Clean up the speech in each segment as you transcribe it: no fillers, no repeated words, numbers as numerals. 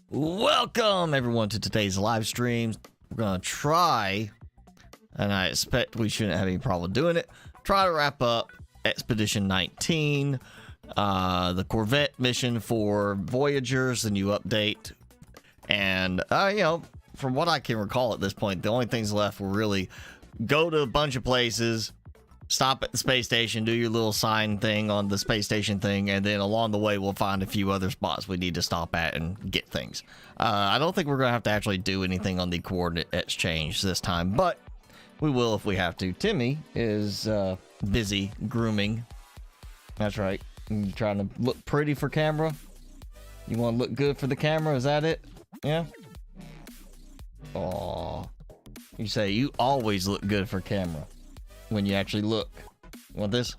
Welcome everyone to today's live stream. We're gonna try, and I expect we shouldn't have any problem doing it, try to wrap up Expedition 19, the Corvette mission for Voyagers, the new update. And you know, from what I can recall at this point, the only things left were really go to a bunch of places, stop at the space station, do your little sign thing on the space station thing, and then along the way we'll find a few other spots we need to stop at and get things. I don't think we're gonna have to actually do anything on the coordinate exchange this time, but we will if we have to. Timmy is busy grooming. That's right. You trying to look pretty for camera? You want to look good for the camera? Is that it? Yeah. Oh, you say you always look good for camera. When you actually look. You want this?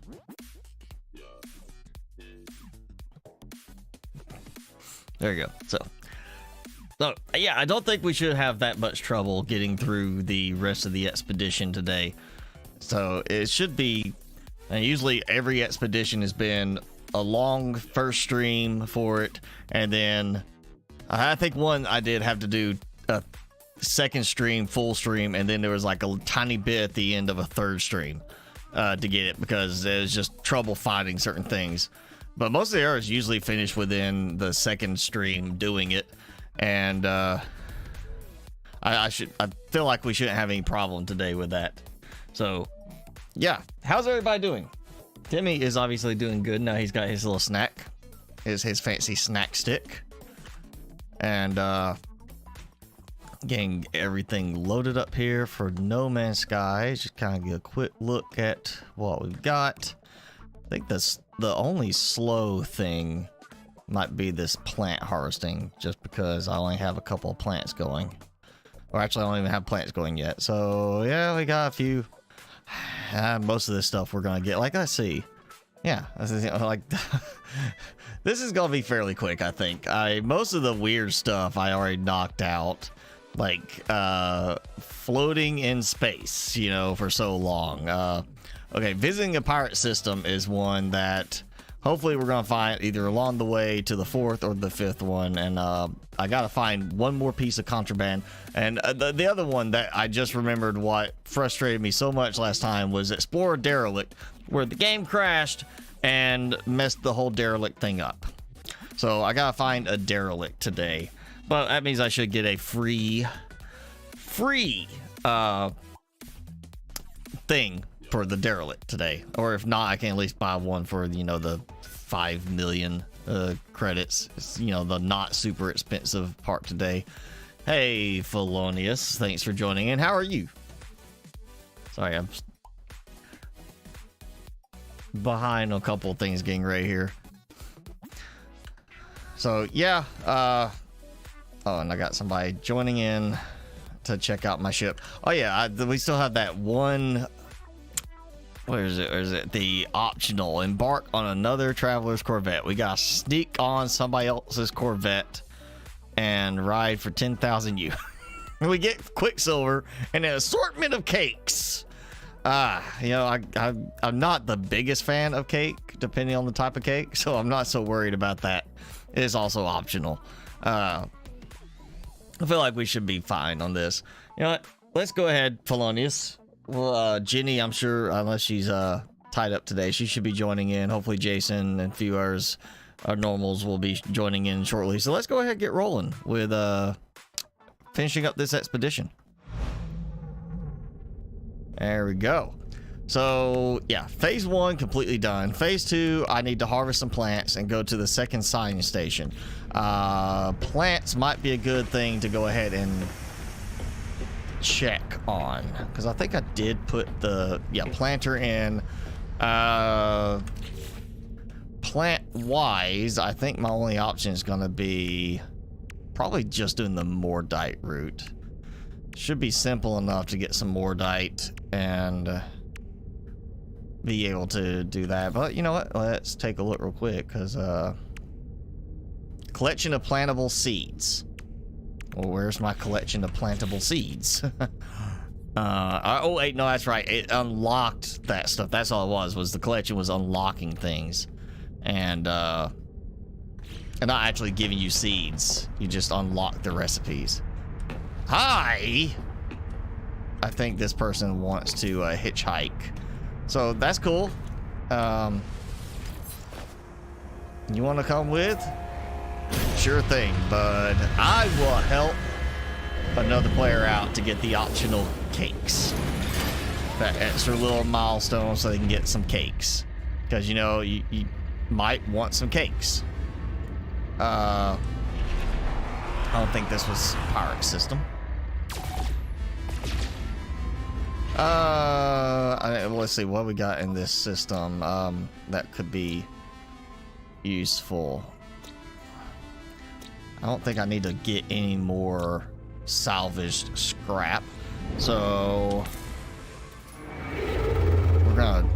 There you go. So yeah, I don't think we should have that much trouble getting through the rest of the expedition today. So it should be, and usually every expedition has been a long first stream for it, and then I think one I did have to do a second stream, full stream, and then there was like a tiny bit at the end of a third stream to get it because it was just trouble finding certain things. But most of the errors usually finish within the second stream doing it, and I feel like we shouldn't have any problem today with that. So yeah, how's everybody doing? Timmy is obviously doing good. Now he's got his little snack, his fancy snack stick, and getting everything loaded up here for No Man's Sky. Just kind of get a quick look at what we've got. I think the only slow thing might be this plant harvesting, just because I only have a couple of plants going. Or actually, I don't even have plants going yet. So yeah, we got a few. Most of this stuff we're gonna get. Like, let's see. Yeah, like this is gonna be fairly quick, I think. Most of the weird stuff I already knocked out. Like floating in space, you know, for so long. Okay, visiting a pirate system is one that hopefully we're gonna find either along the way to the fourth or the fifth one, and I gotta find one more piece of contraband. And the other one that I just remembered what frustrated me so much last time was explore a derelict, where the game crashed and messed the whole derelict thing up. So I gotta find a derelict today. But that means I should get a free thing for the derelict today. Or if not, I can at least buy one for, you know, the 5 million credits. It's, you know, the not super expensive part today. Hey, Felonious, thanks for joining in. How are you? Sorry, I'm behind a couple of things getting ready here. So, yeah, oh, and I got somebody joining in to check out my ship. Oh yeah, we still have that one. Where is it? Or is it the optional embark on another traveler's Corvette? We gotta sneak on somebody else's Corvette and ride for 10,000 U. We get Quicksilver and an assortment of cakes. You know, I'm not the biggest fan of cake, depending on the type of cake, so I'm not so worried about that. It is also optional. I feel like we should be fine on this. You know what? Let's go ahead, Felonious. Well, Jenny, I'm sure, unless she's tied up today, she should be joining in. Hopefully Jason and a few others, our normals, will be joining in shortly. So let's go ahead and get rolling with finishing up this expedition. There we go. So yeah, phase 1 completely done. Phase 2, I need to harvest some plants and go to the second science station. Plants might be a good thing to go ahead and check on, because I think I did put the planter in. Plant wise, I think my only option is gonna be probably just doing the Mordite route. Should be simple enough to get some Mordite and be able to do that. But you know what, let's take a look real quick, because collection of plantable seeds. Well, where's my collection of plantable seeds? Oh wait, no, that's right, it unlocked that stuff. That's all it was the collection was unlocking things. And And not actually giving you seeds. You just unlock the recipes. Hi! I think this person wants to hitchhike. So that's cool. You want to come with? Sure thing, bud. I will help another player out to get the optional cakes. That extra little milestone so they can get some cakes. Because, you know, you might want some cakes. I don't think this was pirate system. Let's see what we got in this system that could be useful. I don't think I need to get any more salvaged scrap, so we're gonna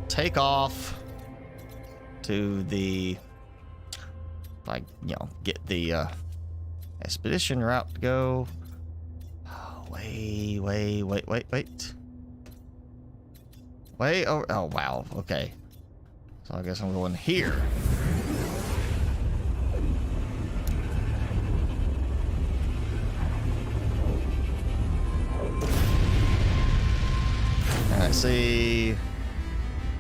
take off to the, like, you know, get the expedition route to go. Oh, wait. Oh, wow. Okay. So I guess I'm going here. I see.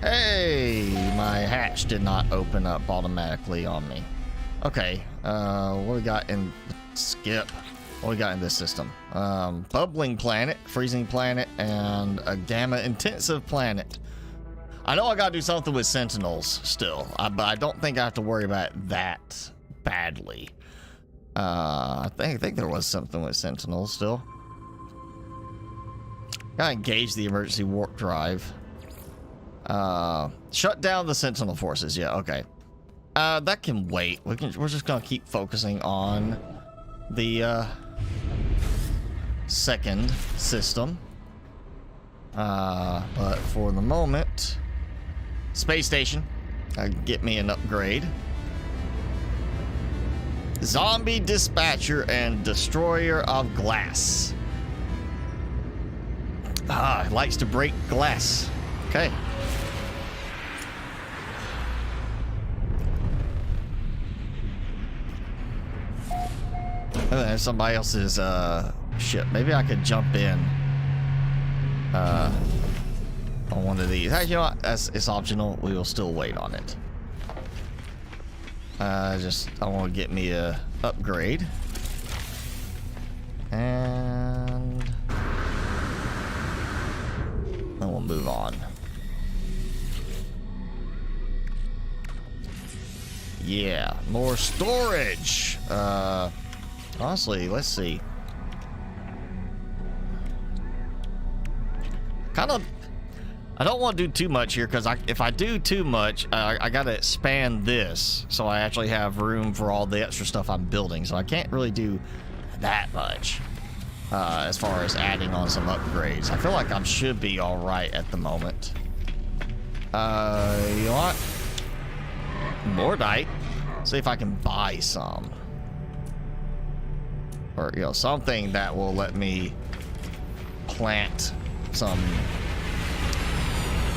Hey, my hatch did not open up automatically on me. Okay, what we got in skip? What we got in this system? Bubbling planet, freezing planet, and a gamma intensive planet. I know I gotta do something with sentinels still, but I don't think I have to worry about that badly. I think there was something with sentinels still. Gotta engage the emergency warp drive. Shut down the sentinel forces. Yeah, okay. That can wait. We're just gonna keep focusing on the second system. But for the moment, space station. Get me an upgrade. Zombie dispatcher and destroyer of glass. It likes to break glass. Okay. And somebody else's ship. Maybe I could jump in on one of these. Hey, you know what? It's optional. We will still wait on it. I want to get me a upgrade. And then we'll move on. Yeah, more storage. Honestly, let's see. I don't want to do too much here, because if I do too much, I gotta expand this so I actually have room for all the extra stuff I'm building. So I can't really do that much as far as adding on some upgrades. I feel like I should be all right at the moment. You know what? Mordite. See if I can buy some. Or, you know, something that will let me plant some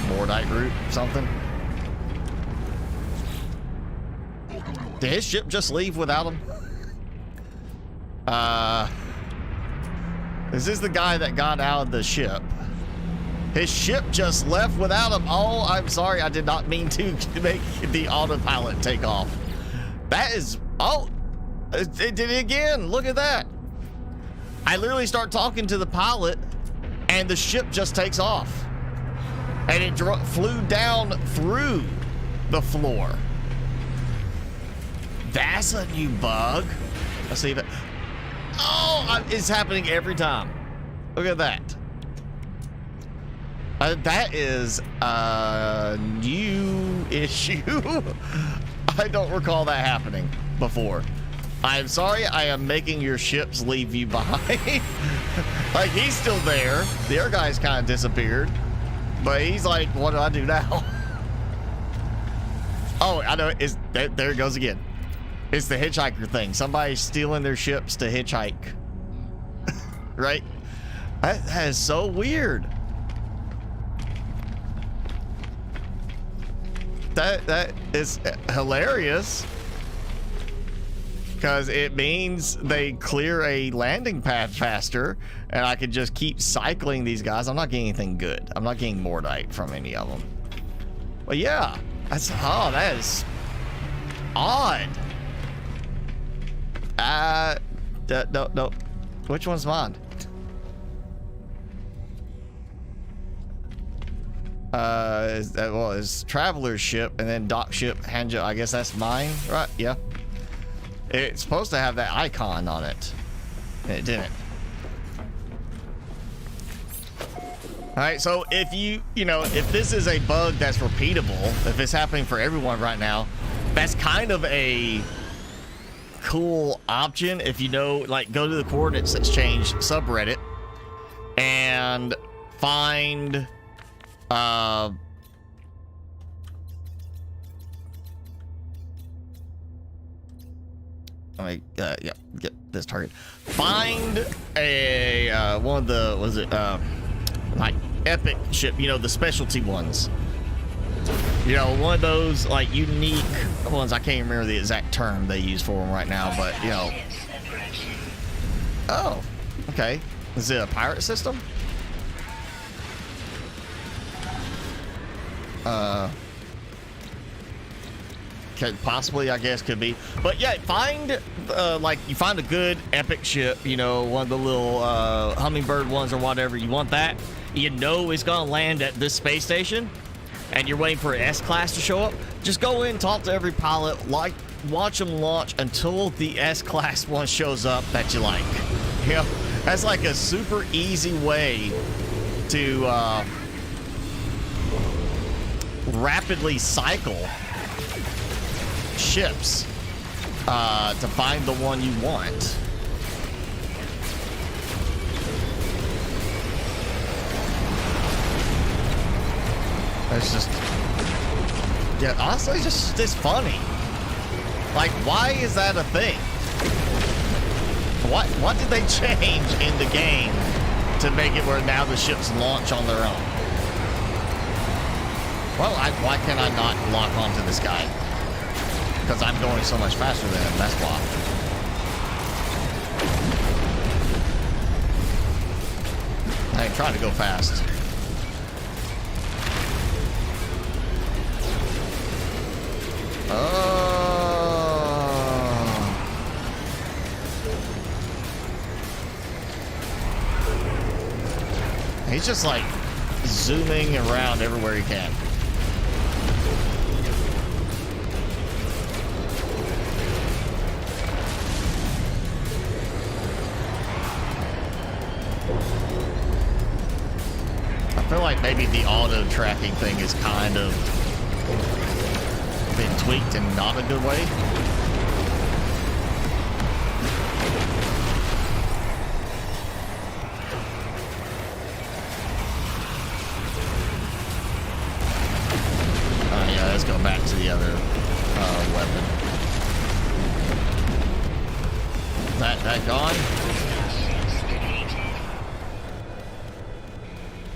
Mordite root, something. Did his ship just leave without him? Is this the guy that got out of the ship? His ship just left without him. Oh, I'm sorry. I did not mean to make the autopilot take off. That is... Oh, it did it again. Look at that. I literally start talking to the pilot and the ship just takes off. And it flew down through the floor. That's a new bug. Let's see if it... Oh, it's happening every time. Look at that. That is a new issue. I don't recall that happening before. I'm sorry, I am making your ships leave you behind. Like, he's still there. The other guy's kind of disappeared. But he's like, what do I do now? Oh, I know. There it goes again. It's the hitchhiker thing. Somebody's stealing their ships to hitchhike. Right? That is so weird. That is hilarious. because it means they clear a landing pad faster, and I could just keep cycling these guys. I'm not getting anything good. I'm not getting Mordite from any of them. But yeah, that is odd. No. Which one's mine? It's traveler's ship and then dock ship, hand job. I guess that's mine, right? Yeah. It's supposed to have that icon on it. It didn't. All right, so if if this is a bug that's repeatable, if it's happening for everyone right now, that's kind of a cool option. If you know, like, go to the coordinates exchange subreddit and find get this target. Find a one of the, was it like epic ship, the specialty ones. One of those like unique ones. I can't remember the exact term they use for them right now, but Oh, okay. Is it a pirate system? Possibly, I guess, could be. But yeah, find like you find a good epic ship, one of the little hummingbird ones or whatever. You want that. It's gonna land at this space station, and you're waiting for an S-class to show up. Just go in, talk to every pilot, watch them launch until the S-class one shows up that you like. That's like a super easy way to rapidly cycle ships to find the one you want. It's just, honestly, it's funny. Like, why is that a thing? What did they change in the game to make it where now the ships launch on their own? Well, why can I not lock onto this guy? Because I'm going so much faster than him, that's why. I ain't trying to go fast. Oh. He's just like zooming around everywhere he can. I feel like maybe the auto tracking thing is kind of been tweaked in not a good way. Yeah, let's go back to the other weapon. That gone?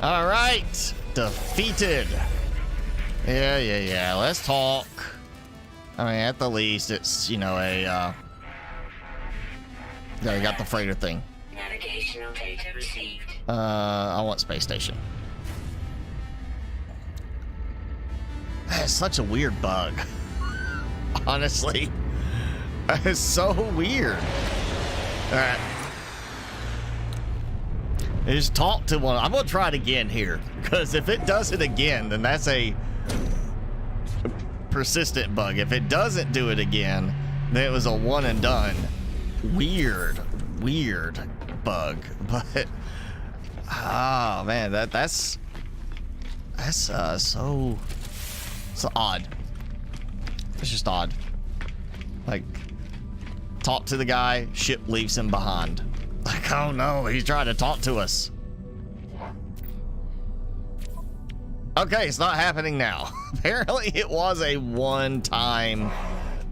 All right, defeated. Yeah. Let's talk. I mean, at the least, it's you got the freighter thing. Navigational data received. I want space station. That's such a weird bug. Honestly, it's so weird. All right. Just talk to one. I'm gonna try it again here, because if it does it again, then that's a persistent bug. If it doesn't do it again, then it was a one and done. Weird bug. But oh man, that's so odd. It's just odd. Like, talk to the guy, ship leaves him behind. Like, oh no, he's trying to talk to us. Okay, it's not happening now. Apparently it was a one-time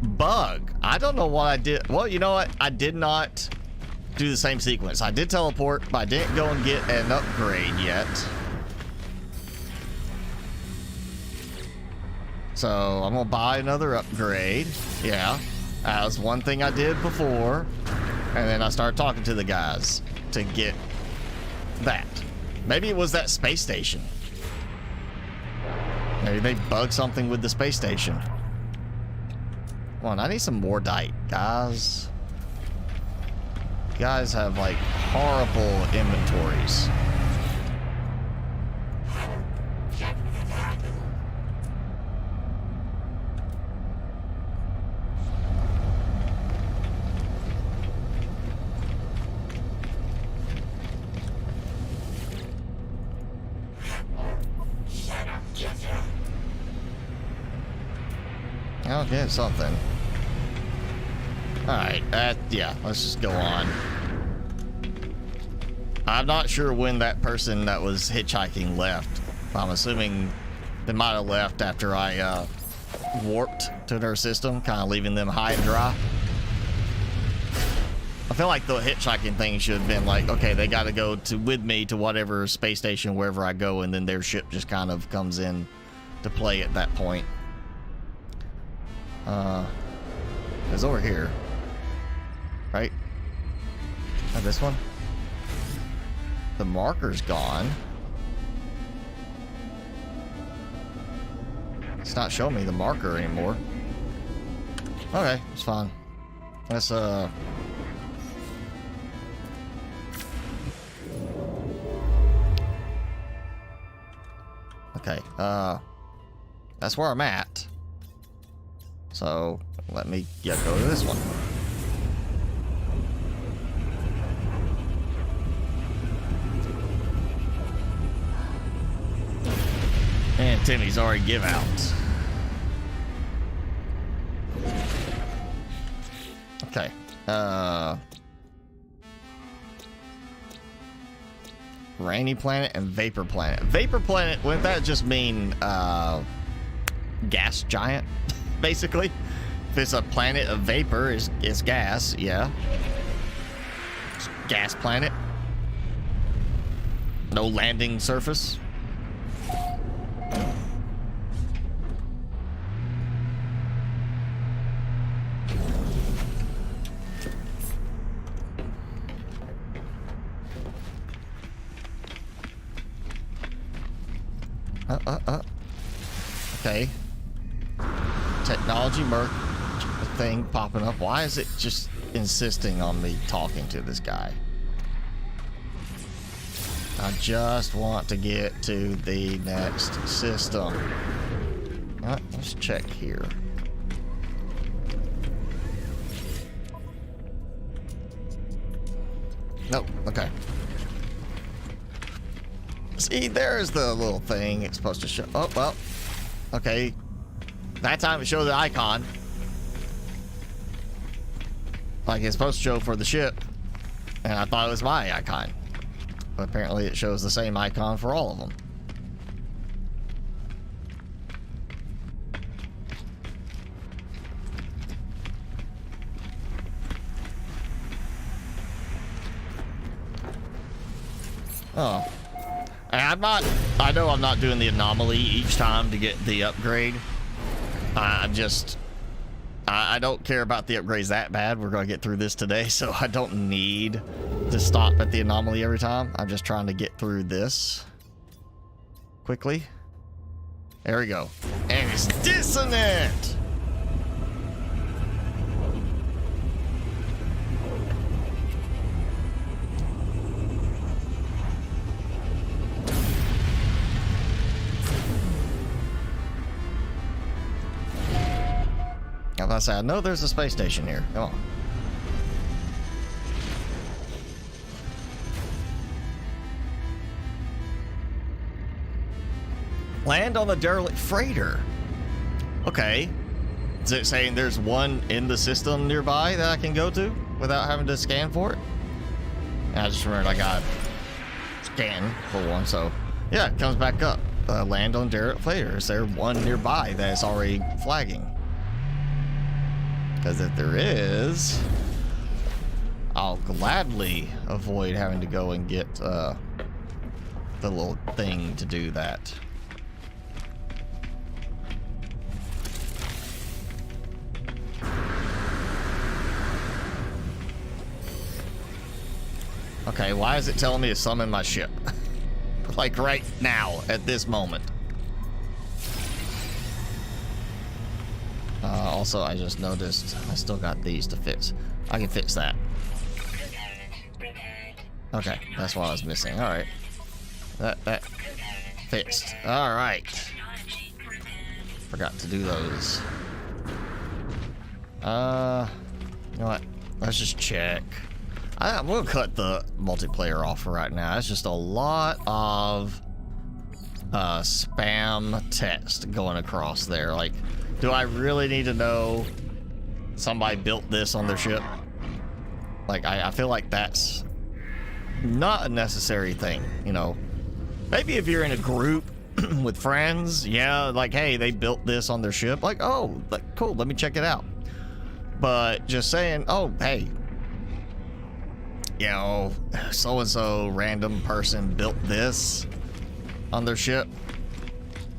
bug. I don't know what I did. Well, you know what? I did not do the same sequence. I did teleport, but I didn't go and get an upgrade yet. So I'm gonna buy another upgrade. Yeah. That was one thing I did before. And then I started talking to the guys to get that. Maybe it was that space station. Maybe they bugged something with the space station. Come on, I need some more dite, guys. You guys have like horrible inventories. I'll get something. Alright, yeah, let's just go on. I'm not sure when that person that was hitchhiking left. I'm assuming they might have left after I warped to their system, kind of leaving them high and dry. I feel like the hitchhiking thing should have been like, okay, they got to go with me to whatever space station, wherever I go, and then their ship just kind of comes in to play at that point. It's over here, right? Oh, this one? The marker's gone. It's not showing me the marker anymore. Okay, it's fine. Let's, okay, that's where I'm at. So, let me go to this one. And Timmy's already give out. Okay. Rainy planet and vapor planet. Vapor planet, wouldn't that just mean gas giant? Basically, if it's a planet of vapor, it's gas, yeah. It's gas planet. No landing surface. Okay. Technology merc thing popping up. Why is it just insisting on me talking to this guy? I just want to get to the next system. Let's check here. Nope. Okay. See, there's the little thing it's supposed to show. Oh, well. Okay. That time it showed the icon. Like it's supposed to show for the ship. And I thought it was my icon. But apparently it shows the same icon for all of them. Oh. And I know I'm not doing the anomaly each time to get the upgrade. I don't care about the upgrades that bad. We're going to get through this today, so I don't need to stop at the anomaly every time. I'm just trying to get through this quickly. There we go. And it's dissonant! I was about to say, I know there's a space station here. Come on. Land on the derelict freighter. Okay. Is it saying there's one in the system nearby that I can go to without having to scan for it? And I just remembered I got scan for one, so yeah, it comes back up. Land on derelict freighter. Is there one nearby that's already flagging? Because if there is, I'll gladly avoid having to go and get the little thing to do that. Okay, why is it telling me to summon my ship? Like right now, at this moment. Also, I just noticed I still got these to fix. I can fix that. Okay, that's what I was missing. All right. That fixed. All right. Forgot to do those. You know what? Let's just check. I'm gonna cut the multiplayer off for right now. It's just a lot of spam text going across there. Like, do I really need to know somebody built this on their ship? Like, I feel like that's not a necessary thing, you know. Maybe if you're in a group with friends, yeah, like, hey, they built this on their ship. Like, oh, like, cool, let me check it out. But just saying, oh, hey, you know, so-and-so random person built this on their ship.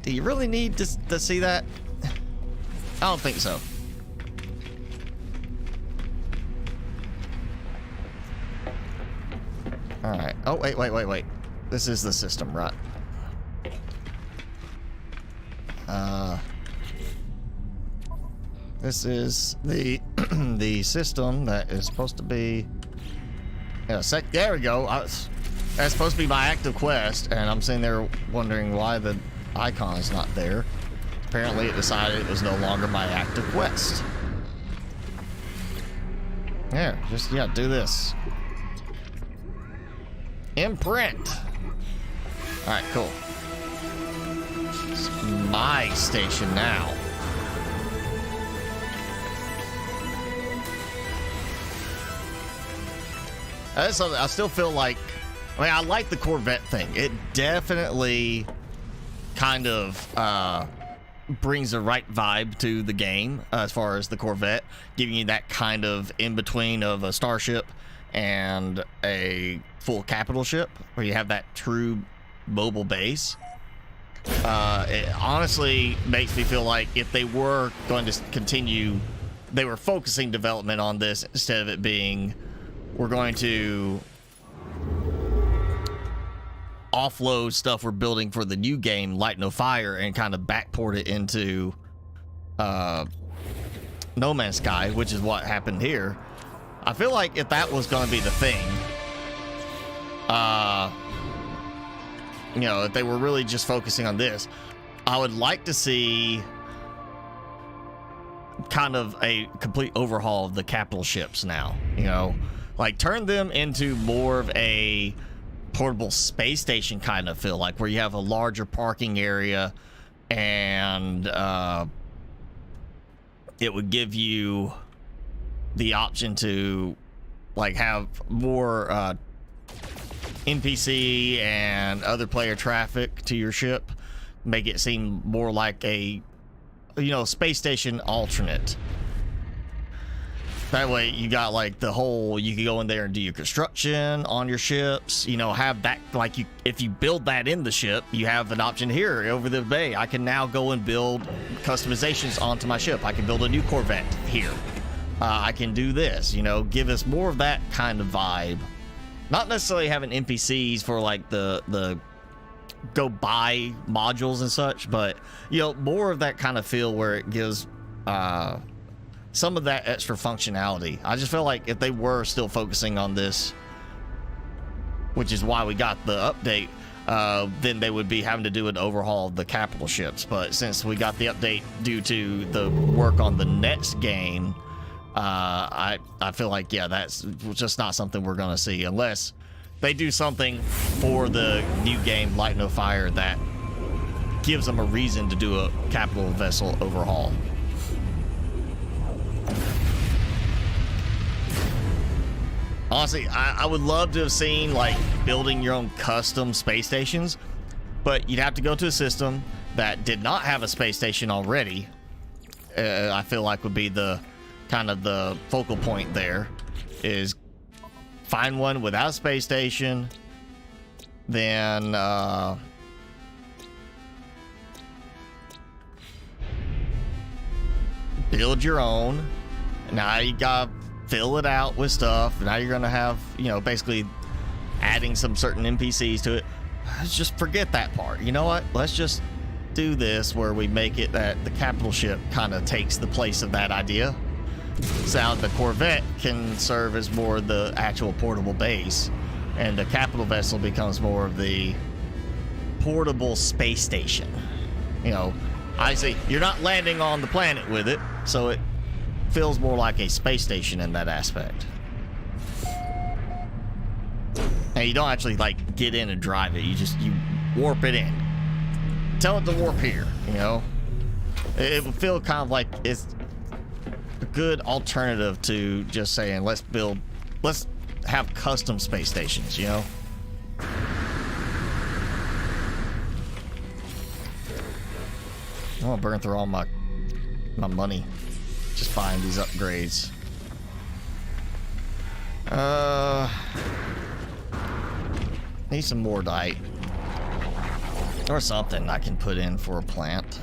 Do you really need to see that? I don't think so. All right. Oh, wait. This is the system, right? This is the the system that is supposed to be. Yeah, there we go. That's supposed to be my active quest, and I'm sitting there wondering why the icon is not there. Apparently, it decided it was no longer my active quest. There, just yeah, do this. Imprint. All right, cool. It's my station now. I still feel like, I mean, I like the Corvette thing. It definitely kind of brings the right vibe to the game as far as the Corvette, giving you that kind of in-between of a starship and a full capital ship, where you have that true mobile base. It honestly makes me feel like if they were going to continue, they were focusing development on this instead of it being, we're going to offload stuff we're building for the new game, Light No Fire, and kind of backport it into No Man's Sky, which is what happened here. I feel like if that was going to be the thing, you know, if they were really just focusing on this, I would like to see kind of a complete overhaul of the capital ships now, you know, like turn them into more of a portable space station kind of feel, like where you have a larger parking area, and it would give you the option to like have more NPC and other player traffic to your ship, make it seem more like a, you know, space station alternate. That way you got like the whole, you can go in there and do your construction on your ships, you know, have that, like, you, if you build that in the ship, you have an option here over the bay. I can now go and build customizations onto my ship. I can build a new Corvette here. I can do this, you know, give us more of that kind of vibe. Not necessarily having NPCs for like the go buy modules and such, but, you know, more of that kind of feel where it gives some of that extra functionality. I just feel like if they were still focusing on this, which is why we got the update, then they would be having to do an overhaul of the capital ships. But since we got the update due to the work on the next game, I feel like, yeah, that's just not something we're gonna see unless they do something for the new game Light No Fire that gives them a reason to do a capital vessel overhaul. Honestly, I would love to have seen like building your own custom space stations, but you'd have to go to a system that did not have a space station already. I feel like would be the kind of the focal point there, is find one without a space station, then build your own. Now you gotta fill it out with stuff. Now you're gonna have, you know, basically adding some certain NPCs to it. Let's just forget that part. You know what? Let's just do this where we make it that the capital ship kind of takes the place of that idea. So the Corvette can serve as more the actual portable base, and the capital vessel becomes more of the portable space station. You know, I see you're not landing on the planet with it, so it feels more like a space station in that aspect. And you don't actually like get in and drive it, you warp it in. Tell it to warp here, you know? It would feel kind of like it's a good alternative to just saying, let's have custom space stations, you know? I want to burn through all my money just buying these upgrades. Need some more dite. Or something I can put in for a plant.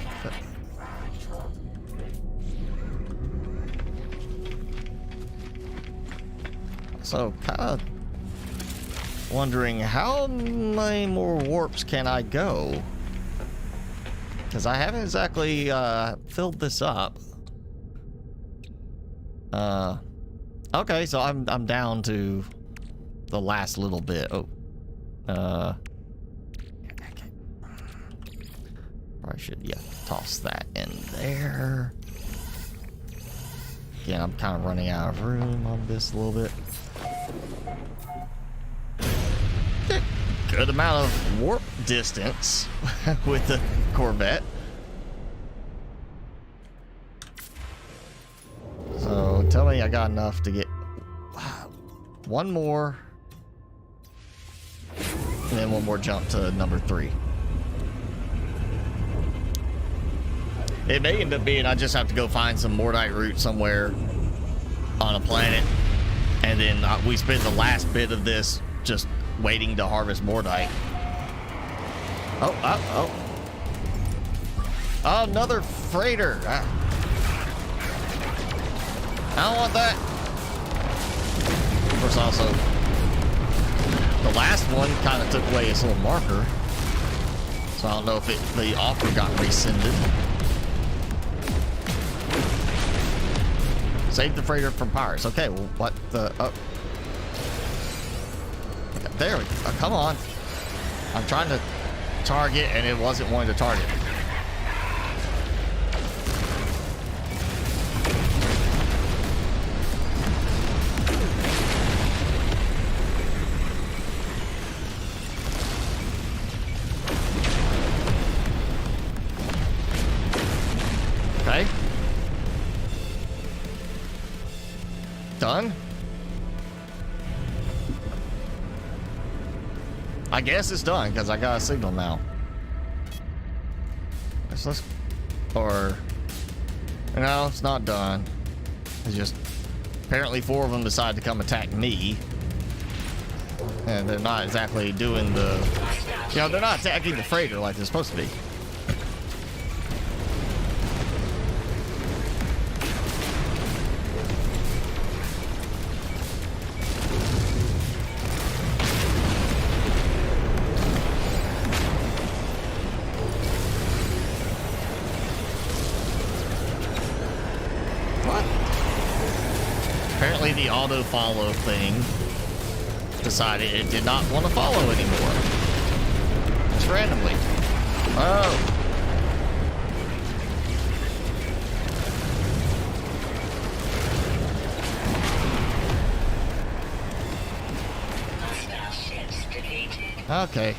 So, kind of wondering how many more warps can I go? Because I haven't exactly filled this up. Okay, so I'm down to the last little bit. Oh, probably should toss that in there. Again, I'm kind of running out of room on this a little bit. Good amount of warp distance with the Corvette. So tell me I got enough to get one more, and then one more jump to number 3. It may end up being I just have to go find some Mordite root somewhere on a planet, and then we spend the last bit of this just waiting to harvest Mordite. Oh, another freighter. I don't want that. Of course, also, the last one kind of took away his little marker. So I don't know if the offer got rescinded. Save the freighter from pirates. Okay, well, what the... Oh. There we go. Oh, come on. I'm trying to target, and it wasn't wanting to target. Okay. Done. I guess it's done because I got a signal now. Or no, it's not done. It's just apparently 4 of them decide to come attack me, and they're not exactly doing the, they're not attacking the freighter like they're supposed to be. Apparently the auto follow thing decided it did not want to follow anymore. Just randomly. Oh. Okay.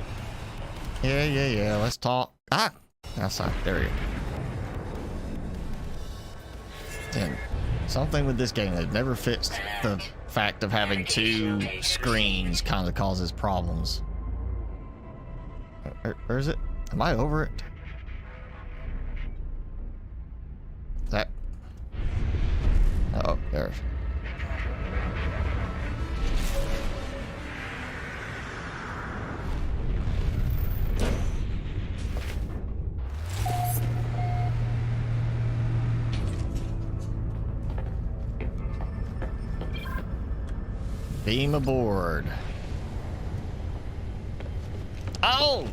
Yeah. Let's talk. Ah! Outside. There you go. And something with this game that never fits the fact of having 2 screens kind of causes problems. Where is it? Am I over it? That. Oh, there. Beam aboard. Oh,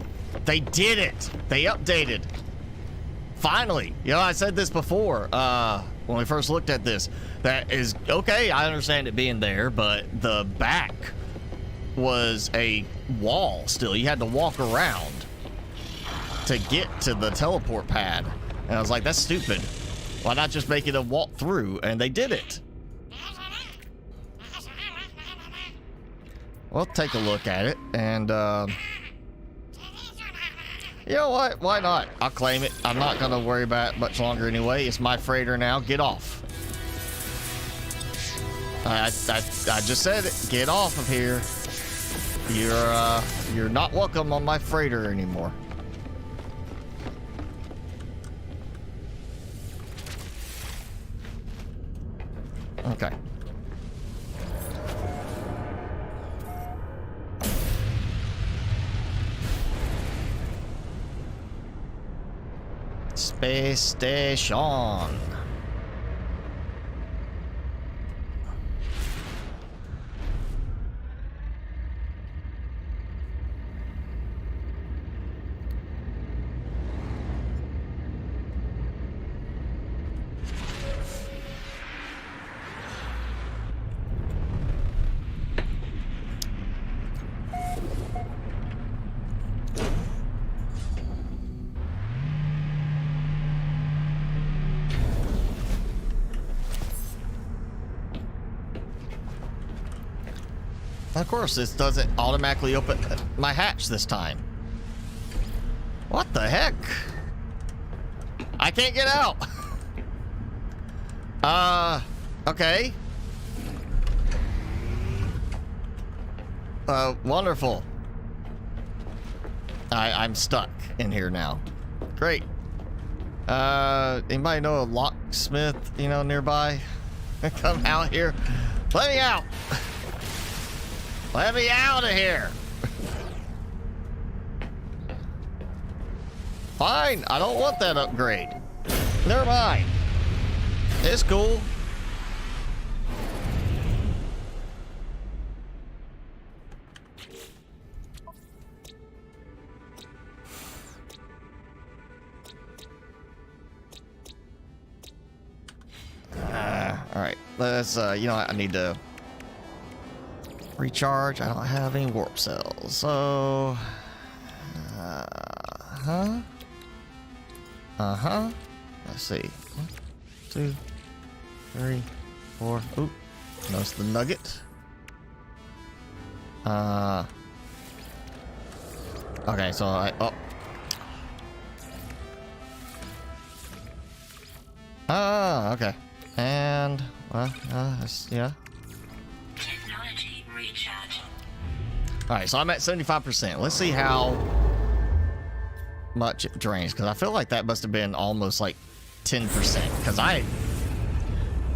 they did it. They updated. Finally. You know, I said this before when we first looked at this. That is, okay, I understand it being there, but the back was a wall still. You had to walk around to get to the teleport pad. And I was like, that's stupid. Why not just make it a walk through? And they did it. We'll take a look at it, and you know what? Why not? I'll claim it. I'm not gonna worry about it much longer anyway. It's my freighter now. Get off. I just said it. Get off of here. You're not welcome on my freighter anymore. Okay. Space station. Of course, this doesn't automatically open my hatch this time. What the heck? I can't get out. Okay. Wonderful. I'm stuck in here now. Great. Anybody know a locksmith, you know, nearby? Come out here. Let me out. Let me out of here. Fine, I don't want that upgrade. Never mind. It's cool. All right, let's, you know, I need to recharge. I don't have any warp cells, so let's see. 1, 2, 3, 4. Oop, notice the nugget. Okay, so okay, and yeah. All right, so I'm at 75%. Let's see how much it drains, because I feel like that must have been almost like 10%, because I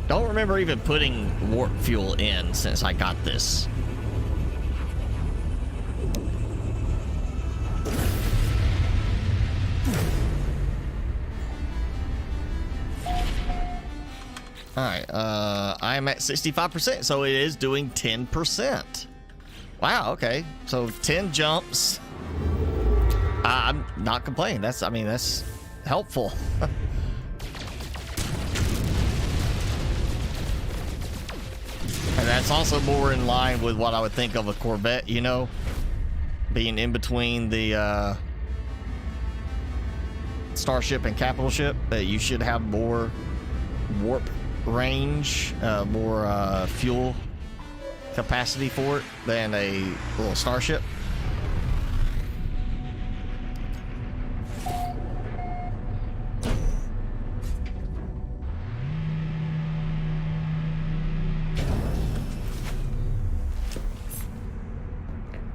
don't remember even putting warp fuel in since I got this. All right, I'm at 65%, so it is doing 10%. Wow, okay. So 10 jumps. I'm not complaining. That's helpful. And that's also more in line with what I would think of a Corvette, you know, being in between the Starship and Capital Ship, that you should have more warp range, more fuel capacity for it than a little Starship.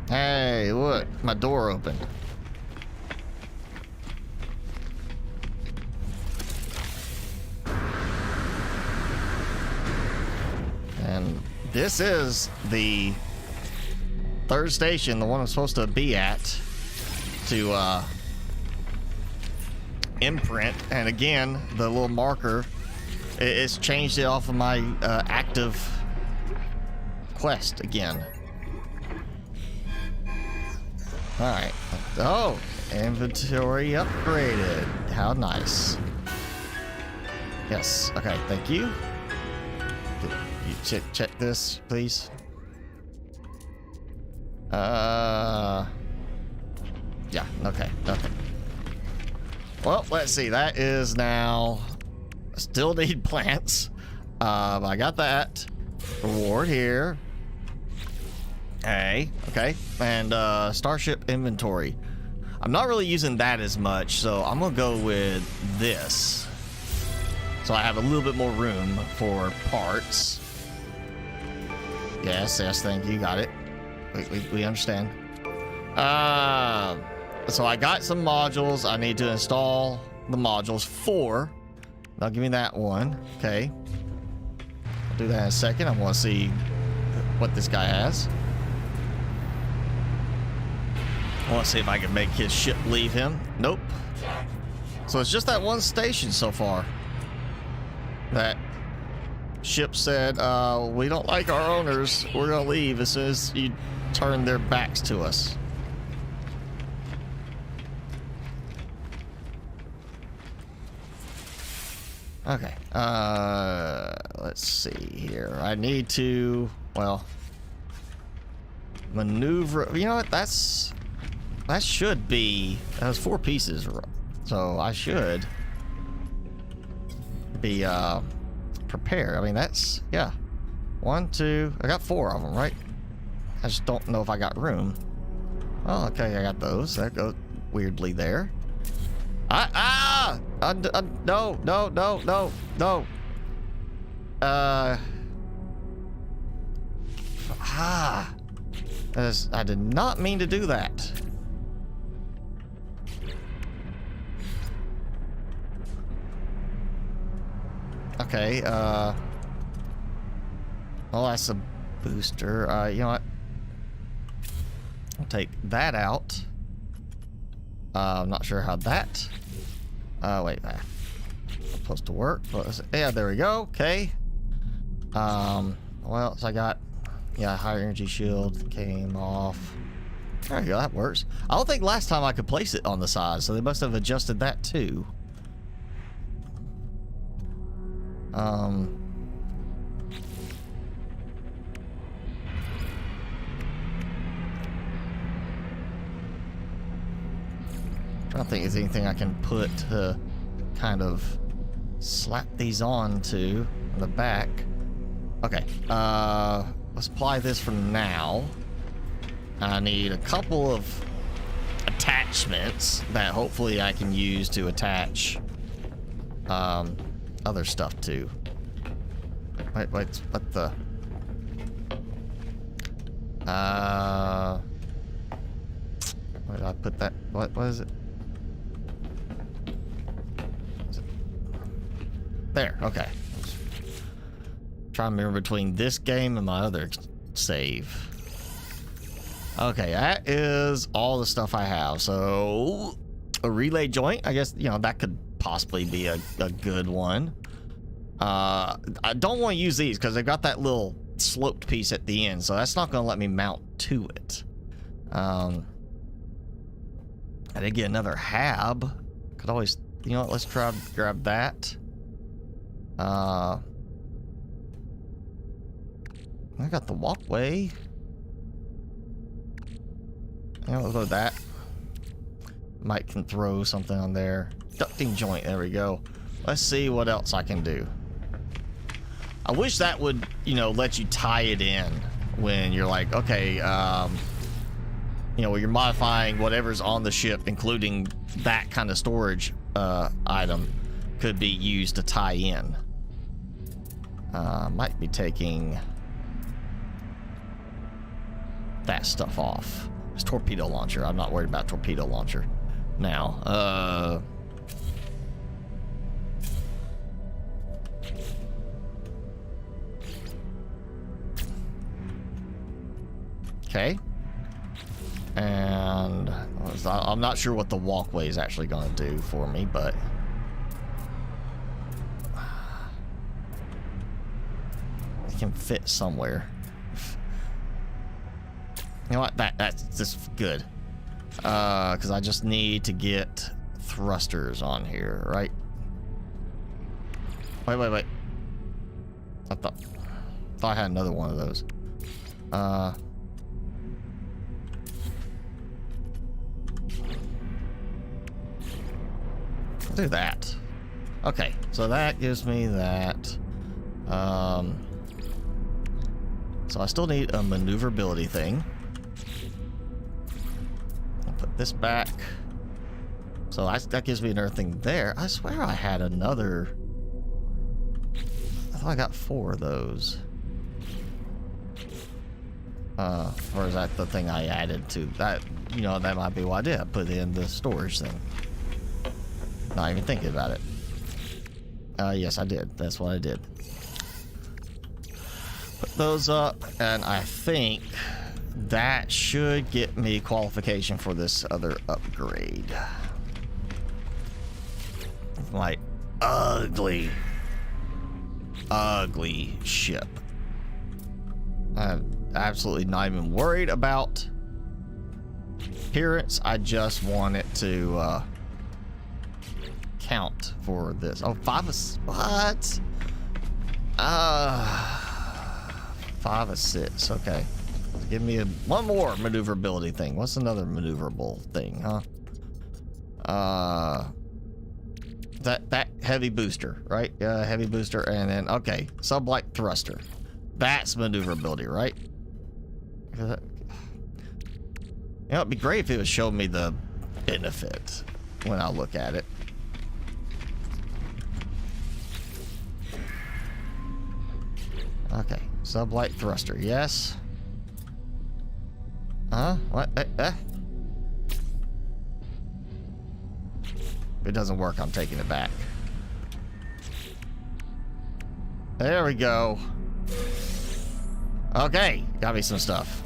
Hey, look, my door opened. And this is the third station, the one I'm supposed to be at, to imprint. And again, the little marker, it's changed it off of my active quest again. Alright. Oh, inventory upgraded. How nice. Yes. Okay, thank you. You check this, please. Yeah, okay. Well, let's see. That is now... Still need plants. I got that. Reward here. Hey, okay. And starship inventory. I'm not really using that as much, so I'm gonna go with this. So I have a little bit more room for parts. Yes, thank you. Got it. We understand. So I got some modules. I need to install the modules. 4. Now give me that one. Okay. I'll do that in a second. I want to see what this guy has. I want to see if I can make his ship leave him. Nope. So it's just that one station so far. That ship said, we don't like our owners. We're going to leave as soon as you turn their backs to us. Okay. Let's see here. I need to, well, maneuver. You know what? That should be, that was 4 pieces. So I should be prepared. I mean, that's, yeah. 1, 2, I got 4 of them, right? I just don't know if I got room. Oh, okay, I got those. That goes weirdly there. No. I did not mean to do that. Okay, well, that's a booster. You know what? I'll take that out. I'm not sure how that... wait. Supposed to work. Yeah, there we go. Okay. What else I got? Yeah, higher energy shield came off. There we go. That works. I don't think last time I could place it on the side, so they must have adjusted that too. I don't think there's anything I can put to kind of slap these on to the back. Okay, let's apply this for now. I need a couple of attachments that hopefully I can use to attach other stuff to. Wait, what the? Where did I put that? What is it? There, okay. Trying to remember between this game and my other save. Okay, that is all the stuff I have. So, a relay joint, I guess, you know, that could possibly be a good one. I don't want to use these because they've got that little sloped piece at the end, so that's not going to let me mount to it. I did get another hab. Could always, you know what, let's try to grab that. I got the walkway. Yeah, we'll go with that. Mike can throw something on there. Ducting joint, there we go. Let's see what else I can do. I wish that would, you know, let you tie it in when you're like, okay, you know, when you're modifying whatever's on the ship, including that kind of storage item, could be used to tie in. Might be taking that stuff off. It's torpedo launcher. I'm not worried about torpedo launcher now. Okay. And I'm not sure what the walkway is actually going to do for me, but it can fit somewhere. You know what? That's just good. Because I just need to get thrusters on here, right? Wait. I thought I had another one of those. I'll do that. Okay, so that gives me that. So I still need a maneuverability thing. I'll put this back. So that gives me another thing there. I swear I had another. I thought I got 4 of those. Or is that the thing I added to that? You know, that might be what I did. I put in the storage thing. Not even thinking about it. Yes, I did. That's what I did. Put those up, and I think that should get me qualification for this other upgrade. My ugly ship. I'm absolutely not even worried about appearance. I just want it to count for this. Oh, 5 is what? 5 is 6. Okay, give me one more maneuverability thing. What's another maneuverable thing, huh? That heavy booster, right? Heavy booster, and then okay, sublight thruster. That's maneuverability, right? You know, it'd be great if it would show me the benefit when I look at it. Okay, sublight thruster, yes. What? If it doesn't work, I'm taking it back. There we go. Okay, got me some stuff.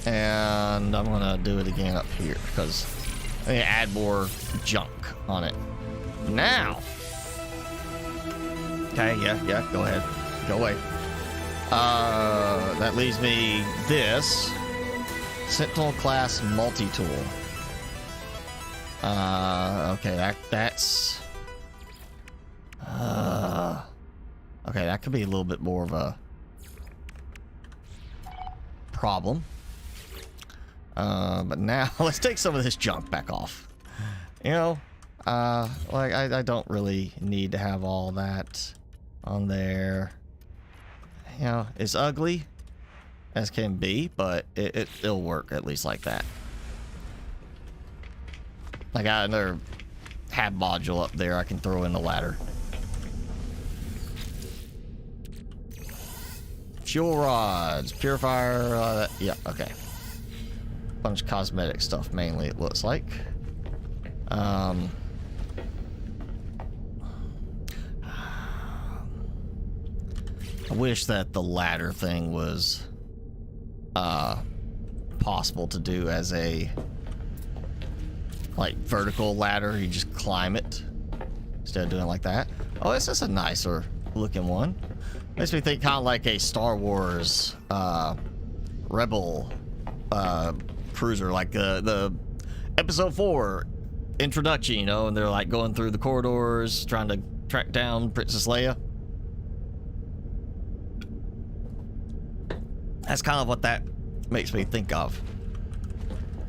And I'm gonna do it again up here because I need to add more junk on it. Now. Okay, yeah, go ahead. Go away. That leaves me this Sentinel class multi-tool. Okay, that's okay, that could be a little bit more of a problem. But now let's take some of this junk back off. You know, like I don't really need to have all that on there. You know, it's ugly as can be, but it'll work at least like that. I got another hab module up there I can throw in the ladder. Fuel rods, purifier, yeah, okay. Bunch of cosmetic stuff mainly, it looks like. I wish that the ladder thing was possible to do as a like vertical ladder. You just climb it instead of doing it like that. Oh, this is a nicer looking one. Makes me think kind of like a Star Wars Rebel cruiser, like the Episode 4 introduction, you know, and they're like going through the corridors trying to track down Princess Leia. That's kind of what that makes me think of.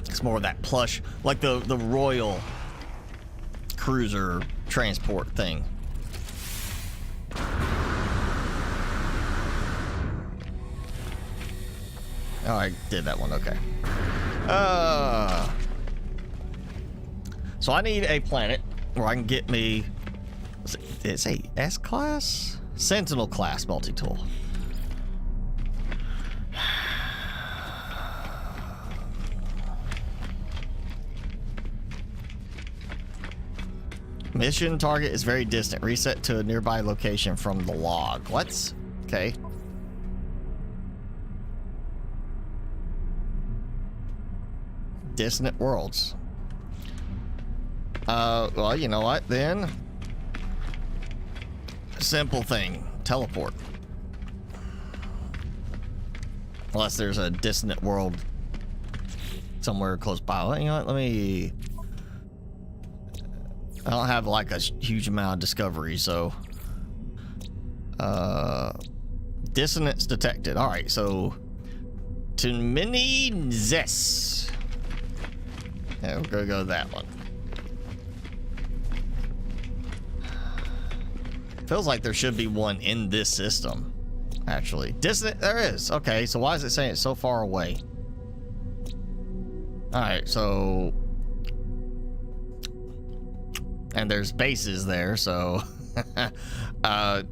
It's more of that plush, like the royal cruiser transport thing. Oh, I did that one, okay. So I need a planet where I can get me, it's a S-class? Sentinel class multi-tool. Mission target is very distant. Reset to a nearby location from the log. What? Okay. Distant worlds. Well, you know what, then? Simple thing. Teleport. Unless there's a dissonant world somewhere close by. You know what? Let me. I don't have like a huge amount of discovery, so. Dissonance detected. All right, so. Zess. Yeah, we're gonna go to that one. Feels like there should be one in this system, actually. There is. Okay, so why is it saying it's so far away? All right, so, and there's bases there, so,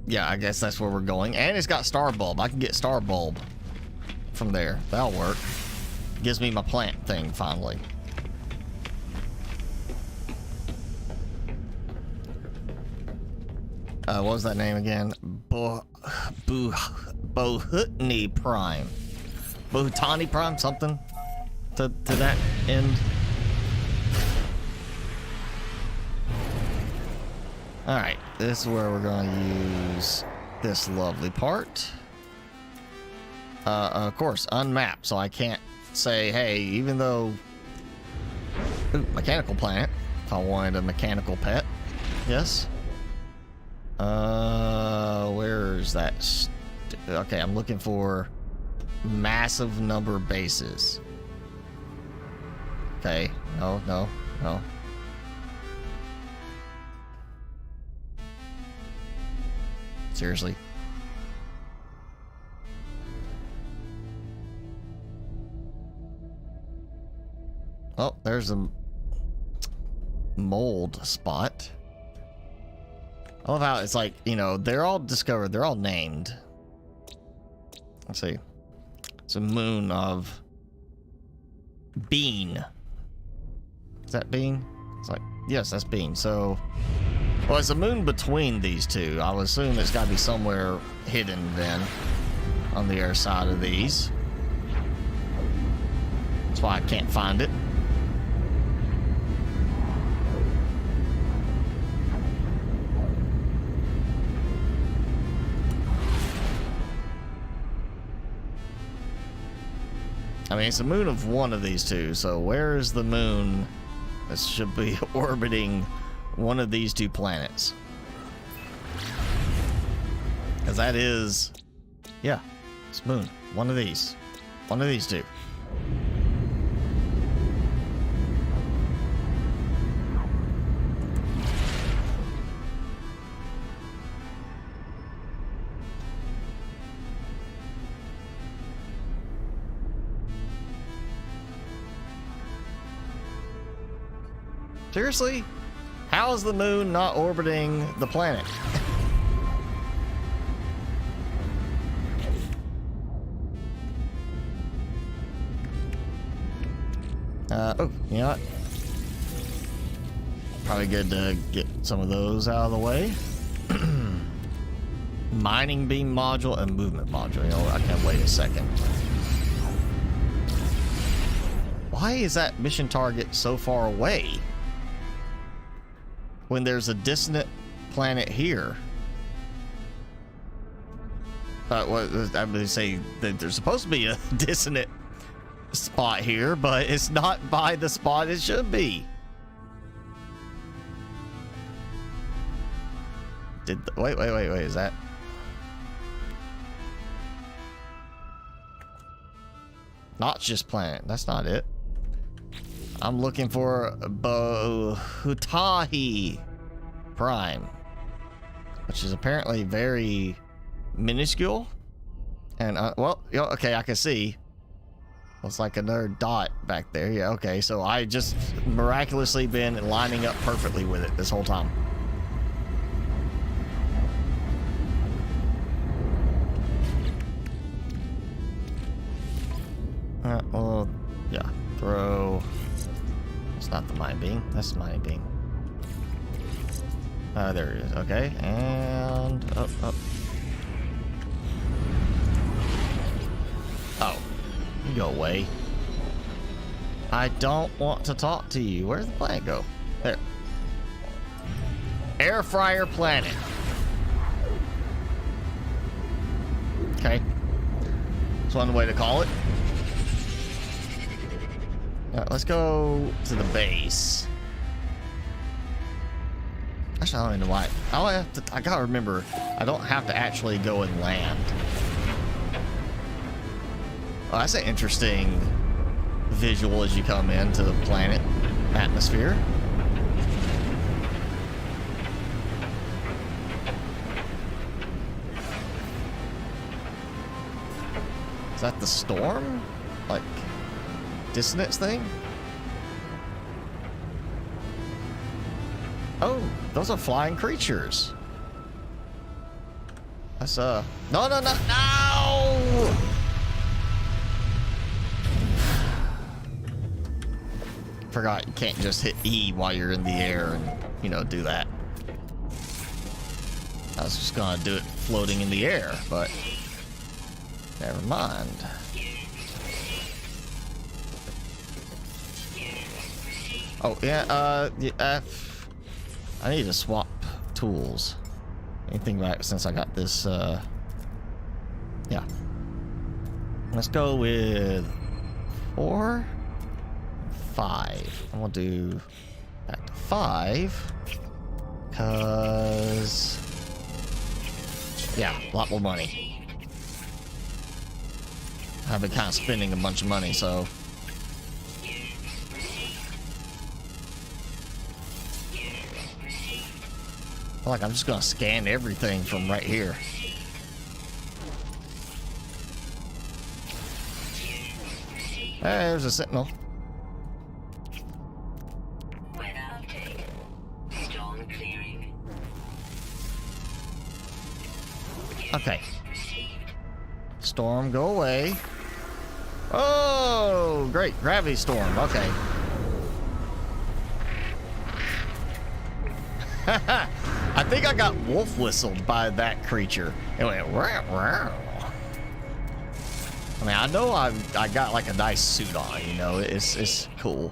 yeah, I guess that's where we're going. And it's got star bulb. I can get star bulb from there. That'll work. Gives me my plant thing finally. What was that name again? Bohutani Prime. Bohutani Prime, something to that end. Alright, this is where we're going to use this lovely part. Of course, unmapped, so I can't say, hey, even though... Ooh, mechanical planet. If I wanted a mechanical pet. Yes. Where's that? Okay, I'm looking for massive number of bases. Okay, no. Seriously? Oh, there's a mold spot. I love how it's like, you know, they're all discovered, they're all named. Let's see. It's a moon of Bean. Is that Bean? It's like, yes, that's Bean. So, well, it's a moon between these two. I would assume it's got to be somewhere hidden then on the other side of these. That's why I can't find it. I mean, it's a moon of one of these two, so where is the moon that should be orbiting one of these two planets? Because that is, yeah, it's moon. One of these two. Seriously? How is the moon not orbiting the planet? Oh, you know what? Probably good to get some of those out of the way. Mining beam module and movement module. You know, I can't wait a second. Why is that mission target so far away? When there's a dissonant planet here. What I would say that there's supposed to be a dissonant spot here, but it's not by the spot it should be. Wait, is that? Notch's planet, that's not it. I'm looking for Bohutani Prime, which is apparently very minuscule. And, well, okay, I can see. Looks like another dot back there. Yeah, okay, so I just miraculously been lining up perfectly with it this whole time. Well, yeah, throw... It's not the mine beam. That's the mine beam. There it is. Okay, and up. Oh, you go away. I don't want to talk to you. Where's the planet go? There. Air fryer planet. Okay. That's one way to call it. Let's go to the base. Actually, I don't even know why. I gotta remember, I don't have to actually go and land. Oh, that's an interesting visual as you come into the planet atmosphere. Is that the storm? Like, dissonance thing? Oh, those are flying creatures. That's, no, no, no, no! Forgot you can't just hit E while you're in the air and, you know, do that. I was just gonna do it floating in the air, but never mind. Oh, yeah, I need to swap tools. Anything back since I got this, yeah. Let's go with 4, 5. I'm gonna do back to 5. Cause, yeah, a lot more money. I've been kind of spending a bunch of money, so. Like, I'm just gonna scan everything from right here. Hey, there's a sentinel. Okay. Storm, go away. Oh, great. Gravity storm. Okay. I think I got wolf whistled by that creature. It went wow, wow. I mean, I know I got like a nice suit on, you know, it's cool.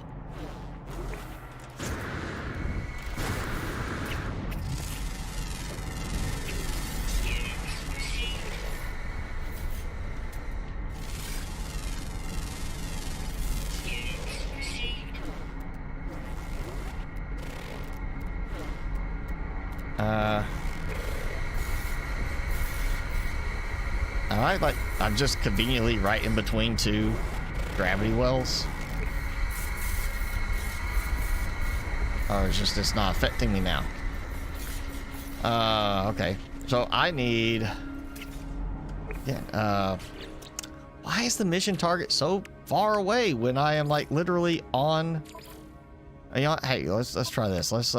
I'm just conveniently right in between 2 gravity wells. Or it's not affecting me now. Okay. So I need, yeah, why is the mission target so far away when I am like literally on, hey, let's try this. Let's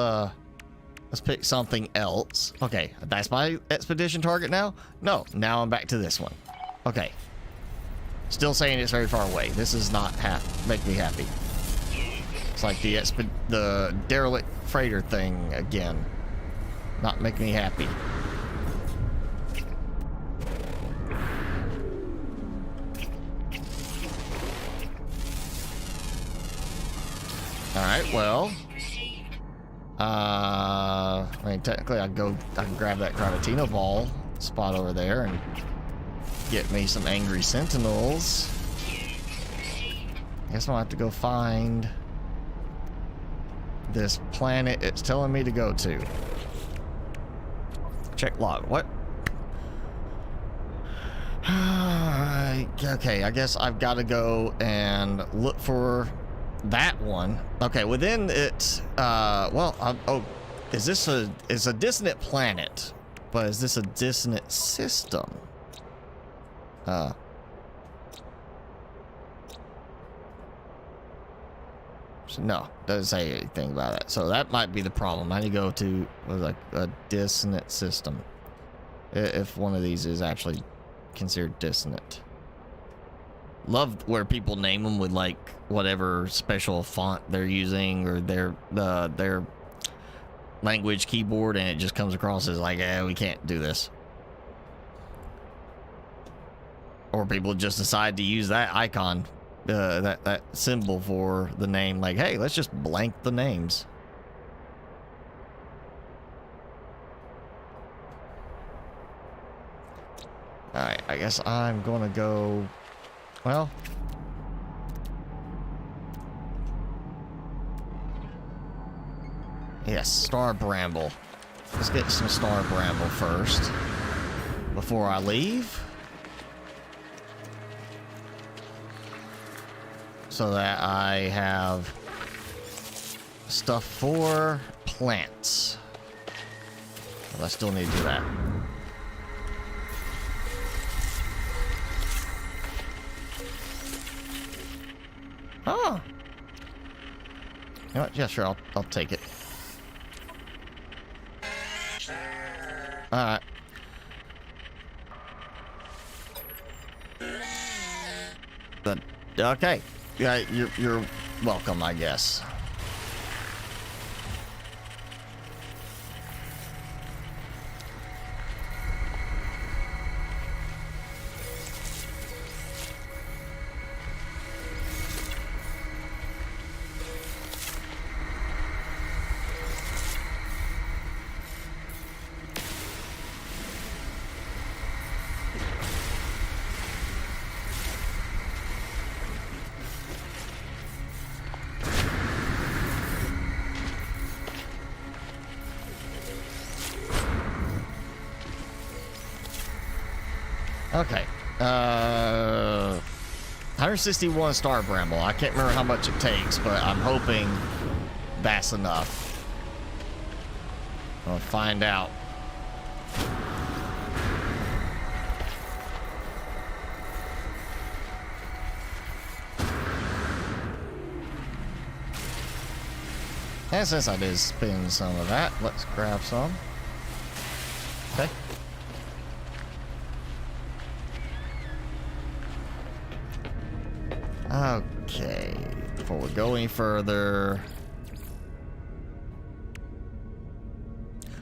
pick something else. Okay, that's my expedition target now? No, now I'm back to this one. Okay. Still saying it's very far away. This is not make me happy. It's like the derelict freighter thing again. Not making me happy. Alright, well. I mean, technically I can grab that Gravitino ball spot over there and get me some angry sentinels. I guess I'll have to go find this planet it's telling me to go to. Check log. What? Okay, I guess I've got to go and look for that one. Okay, within it, well, oh, it's a dissonant planet, but is this a dissonant system? So no, doesn't say anything about it. So that might be the problem. I need to go to like a dissonant system. If one of these is actually considered dissonant. Love where people name them with like whatever special font they're using or their language keyboard, and it just comes across as like, we can't do this. Or people just decide to use that icon, that symbol for the name, like, hey, let's just blank the names. Alright, I guess I'm gonna go, well, Yes, star bramble. Let's get some star bramble first before I leave, so that I have stuff for plants. But I still need to do that. Oh. You know what? Yeah, sure. I'll take it. All right. But okay. Yeah, you're welcome, I guess. Okay. 161 star bramble. I can't remember how much it takes, but I'm hoping that's enough. I'll find out. And since I did spend some of that, let's grab some. Okay. Okay, before we go any further,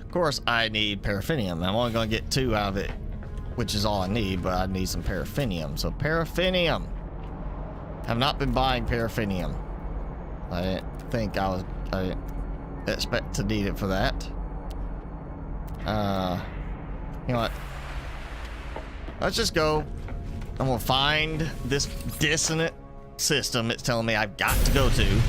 of course I need paraffinium. I'm only going to get 2 out of it, which is all I need, but I need some paraffinium. So paraffinium. Have not been buying paraffinium. I didn't think I didn't expect to need it for that. You know what? Let's just go. I'm gonna find this dissonant system it's telling me I've got to go to.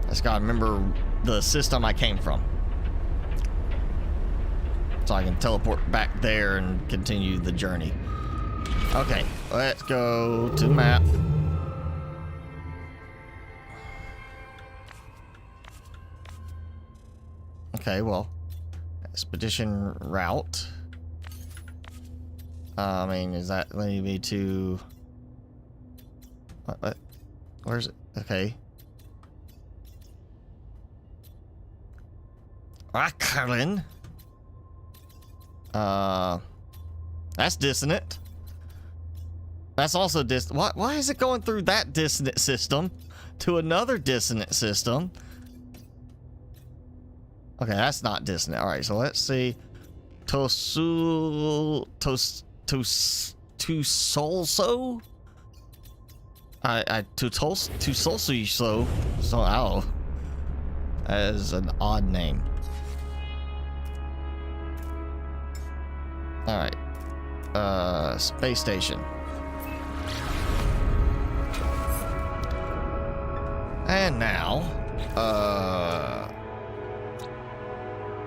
I just gotta remember the system I came from, so I can teleport back there and continue the journey. Okay, let's go to the map. Okay, well, expedition route. I mean, is that leading me to... What? Where's it? Okay. Rackalin. That's dissonant. That's also why is it going through that dissonant system to another dissonant system? Okay, that's not dissonant. All right, so let's see. Tosolso. Tosolso. So, ow. That is an odd name. All right. Space station. And now,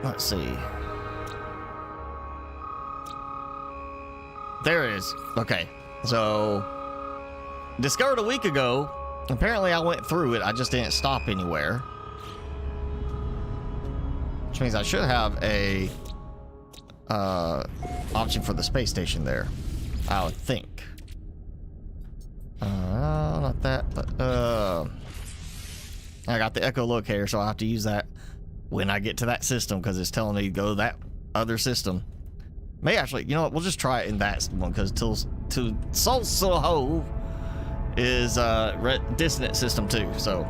let's see. There it is. Okay, so discovered a week ago. Apparently I went through it. I just didn't stop anywhere, which means I should have a option for the space station there, I would think. Not that, but I got the echolocator, so I'll have to use that when I get to that system, because it's telling me to go to that other system. May actually, you know what, we'll just try it in that one, because Tosolso is dissonant system too, so.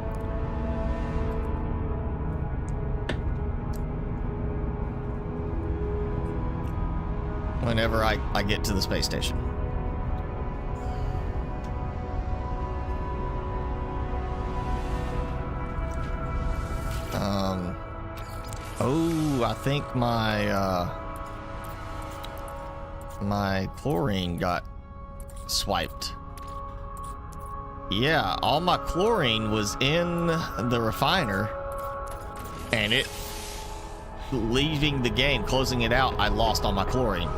Whenever I get to the space station. Oh, I think my my chlorine got swiped. Yeah, all my chlorine was in the refiner, and it leaving the game, closing it out, I lost all my chlorine.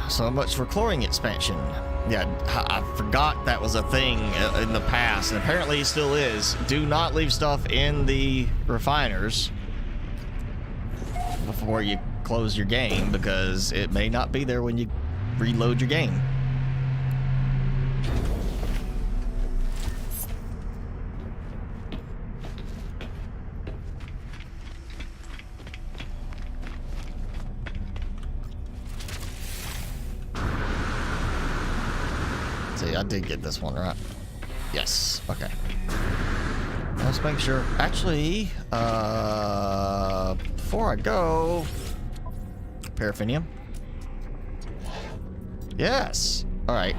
So much for chlorine expansion. Yeah, I forgot that was a thing in the past, and apparently it still is. Do not leave stuff in the refiners before you close your game, because it may not be there when you reload your game. See, I did get this one right. Yes, okay. Let's make sure. Actually, before I go, paraffinium. Yes. All right.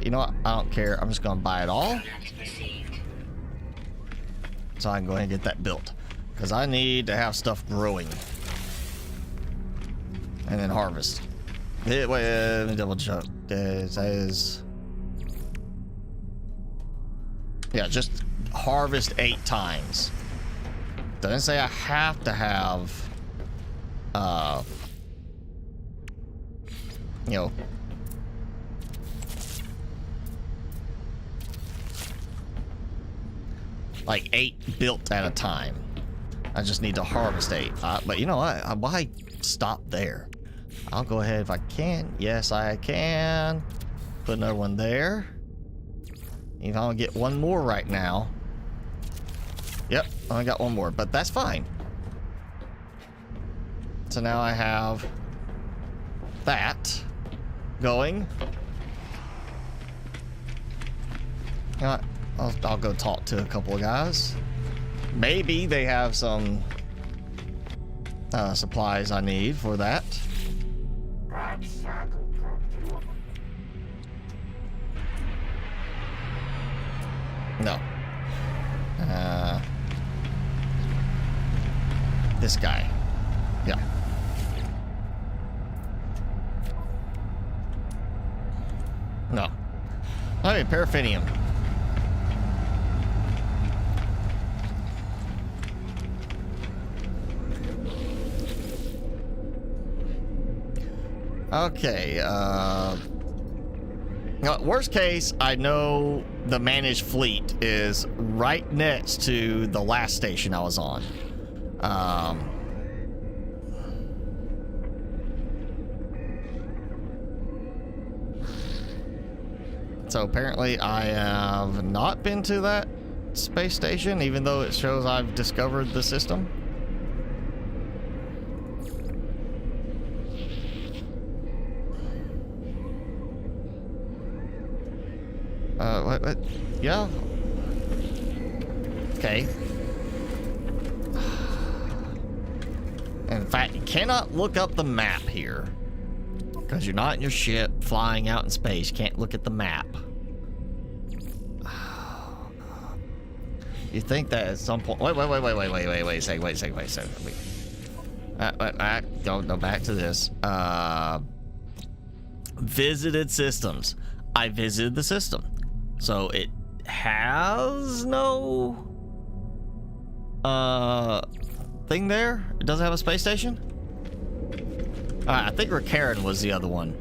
You know what? I don't care. I'm just gonna buy it all, so I can go ahead and get that built, because I need to have stuff growing and then harvest. Wait, let me double check. Yeah, just harvest 8 times. Doesn't say I have to have, you know, like 8 built at a time. I just need to harvest 8. But you know what? Why stop there? I'll go ahead if I can. Yes, I can. Put another one there. If I only get one more right now. Yep, I only got one more, but that's fine. So now I have that going. You know what? I'll go talk to a couple of guys. Maybe they have some supplies I need for that. No. This guy. Yeah. No. Okay, paraffinium. Okay, worst case, I know the managed fleet is right next to the last station I was on. So apparently I have not been to that space station, even though it shows I've discovered the system. What? Yeah. Okay. In fact, you cannot look up the map here, because you're not in your ship flying out in space. You can't look at the map. You think that at some point... Wait a second. Go back to this. Visited systems. I visited the system. So it has no thing there? It doesn't have a space station? I think Rickaran was the other one.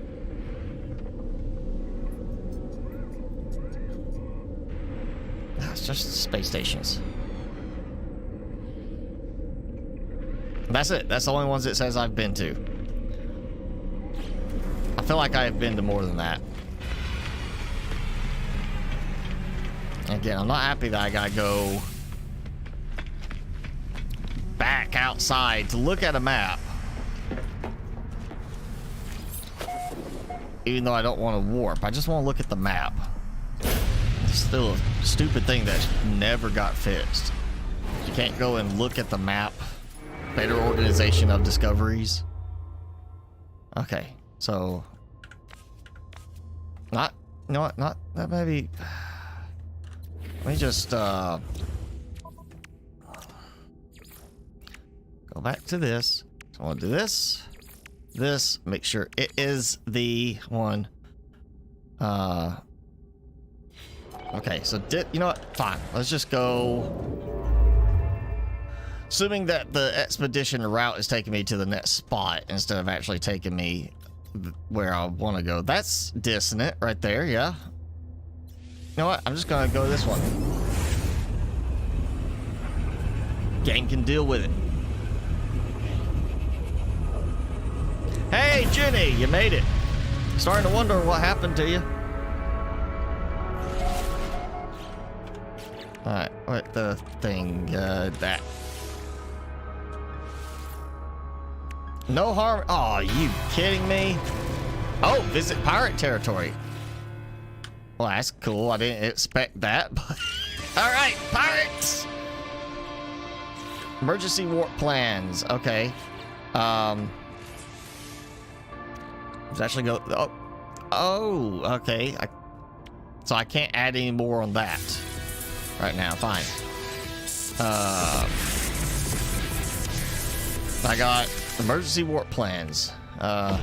It's just space stations. That's it. That's the only ones it says I've been to. I feel like I have been to more than that. Again, I'm not happy that I gotta go back outside to look at a map. Even though I don't want to warp, I just want to look at the map. It's still a stupid thing that never got fixed. You can't go and look at the map. Better organization of discoveries. Okay, so... Not... You know what? Not... That maybe... Let me just, go back to this. So I want to do this. This. Make sure it is the one. Okay, so you know what? Fine. Let's just go. Assuming that the expedition route is taking me to the next spot instead of actually taking me where I want to go. That's dissonant right there, yeah. You know what? I'm just gonna go this one. Game can deal with it. Hey, Jenny, you made it. Starting to wonder what happened to you. Alright, what the thing, that. No harm. Oh, you kidding me? Oh, visit pirate territory. Well, that's cool. I didn't expect that, but alright, pirates! Emergency warp plans. Okay. Let's actually go. Oh, okay. So I can't add any more on that right now. Fine. I got emergency warp plans. That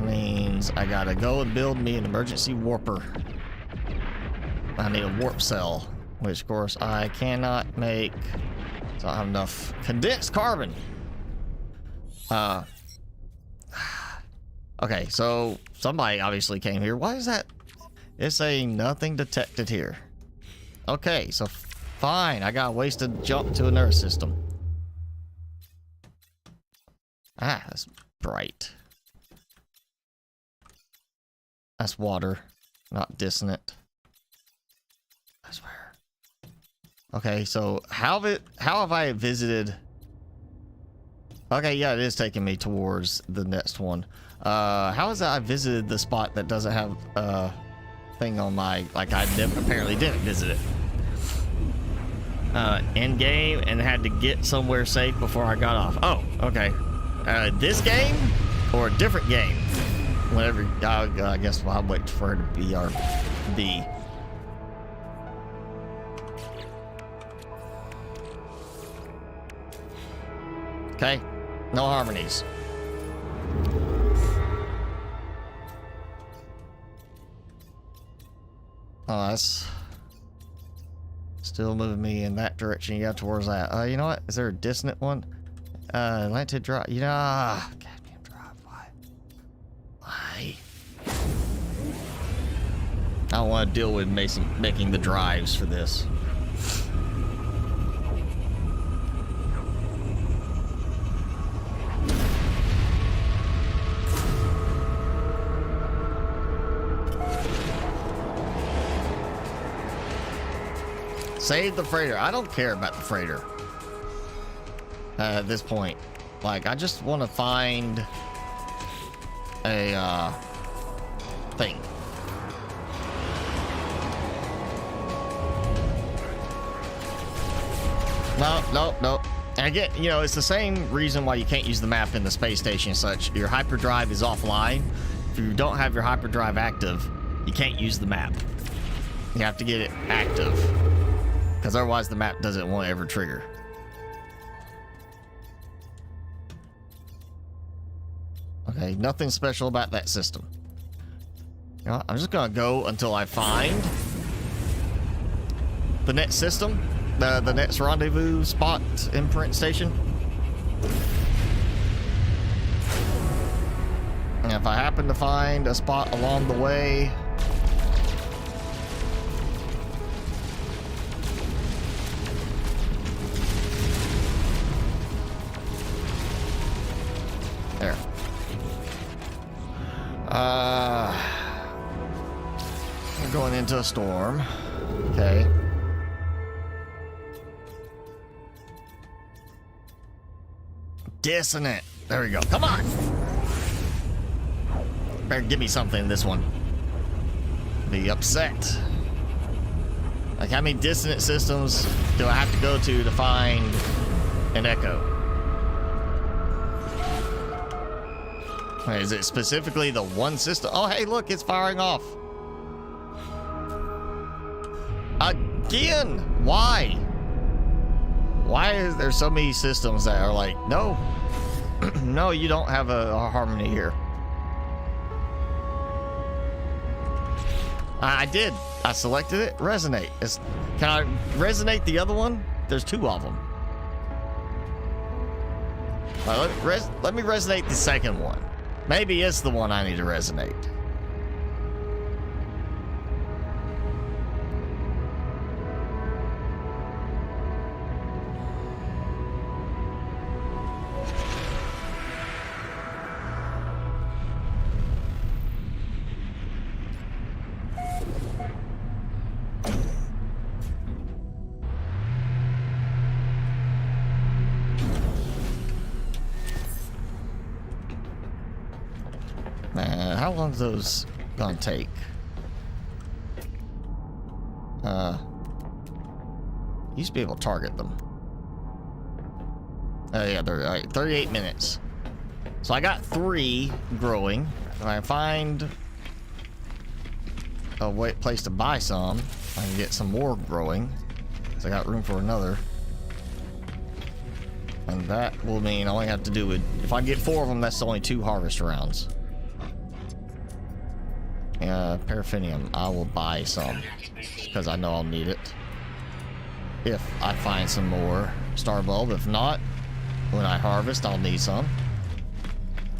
means I gotta go and build me an emergency warper. I need a warp cell, which of course I cannot make. So I don't have enough condensed carbon. Okay, so somebody obviously came here. Why is that? It's saying nothing detected here. Okay, so fine. I got a wasted jump to another system. Ah, that's bright. That's water, not dissonant. I swear. Okay, so how have I visited? Okay, yeah, it is taking me towards the next one. How is it I visited the spot that doesn't have a thing on my, like I apparently didn't visit it. End game and had to get somewhere safe before I got off. Oh, okay. This game or a different game? Whenever, I guess I'll wait for her to be our B. Okay, no harmonies. Oh, that's still moving me in that direction. Yeah, towards that. You know what? Is there a dissonant one? Atlantic Drive. You know, goddamn drive. Why? I don't want to deal with making the drives for this. Save the freighter. I don't care about the freighter at this point. Like, I just want to find a thing. No. And again, you know, it's the same reason why you can't use the map in the space station and such. Your hyperdrive is offline. If you don't have your hyperdrive active, you can't use the map. You have to get it active, because otherwise the map doesn't want to ever trigger. Okay, nothing special about that system. You know, I'm just gonna go until I find the next system, the next rendezvous spot, imprint station. And if I happen to find a spot along the way, there. We're going into a storm. Okay. Dissonant. There we go. Come on. Better give me something in this one. Be upset. Like, how many dissonant systems do I have to go to find an echo? Wait, is it specifically the one system? Oh, hey, look, it's firing off. Again, why? Why is there so many systems that are like, no, no, you don't have a harmony here. I did. I selected it. Resonate. Can I resonate the other one? There's 2 of them. Let me resonate the second one. Maybe it's the one I need to resonate. How long's those gonna take? Used to be able to target them. Oh yeah, they're all right, 38 minutes. So I got 3 growing. If I find a place to buy some, I can get some more growing. So I got room for another. And that will mean I only have to do it. If I get 4 of them, that's only 2 harvest rounds. Paraffinium, I will buy some because I know I'll need it if I find some more star bulb. If not, when I harvest, I'll need some.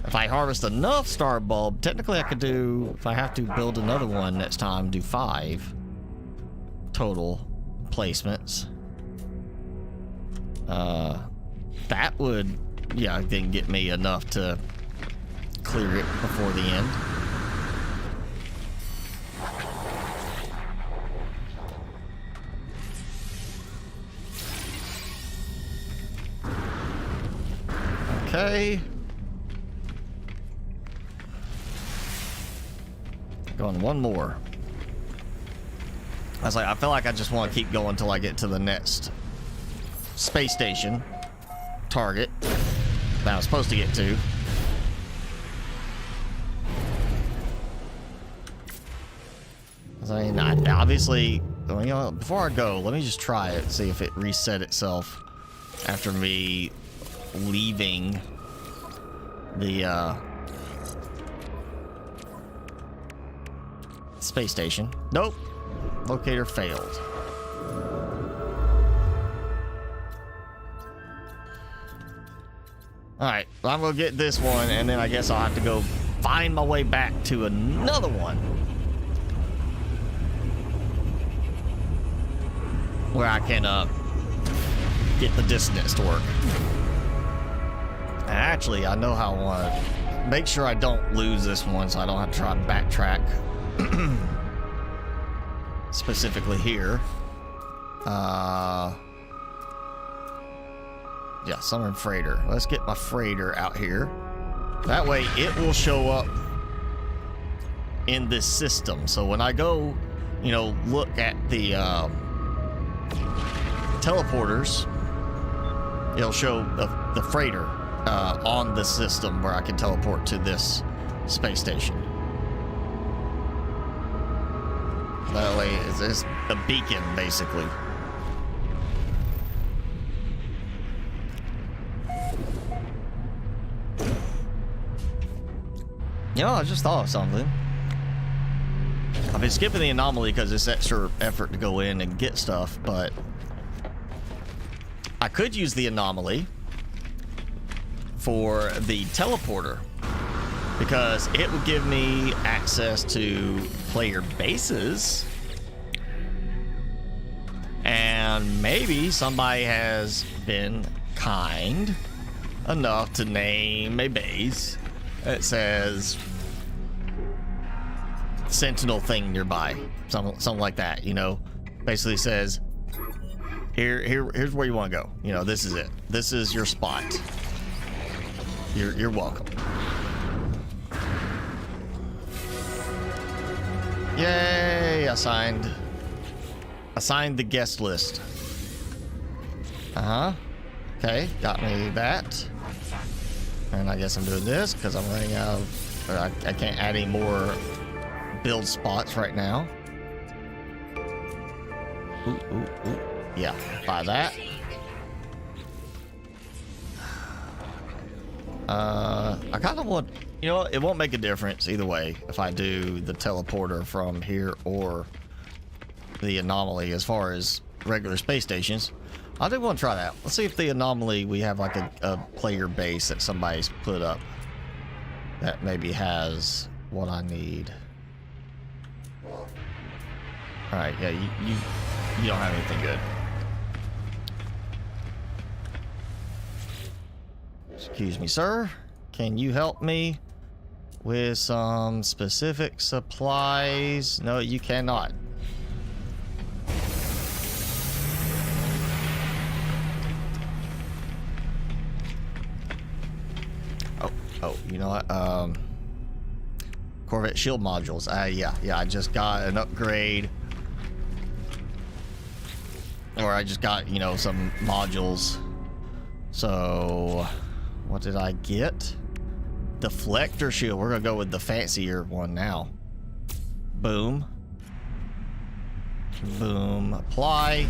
If I harvest enough star bulb, technically I could do, if I have to build another one next time, do 5 total placements. That would, yeah, I think get me enough to clear it before the end. Okay. Going one more. I feel like I just want to keep going until I get to the next space station target that I was supposed to get to. I mean, obviously, you know, before I go, let me just try it, see if it reset itself after me leaving the space station. Nope. Locator failed. Alright, well, I'm gonna get this one, and then I guess I'll have to go find my way back to another one where I can get the dissonance to work. Actually, I know how I want to make sure I don't lose this one, so I don't have to try and backtrack specifically here. Yeah, summon freighter. Let's get my freighter out here. That way it will show up in this system. So when I go, you know, look at the teleporters, it'll show the freighter on the system where I can teleport to this space station. That way it's a beacon, basically. You know, I just thought of something. I've been skipping the anomaly because it's extra effort to go in and get stuff, but I could use the anomaly for the teleporter because it would give me access to player bases, and maybe somebody has been kind enough to name a base that says Sentinel thing nearby, something like that, you know. Basically says here's where you want to go, you know, this is it, this is your spot, you're welcome. Yay, assigned the guest list. Okay, got me that. And I guess I'm doing this because I'm running out of, I can't add any more build spots right now. Ooh. Yeah, buy that. I kind of want, you know, it won't make a difference either way if I do the teleporter from here or the anomaly as far as regular space stations. I do want to try that. Let's see if the anomaly, we have like a player base that somebody's put up that maybe has what I need. All right, yeah, you don't have anything good. Excuse me, sir. Can you help me with some specific supplies? No, you cannot. Oh, you know what? Corvette shield modules. Yeah, I just got an upgrade. Or I just got, you know, some modules. So, what did I get? Deflector shield. We're gonna go with the fancier one now. Boom. Boom. Apply.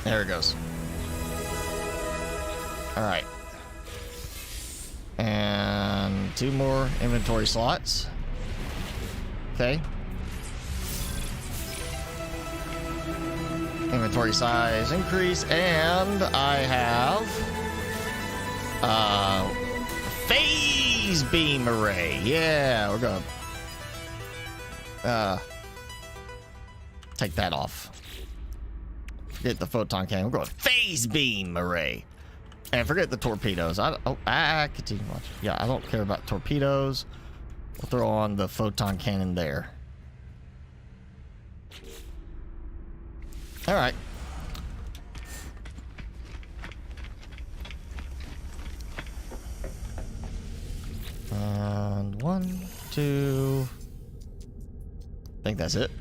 There it goes. All right. And 2 more inventory slots. Okay. Inventory size increase, and I have phase beam array. Yeah, we're gonna take that off. Forget the photon cannon. We're going phase beam array, and forget the torpedoes. I continue watching. Yeah, I don't care about torpedoes. We'll throw on the photon cannon there. All right. And 1, 2. I think that's it.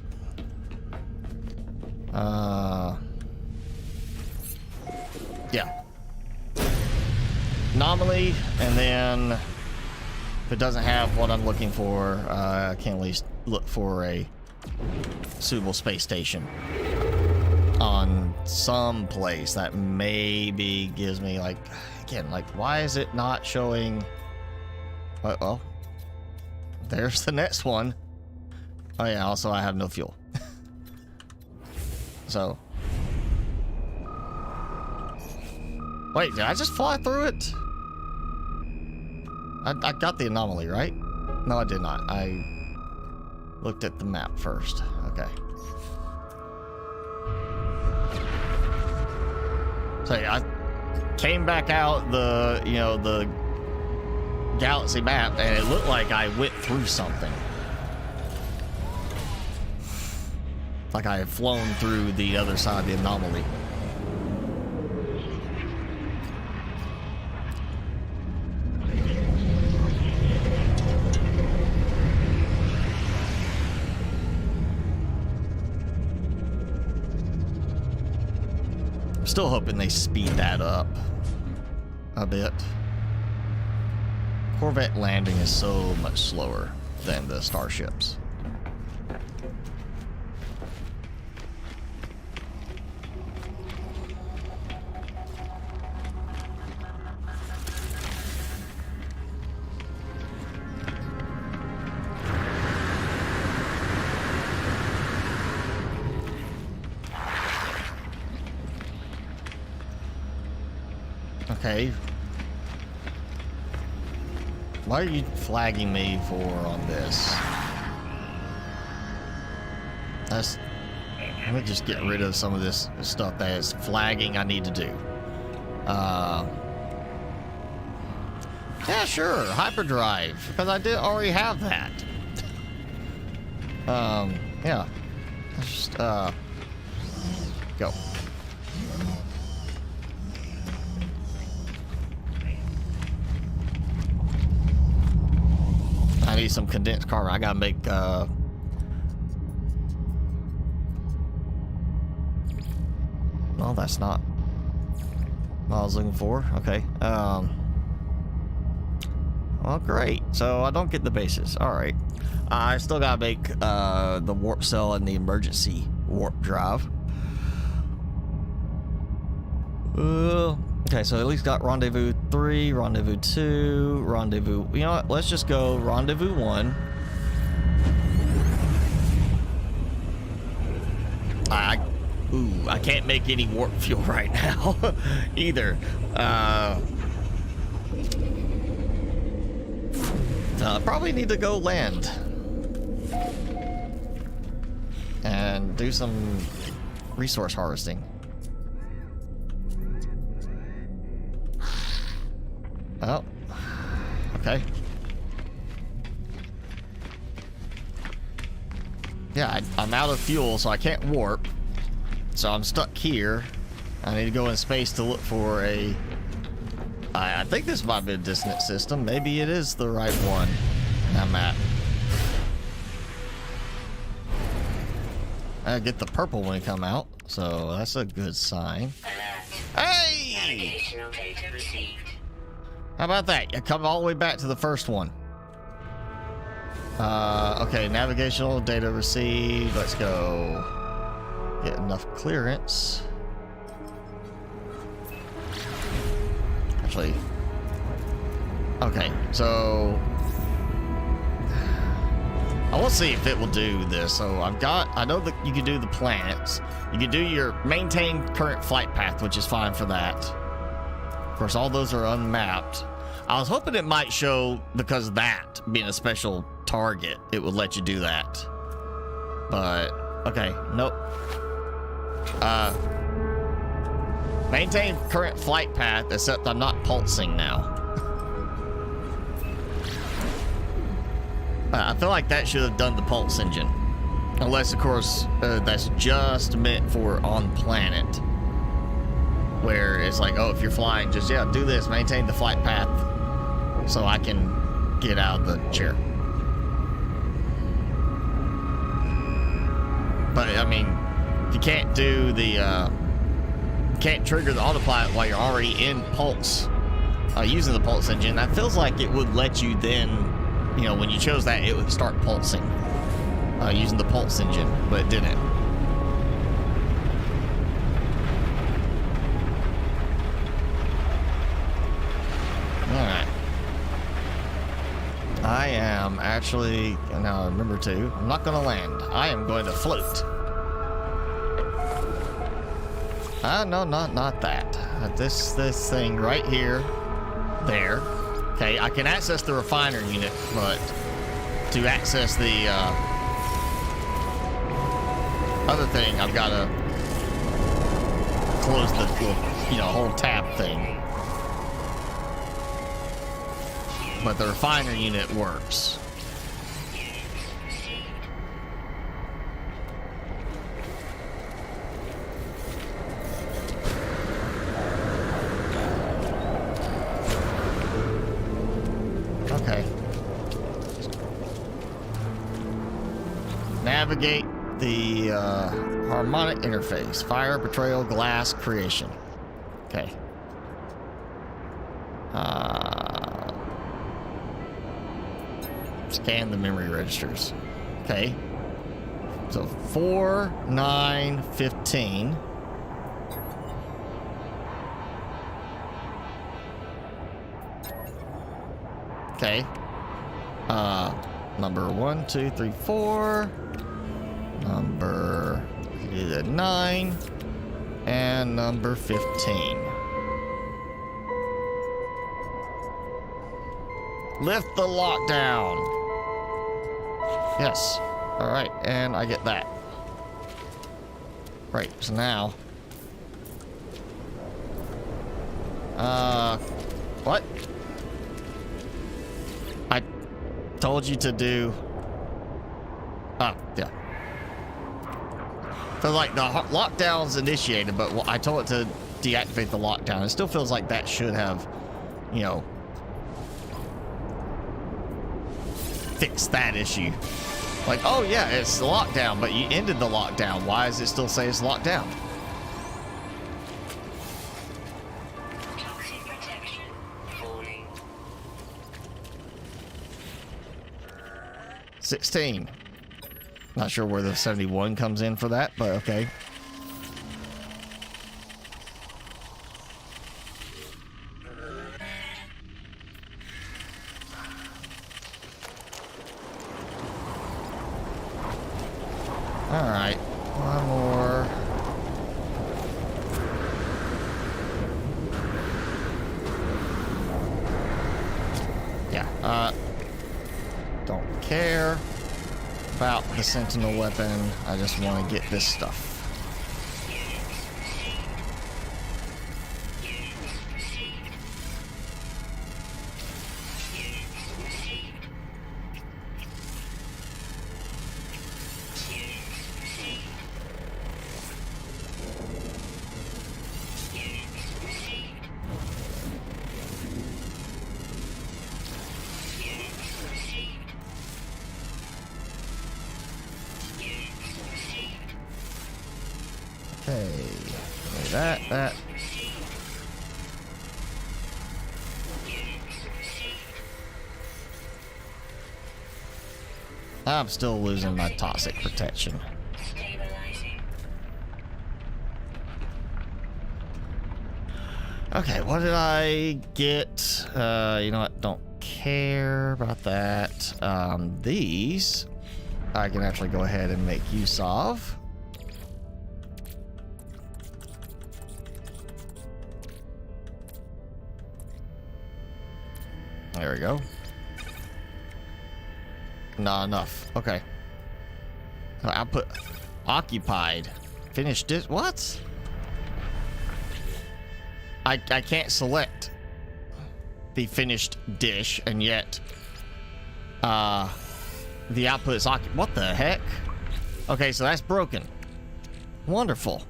Yeah. Anomaly, and then if it doesn't have what I'm looking for, I can at least look for a suitable space station on some place that maybe gives me, like, again, like, why is it not showing? Well, there's the next one. Oh yeah, also I have no fuel. So wait, did I just fly through it? I got the anomaly, right? No, I did not. I looked at the map first. Okay. So yeah, I came back out the, you know, the galaxy map, and it looked like I went through something. Like I had flown through the other side of the anomaly. I'm still hoping they speed that up a bit. Corvette landing is so much slower than the starships. Okay. Why are you flagging me for on this? Let me just get rid of some of this stuff that is flagging I need to do. Yeah, sure, hyperdrive, because I did already have that. Yeah. Let's just, go. I need some condensed carbon. I gotta make, well, that's not what I was looking for. Okay. Well, great. So I don't get the bases. All right. I still gotta make the warp cell and the emergency warp drive. Okay, so at least got rendezvous 3, rendezvous 2, rendezvous... You know what? Let's just go rendezvous 1. I can't make any warp fuel right now either. Probably need to go land and do some resource harvesting. Oh, okay. Yeah, I'm out of fuel, so I can't warp. So I'm stuck here. I need to go in space to look for a... I think this might be a dissonant system. Maybe it is the right one I'm at. I get the purple one come out, so that's a good sign. Hey! How about that? You come all the way back to the first one. Okay, navigational data received. Let's go. Get enough clearance. Actually, okay, so I will see if it will do this. So I know that you can do the planets. You can do your maintain current flight path, which is fine for that. Of course, all those are unmapped. I was hoping it might show, because of that being a special target, it would let you do that. But, okay, nope. Maintain current flight path, except I'm not pulsing now. I feel like that should have done the pulse engine. Unless, of course, that's just meant for on planet. Where it's like, oh, if you're flying, just, yeah, do this, maintain the flight path, so I can get out of the chair. But, I mean, you can't do the, can't trigger the autopilot while you're already in pulse, using the pulse engine. That feels like it would let you then, you know, when you chose that, it would start pulsing, using the pulse engine, but it didn't. Alright. I am actually, now remember too, I'm not going to land. I am going to float. No, not that. This thing right here, there. Okay, I can access the refiner unit, but to access the other thing, I've got to close the whole tab thing. But the refiner unit works. Okay. Navigate the harmonic interface. Fire, betrayal, glass, creation. Okay. Scan the memory registers. Okay. So 4, 9, 15. Okay. Number 1, 2, 3, 4. Number 9. And number 15. Lift the lockdown. Yes. All right, and I get that. Right. So now, what? I told you to do. Yeah. So like the lockdown's initiated, but I told it to deactivate the lockdown. It still feels like that should have, you know, fixed that issue. Like, oh yeah, it's the lockdown, but you ended the lockdown. Why does it still say it's locked down? Toxic protection falling. 16. Not sure where the 71 comes in for that, but okay. Alright, one more. Yeah, don't care about the sentinel weapon. I just want to get this stuff. Okay, that. I'm still losing my toxic protection. Okay, what did I get? You know what? Don't care about that. These I can actually go ahead and make use of. There we go. Not enough. Okay. I put occupied. Finished this. What? I can't select the finished dish, and yet the output is occupied. What the heck? Okay, so that's broken. Wonderful.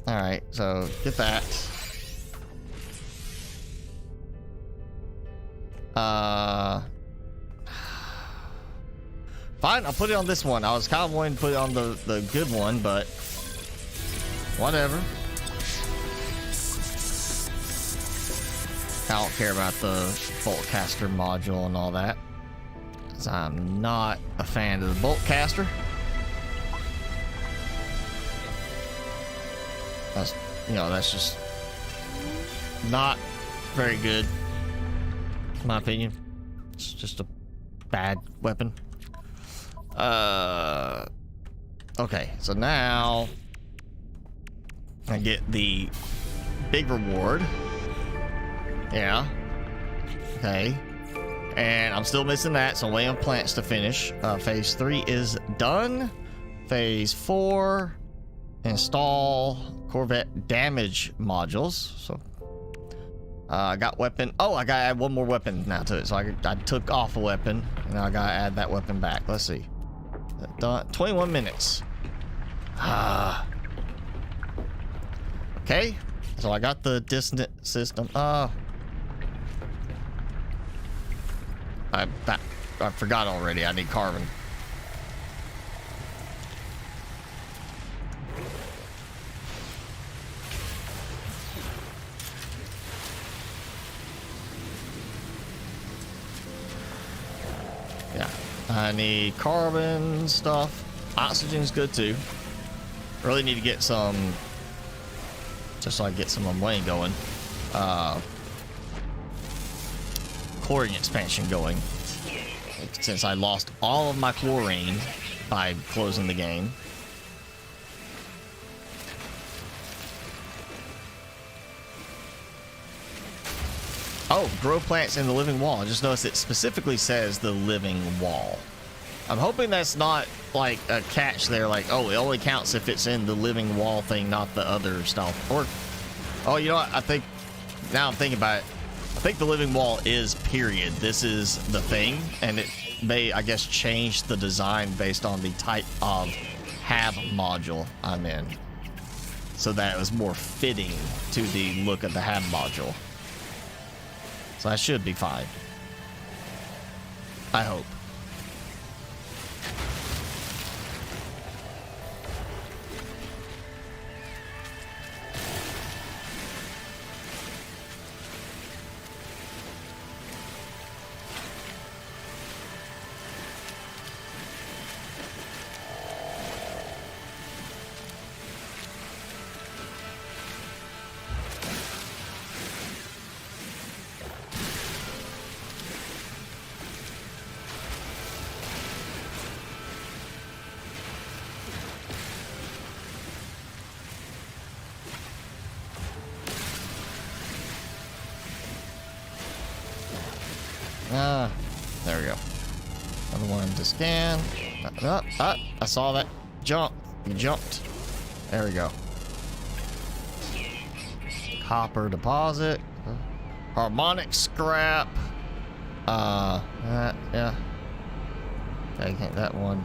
Alright, so get that. Fine, I'll put it on this one. I was kind of wanting to put it on the good one, but whatever. I don't care about the boltcaster module and all that, 'cause I'm not a fan of the boltcaster. That's, you know, that's just not very good, in my opinion. It's just a bad weapon. Okay, so now I get the big reward. Yeah. Okay. And I'm still missing that, so I'm waiting on plants to finish. Phase 3 is done. Phase 4, install Corvette damage modules. So I got weapon. Oh, I gotta add one more weapon now to it. So I took off a weapon, and now I gotta add that weapon back. Let's see. Done. 21 minutes. Okay. So I got the distance system. I forgot already. I need carbon. Yeah, I need carbon stuff. Oxygen's good too. Really need to get some, just so I get some money going. Chlorine expansion going, since I lost all of my chlorine by closing the game. Oh, grow plants in the living wall. I just noticed it specifically says the living wall. I'm hoping that's not like a catch there, like, oh, it only counts if it's in the living wall thing, not the other stuff. Or, oh, you know what? I think, now I'm thinking about it, I think the living wall is period. This is the thing, and it may, I guess, change the design based on the type of hab module I'm in, so that it was more fitting to the look of the hab module. So that should be fine. I hope. Scan. I saw that jump. You jumped. There we go. Copper deposit. Harmonic scrap. Yeah. Okay, can't that one.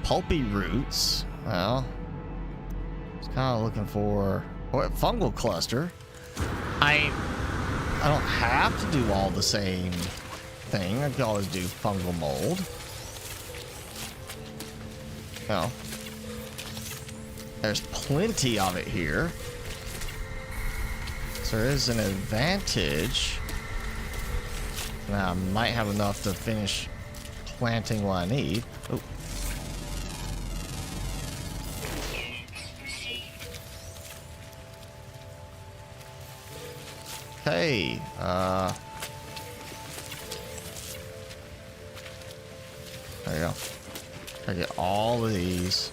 Pulpy roots. Well, I was kind of looking for fungal cluster. I don't have to do all the same thing. I can always do fungal mold. Well, there's plenty of it here. So there is an advantage. Now I might have enough to finish planting what I need. Oh. Okay, there you go. I get all of these.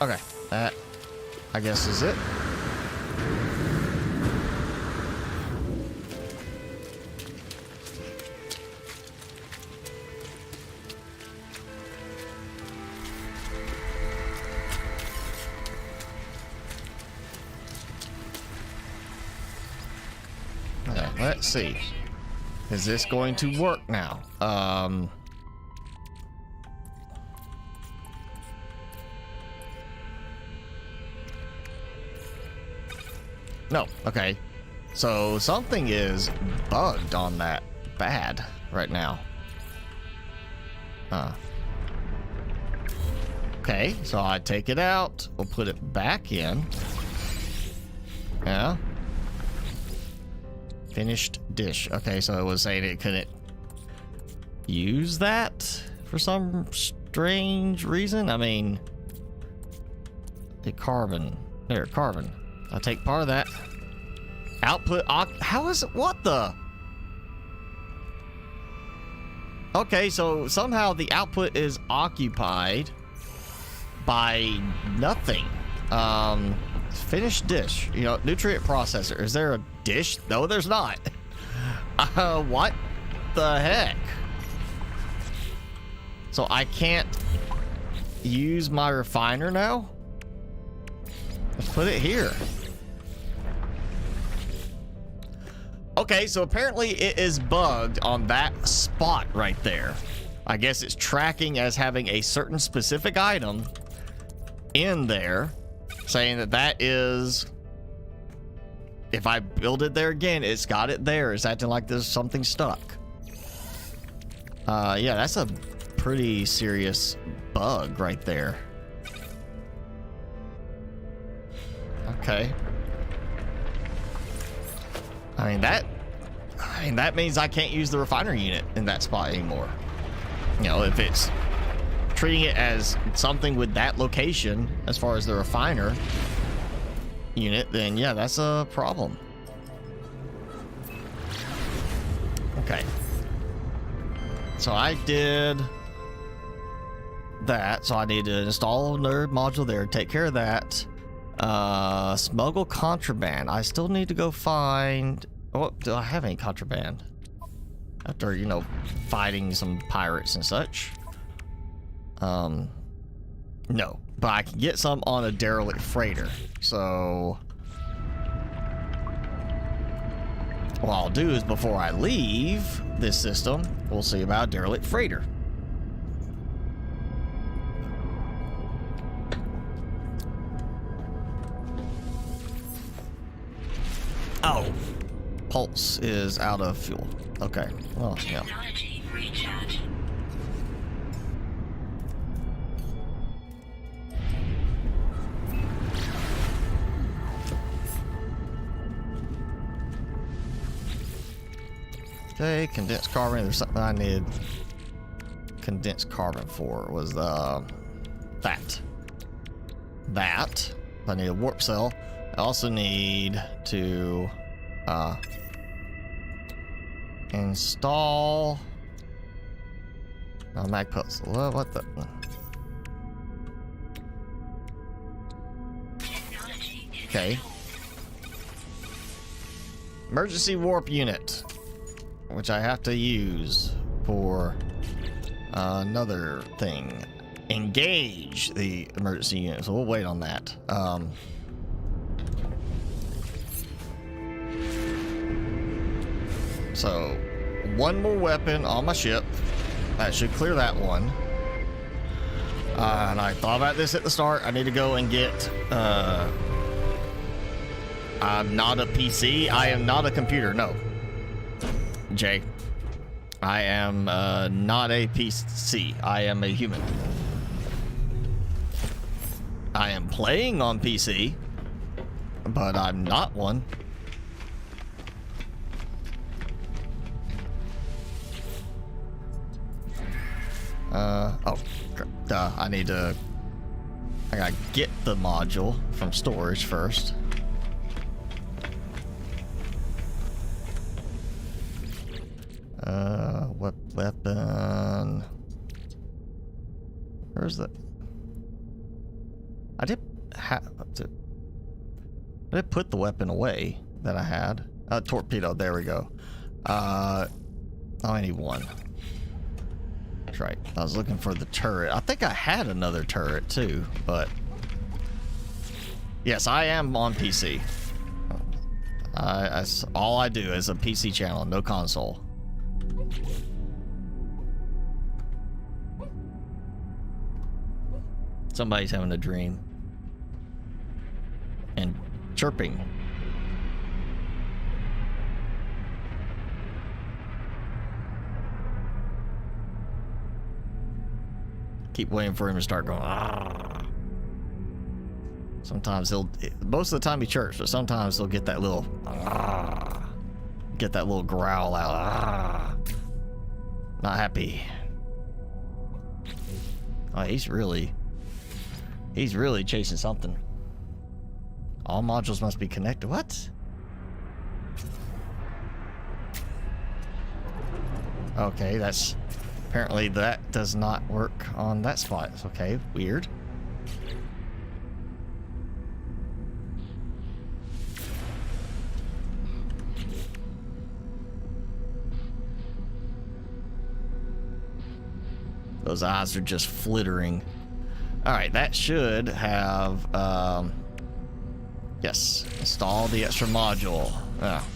Okay, that I guess is it. Okay, let's see. Is this going to work now? No. Okay. So something is bugged on that bad right now. Okay, so I take it out. We'll put it back in. Yeah. Finished dish. Okay, so it was saying it couldn't use that for some strange reason. I mean, a carbon. There, carbon. I'll take part of that. Output. How is it? What the? Okay, so somehow the output is occupied by nothing. Finished dish. You know, nutrient processor. Is there a dish? No, there's not. What the heck? So I can't use my refiner now? Let's put it here. Okay, so apparently it is bugged on that spot right there. I guess it's tracking as having a certain specific item in there, saying that that is, if I build it there again, it's got it there. It's acting like there's something stuck. Yeah, that's a pretty serious bug right there. Okay. I mean that means I can't use the refiner unit in that spot anymore. You know, if it's treating it as something with that location as far as the refiner unit, then yeah, that's a problem. Okay. So I did that. So I need to install a nerd module there, take care of that. Smuggle contraband. I still need to go find. Oh, do I have any contraband? After, you know, fighting some pirates and such. No, but I can get some on a derelict freighter. So what I'll do is before I leave this system, we'll see about a derelict freighter. Oh, pulse is out of fuel. Okay, well, yeah. Okay, condensed carbon. There's something I need condensed carbon for. Was that. I need a warp cell. I also need to install mag puzzle. What the? Okay. Emergency warp unit, which I have to use for another thing. Engage the emergency unit. So we'll wait on that. So one more weapon on my ship. That should clear that one. And I thought about this at the start. I need to go and get. I'm not a PC. I am not a computer. No. Jay. I am not a PC. I am a human. I am playing on PC, but I'm not one. Oh, duh. I gotta get the module from storage first. What weapon? Where's the? I did put the weapon away that I had. Torpedo. There we go. I need one. That's right. I was looking for the turret. I think I had another turret too, but yes, I am on PC. All I do is a PC channel, no console. Somebody's having a dream. And chirping. Keep waiting for him to start going. Argh. Sometimes most of the time he chirps, but sometimes he'll get that little, growl out. Not happy. Oh, he's really chasing something. All modules must be connected. What? Okay, that's apparently that does not work on that spot. Okay, weird. Those eyes are just flittering. All right, that should have, yes, install the extra module. Oh.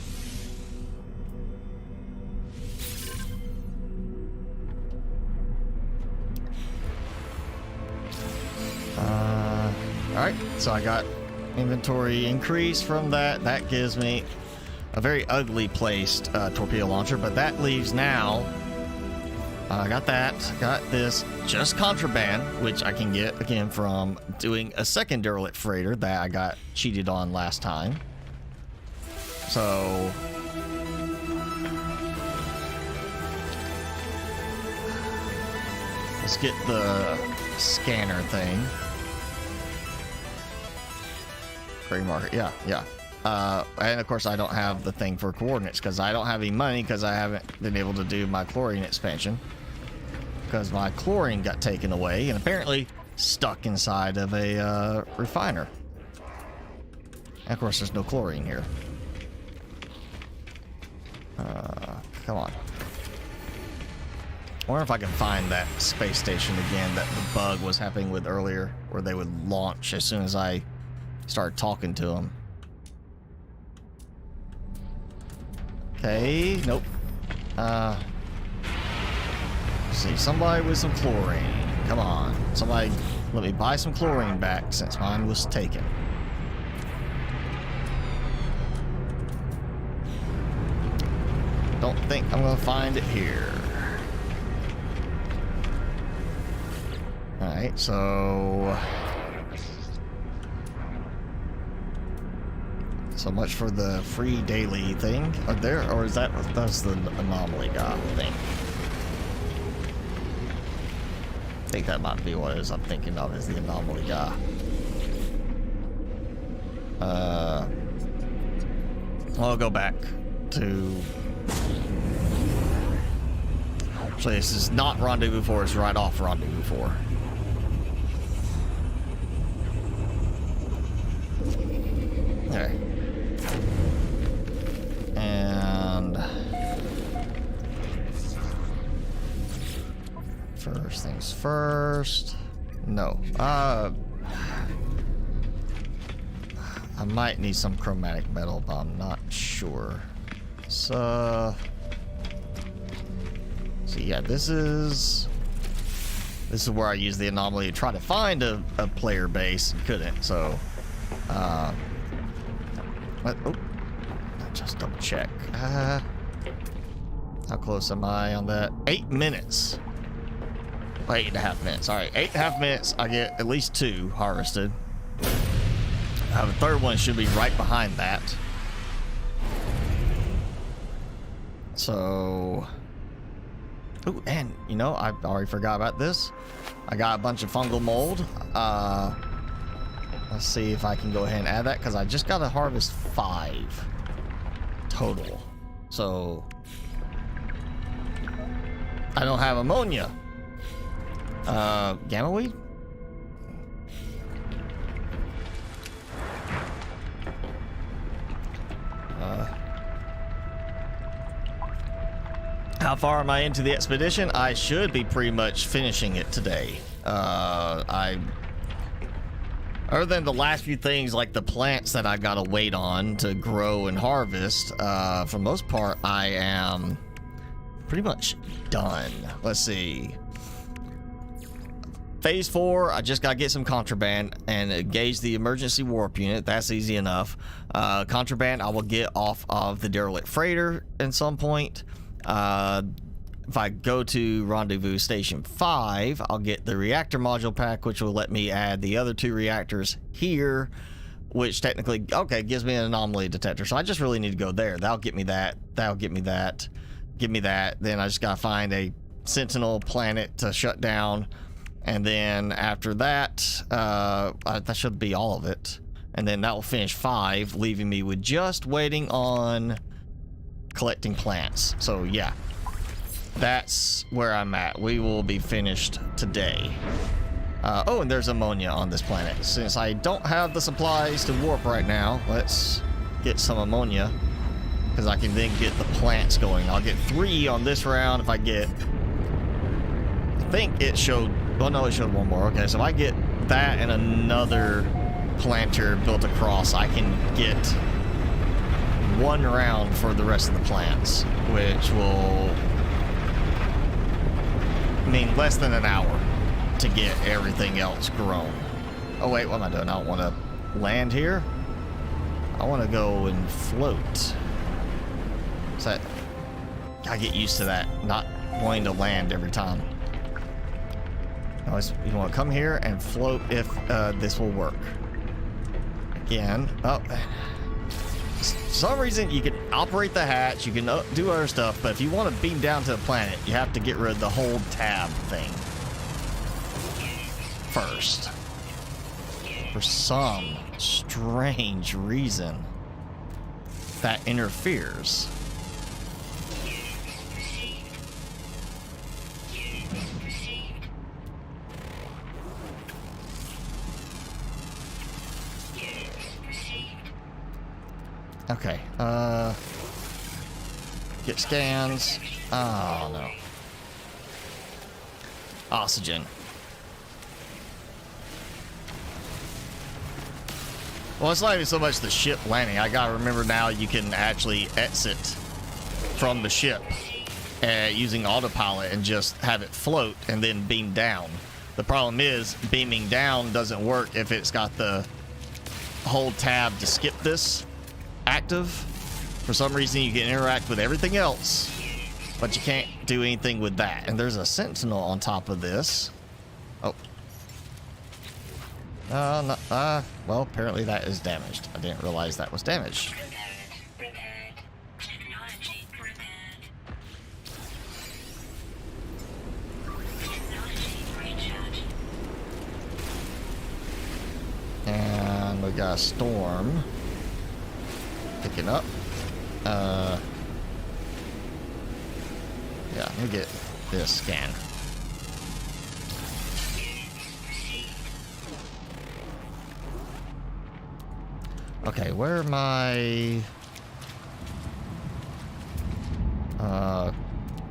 All right, so I got inventory increase from that. That gives me a very ugly placed torpedo launcher, but that leaves now. I got that, got this, just contraband, which I can get again from doing a second derelict freighter that I got cheated on last time. So let's get the scanner thing. Gray market, yeah. And of course I don't have the thing for coordinates because I don't have any money because I haven't been able to do my chlorine expansion. Because my chlorine got taken away and apparently stuck inside of a refiner. And of course, there's no chlorine here. Come on. I wonder if I can find that space station again that the bug was happening with earlier, where they would launch as soon as I started talking to them. Okay, nope. See, somebody with some chlorine. Come on. Somebody let me buy some chlorine back since mine was taken. Don't think I'm gonna find it here. Alright, so much for the free daily thing. Or is that's the anomaly guy thing? I think that might be what it is I'm thinking of as the anomaly guy. I'll go back to... Actually, this is not Rendezvous 4, it's right off Rendezvous 4. Okay. First things first. No. I might need some chromatic metal, but I'm not sure. So yeah, this is where I use the anomaly to try to find a player base and couldn't. So, oh, just double check. How close am I on that? 8 minutes. 8.5 minutes. All right, 8.5 minutes. I get at least 2 harvested. The third one should be right behind that. So, ooh, and you know, I already forgot about this. I got a bunch of fungal mold. Let's see if I can go ahead and add that, because I just got to harvest 5 total. So I don't have ammonia. Gamma weed? How far am I into the expedition? I should be pretty much finishing it today. Other than the last few things like the plants that I gotta wait on to grow and harvest, for the most part, I am pretty much done. Let's see. Phase 4, I just gotta get some contraband and engage the emergency warp unit. That's easy enough. Contraband I will get off of the derelict freighter at some point. If I go to Rendezvous Station 5, I'll get the reactor module pack, which will let me add the other 2 reactors here, which technically, okay, gives me an anomaly detector. So I just really need to go there. That'll get me that. That'll get me that. Give me that. Then I just gotta find a Sentinel planet to shut down. And then after that, that should be all of it. And then that will finish 5, leaving me with just waiting on collecting plants. So yeah, that's where I'm at. We will be finished today. Oh, and there's ammonia on this planet. Since I don't have the supplies to warp right now, let's get some ammonia, because I can then get the plants going. I'll get 3 on this round if I get, I think it showed, well no, it showed 1 more. Okay, so if I get that and another planter built across, I can get 1 round for the rest of the plants, which will mean less than an hour to get everything else grown. Oh wait, what am I doing? I don't want to land here. I want to go and float. So I get used to that, not wanting to land every time. Always, you want to come here and float if this will work. Again, oh. For some reason, you can operate the hatch, you can do other stuff, but if you want to beam down to the planet, you have to get rid of the hold tab thing first. For some strange reason, that interferes. Okay, get scans. Oh no. Oxygen. Well, it's not even so much the ship landing. I gotta remember now you can actually exit from the ship using autopilot and just have it float and then beam down. The problem is beaming down doesn't work if it's got the hold tab to skip this active. For some reason you can interact with everything else, but you can't do anything with that. And there's a sentinel on top of this. Oh. No, well, apparently that is damaged. I didn't realize that was damaged. And we got a storm picking up. Yeah, let me get this scan. Okay, where are my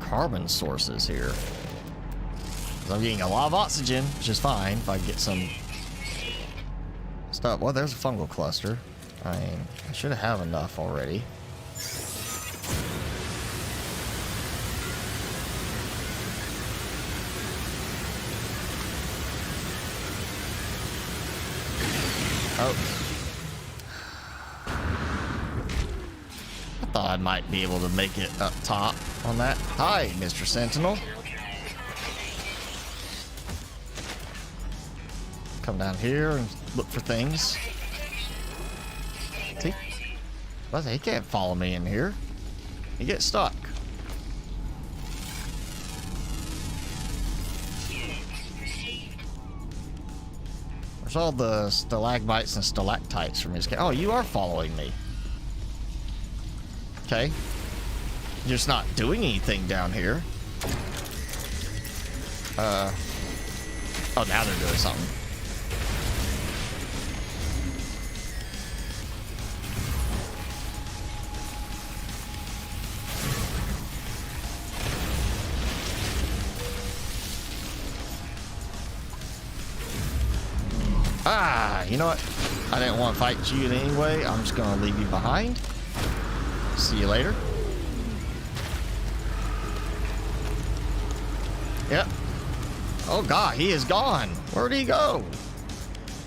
carbon sources here? 'Cause I'm getting a lot of oxygen, which is fine if I get some stuff. Well, there's a fungal cluster. I mean, I should have enough already. Oh. I thought I might be able to make it up top on that. Hi, Mr. Sentinel. Come down here and look for things. See? He can't follow me in here. He gets stuck. Where's all the stalagmites and stalactites from his cave? Oh, you are following me. Okay. You're just not doing anything down here. Oh, now they're doing something. Ah, you know what? I didn't want to fight you anyway. I'm just going to leave you behind. See you later. Yep. Oh god, he is gone. Where'd he go?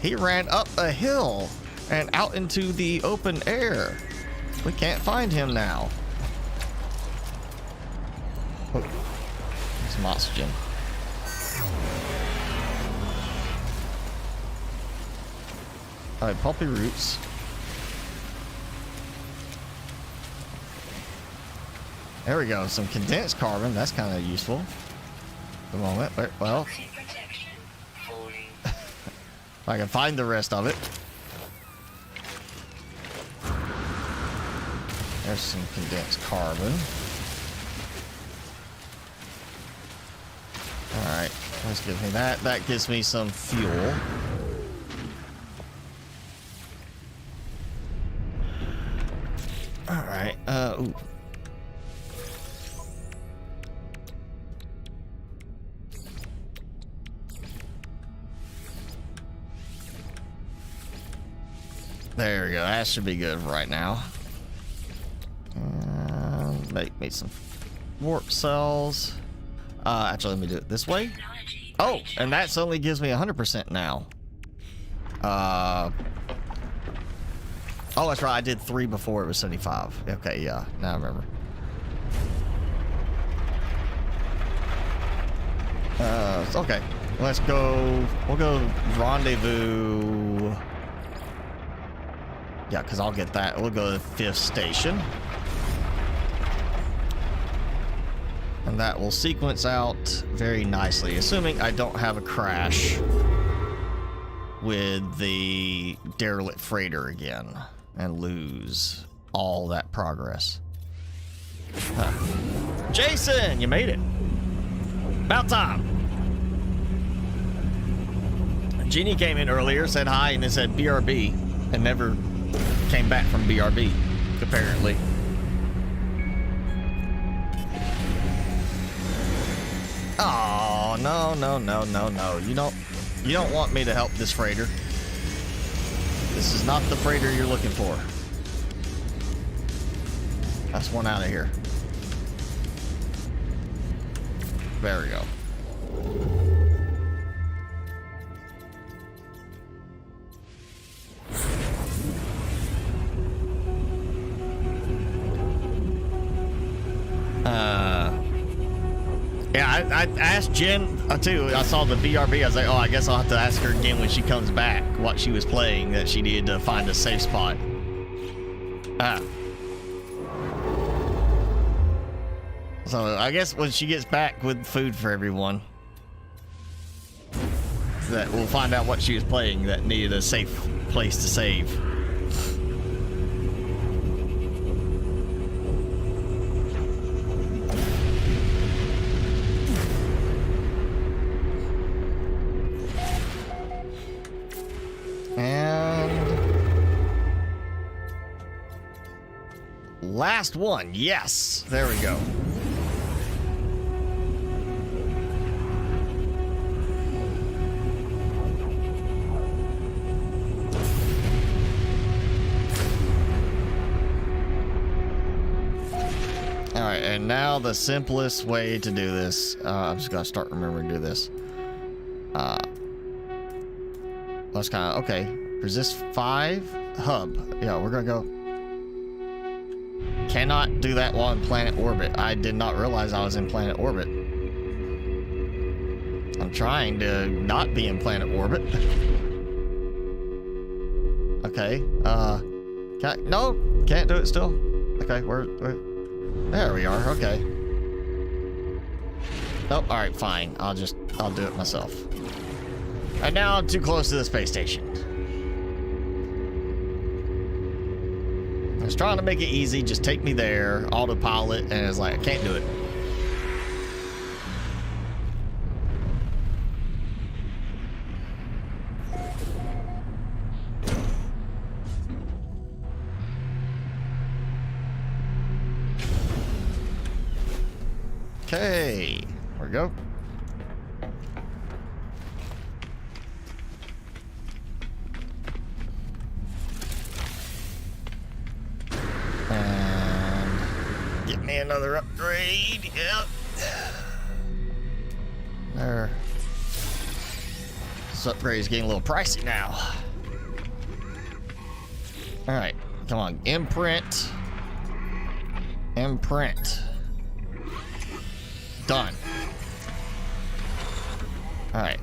He ran up a hill and out into the open air. We can't find him now. Oh, some oxygen. Alright, poppy roots. There we go, some condensed carbon. That's kind of useful. At the moment, but, well. If I can find the rest of it. There's some condensed carbon. Alright, let's give me that. That gives me some fuel. Alright, ooh. There we go. That should be good right now. Make me some warp cells. Actually, let me do it this way. Oh, and that's only gives me 100% now. Oh, that's right. I did 3 before it was 75. Okay, yeah. Now I remember. Okay. Let's go. We'll go rendezvous. Yeah, because I'll get that. We'll go to the 5th station. And that will sequence out very nicely, assuming I don't have a crash with the derelict freighter again and lose all that progress. Huh. Jason, you made it. About time. Jeannie came in earlier, said hi, and then said BRB, and never came back from BRB, apparently. Oh, no, no, no, no, no. You don't want me to help this freighter. This is not the freighter you're looking for. That's one out of here. There we go. Yeah, I asked Jen too. I saw the BRB. I was like, oh, I guess I'll have to ask her again when she comes back what she was playing, that she needed to find a safe spot. So I guess when she gets back with food for everyone, that we'll find out what she was playing that needed a safe place to save. Last one, yes. There we go. Alright, and now the simplest way to do this. I'm just gonna start remembering to do this. Let's kind of, okay. Resist 5 hub. Yeah, we're gonna go. Cannot do that while in planet orbit. I did not realize I was in planet orbit. I'm trying to not be in planet orbit. Okay, no, can't do it still. Okay, we're there we are, okay. Oh, alright, fine. I'll do it myself. And now I'm too close to the space station. I was trying to make it easy, just take me there, autopilot, and it's like, I can't do it. Okay, there we go. And get me another upgrade. Yep. There. This upgrade is getting a little pricey now. All right, come on, imprint. Imprint. Done. All right.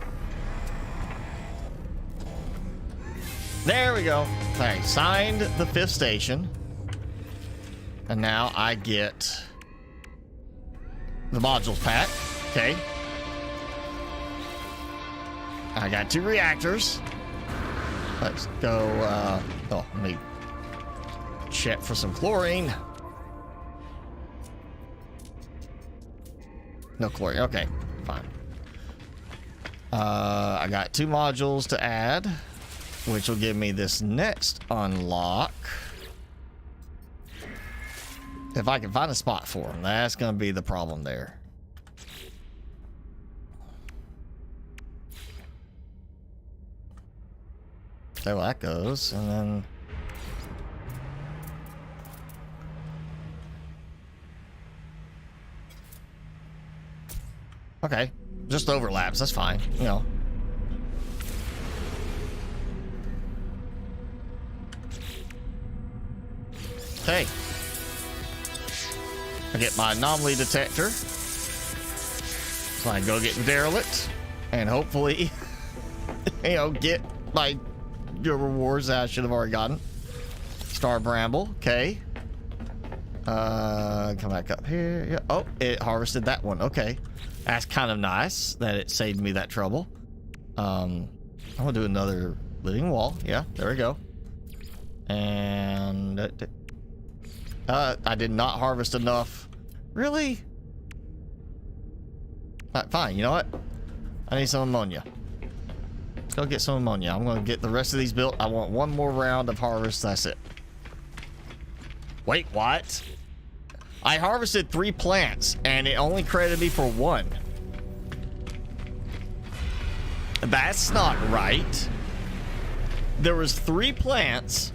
There we go. All right, signed the 5th station. And now I get the modules pack. Okay. I got 2 reactors. Let's go, oh, let me check for some chlorine. No chlorine. Okay, fine. I got 2 modules to add, which will give me this next unlock. If I can find a spot for them, that's going to be the problem there. Okay, well, that goes, and then... Okay, just overlaps, that's fine, you know. Okay. I get my anomaly detector. So I go get the derelict. And hopefully, you know, get my rewards that I should have already gotten. Star Bramble, okay. Come back up here. Yeah. Oh, it harvested that one, okay. That's kind of nice that it saved me that trouble. I'm gonna do another living wall. Yeah, there we go. And I did not harvest enough. Really? Fine, you know what? I need some ammonia. Let's go get some ammonia. I'm gonna get the rest of these built. I want one more round of harvest, that's it. Wait, what? I harvested 3 plants and it only credited me for 1. That's not right. There was 3 plants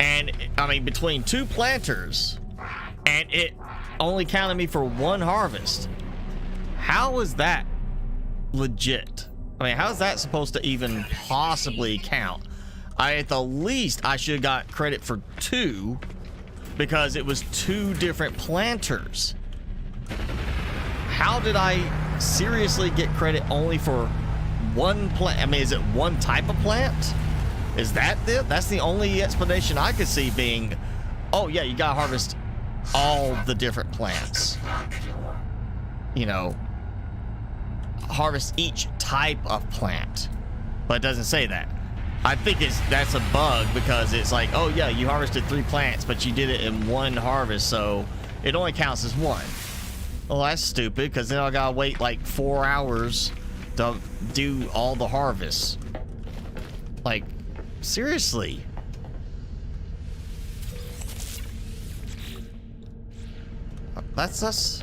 and I mean between 2 planters and it only counted me for 1 harvest. How is that legit? I mean, how is that supposed to even possibly count? At the least I should have got credit for 2 because it was 2 different planters. How did I seriously get credit only for 1 plant? I mean, is it 1 type of plant? Is that that's the only explanation I could see being, oh yeah, you gotta harvest all the different plants. You know, harvest each type of plant. But it doesn't say that. I think that's a bug because it's like, oh yeah, you harvested 3 plants, but you did it in 1 harvest, so it only counts as 1. Well, that's stupid because then I gotta wait like 4 hours to do all the harvests. Like, seriously. That's us.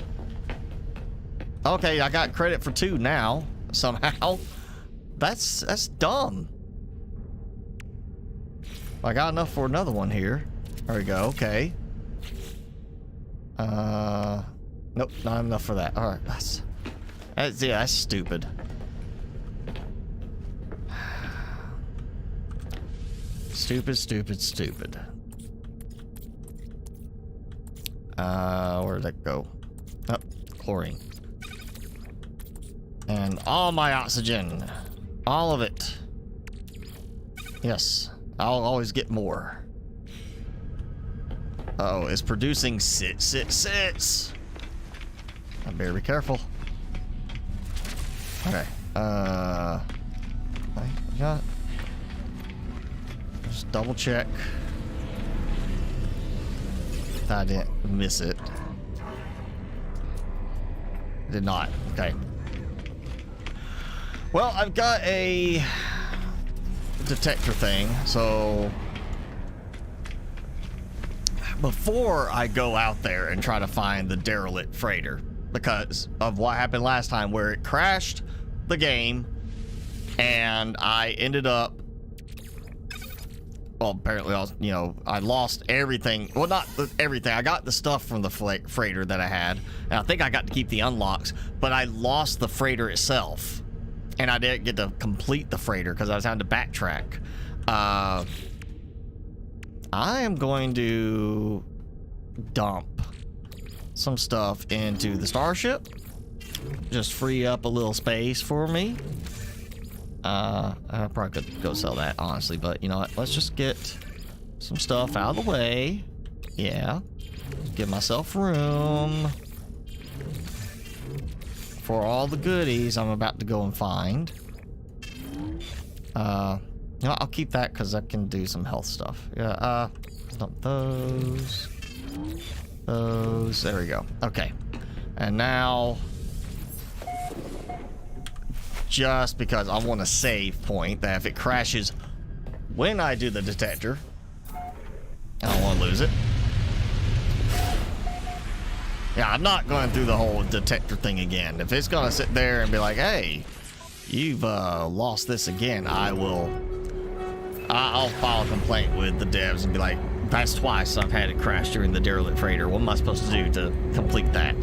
Okay, I got credit for 2 now somehow. That's dumb. I got enough for another one here. There we go. Okay. Nope, not enough for that. All right, that's yeah, that's stupid. Stupid, stupid, stupid. Where did that go? Oh, chlorine. And all my oxygen. All of it. Yes, I'll always get more. Oh, it's producing sits. I better be careful. Okay. Yeah. Just double check. I didn't miss it. Did not. Okay. Well, I've got a detector thing, so before I go out there and try to find the derelict freighter, because of what happened last time where it crashed the game and I ended up, well, apparently I was, you know, I lost everything. Well, not everything. I got the stuff from the freighter that I had, and I think I got to keep the unlocks, but I lost the freighter itself, and I didn't get to complete the freighter because I was having to backtrack. I am going to dump some stuff into the starship. Just free up a little space for me. I probably could go sell that, honestly, but you know what? Let's just get some stuff out of the way. Yeah. Give myself room for all the goodies I'm about to go and find. You know, I'll keep that because I can do some health stuff. Yeah, dump those. Those. There we go. Okay. And now, just because I want a save point that if it crashes when I do the detector, I don't want to lose it. Yeah, I'm not going through the whole detector thing again. If it's going to sit there and be like, hey, you've lost this again, I'll file a complaint with the devs and be like, that's twice I've had it crash during the derelict freighter. What am I supposed to do to complete that?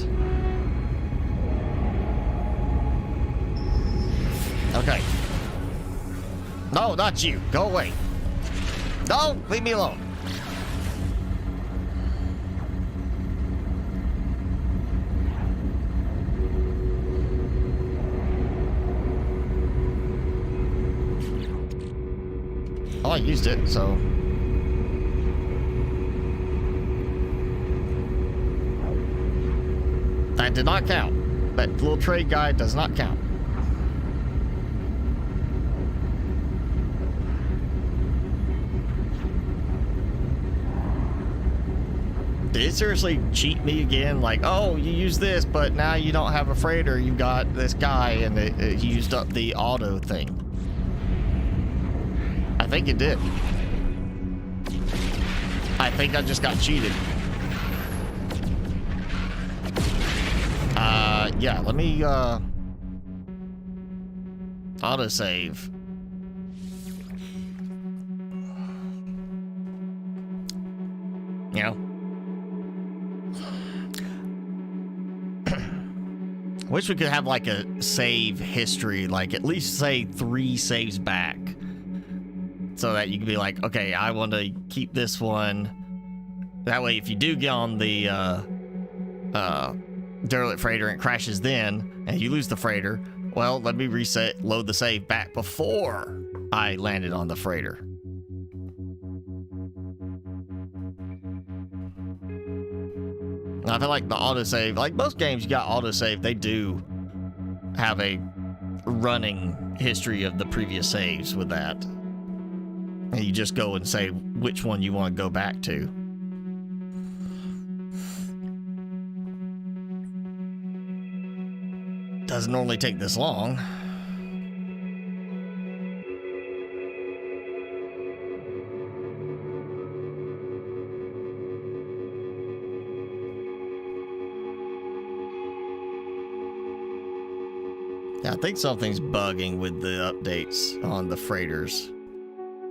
Okay. No, not you. Go away. No, leave me alone. Oh, I used it, so. That did not count. That little trade guide does not count. Did it seriously cheat me again? Like, oh, you use this, but now you don't have a freighter. You got this guy, and he used up the auto thing. I think it did. I think I just got cheated. Yeah, let me, autosave. You know? Wish we could have like a save history, like at least say 3 saves back. So that you can be like, okay, I want to keep this one. That way, if you do get on the derelict freighter and it crashes then, and you lose the freighter, well, let me reset, load the save back before I landed on the freighter. I feel like the autosave, like most games you got autosave, they do have a running history of the previous saves with that. And you just go and say which one you want to go back to. Doesn't normally take this long. Yeah, I think something's bugging with the updates on the freighters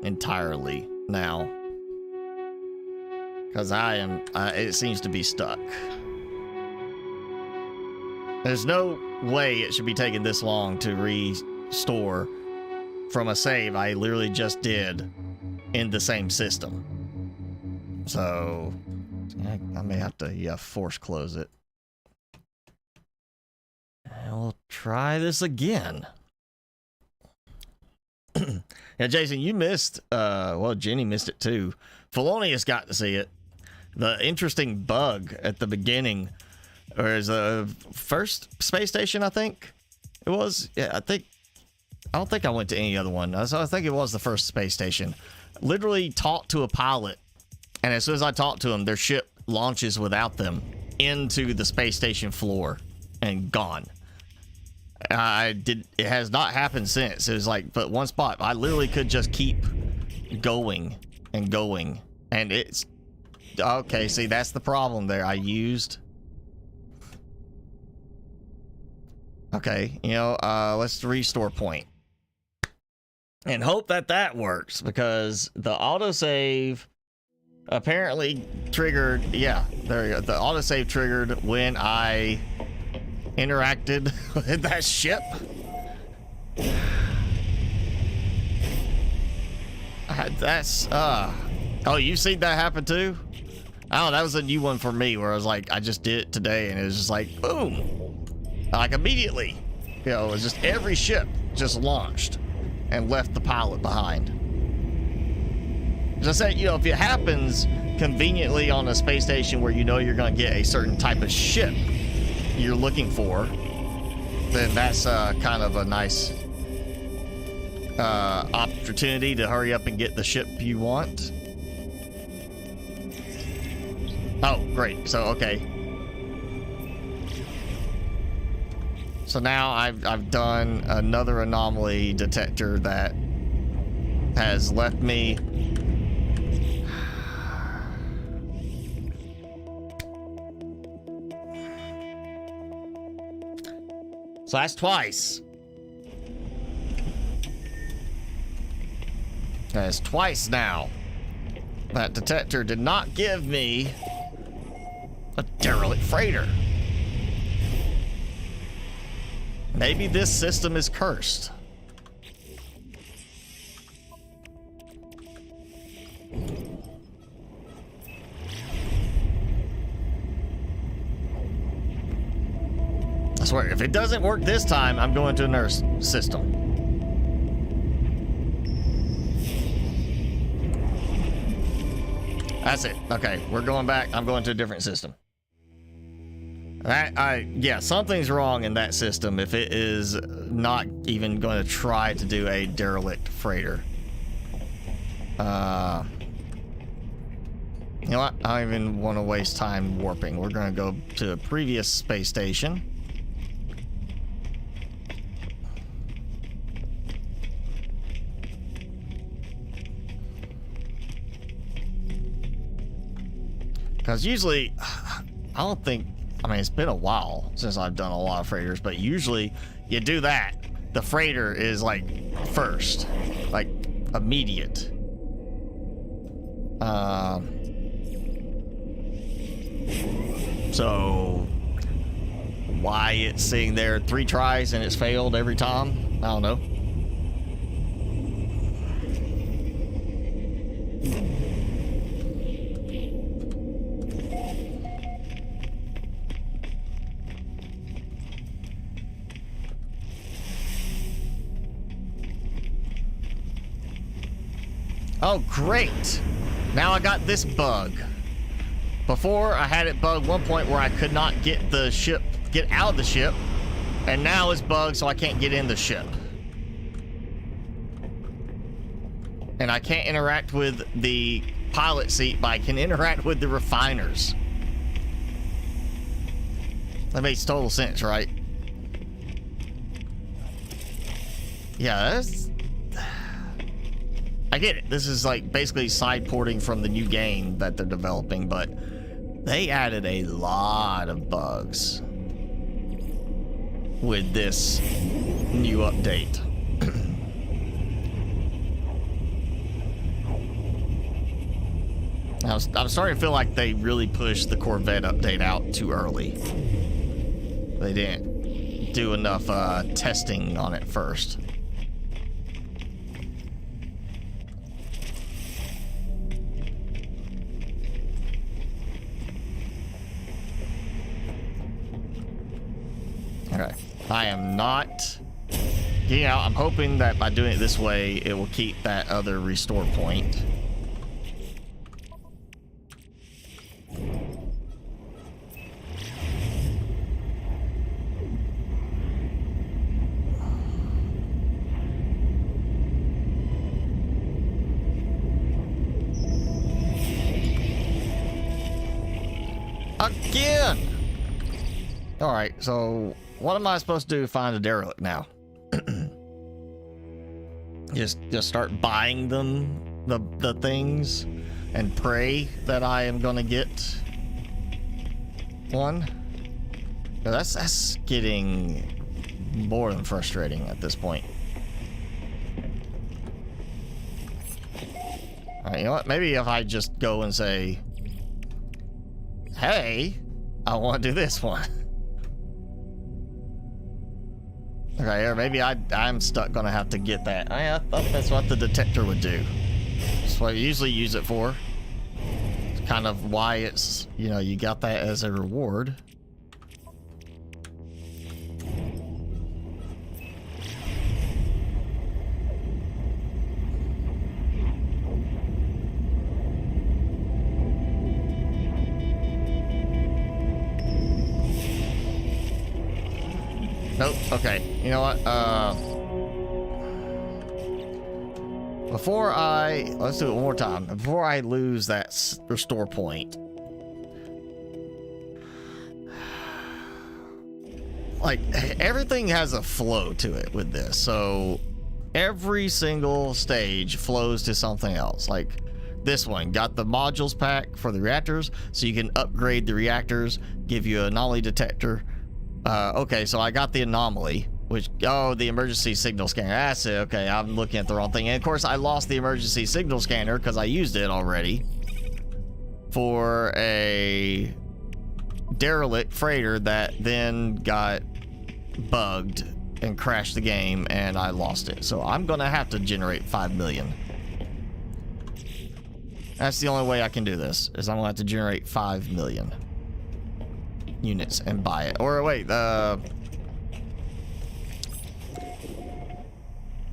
entirely now. Because it seems to be stuck. There's no way it should be taking this long to restore from a save I literally just did in the same system. So I may have to force close it. And we'll try this again. Yeah, Jason, you missed, well, Jenny missed it too. Felonious got to see it. The interesting bug at the beginning, or is the first space station, I think it was. Yeah, I don't think I went to any other one. So I think it was the first space station. Literally talked to a pilot, and as soon as I talked to them, their ship launches without them into the space station floor and gone. It has not happened since. It was like, but one spot, I literally could just keep going and going, and it's okay. See, that's the problem there. I used. Okay, let's restore point and hope that works, because the autosave apparently triggered. Yeah, there you go. The autosave triggered when I interacted with that ship. That's oh, you've seen that happen too? Oh, that was a new one for me, where I was like, I just did it today and it was just like boom, like immediately, it was just every ship just launched and left the pilot behind. As I said, if it happens conveniently on a space station where you're going to get a certain type of ship you're looking for, then that's kind of a nice opportunity to hurry up and get the ship you want. Oh, great. So, okay. So now I've done another anomaly detector that has left me. So that's twice. That's twice now. That detector did not give me a derelict freighter. Maybe this system is cursed. I swear, if it doesn't work this time, I'm going to a nurse system. That's it. Okay, we're going back. I'm going to a different system. Yeah, something's wrong in that system if it is not even going to try to do a derelict freighter. You know what? I don't even want to waste time warping. We're going to go to a previous space station. Because usually, I don't think, I mean, it's been a while since I've done a lot of freighters, but usually you do that. The freighter is like first, like immediate. So why it's sitting there 3 tries and it's failed every time? I don't know. Oh, great. Now I got this bug. Before, I had it bugged one point where I could not get out of the ship. And now it's bugged so I can't get in the ship. And I can't interact with the pilot seat, but I can interact with the refiners. That makes total sense, right? Yeah, that's... I get it. This is like basically side porting from the new game that they're developing, but they added a lot of bugs with this new update. I'm starting to feel like they really pushed the Corvette update out too early. They didn't. do enough testing on it first. Okay, I am not getting out. I'm hoping that by doing it this way, it will keep that other restore point. Again! Alright, so what am I supposed to do to find a derelict now? just start buying them, the things, and pray that I am gonna get one? No, that's getting more than frustrating at this point. Alright, you know what? Maybe if I just go and say, hey, I want to do this one. Okay, or maybe I'm stuck gonna have to get that. I thought that's what the detector would do. That's what I usually use it for. It's kind of why it's, you know, you got that as a reward. Nope. Okay. You know what? Let's do it one more time. Before I lose that restore point. Like, everything has a flow to it with this. So, every single stage flows to something else. Like, this one got the modules pack for the reactors, so you can upgrade the reactors, give you an anomaly detector. Okay, so I got the anomaly, which, oh, the emergency signal scanner. That's it. Okay, I'm looking at the wrong thing. And of course, I lost the emergency signal scanner because I used it already for a derelict freighter that then got bugged and crashed the game, and I lost it. So I'm going to have to generate 5 million. That's the only way I can do this, is I'm going to have to generate 5 million. Units and buy it. Or wait,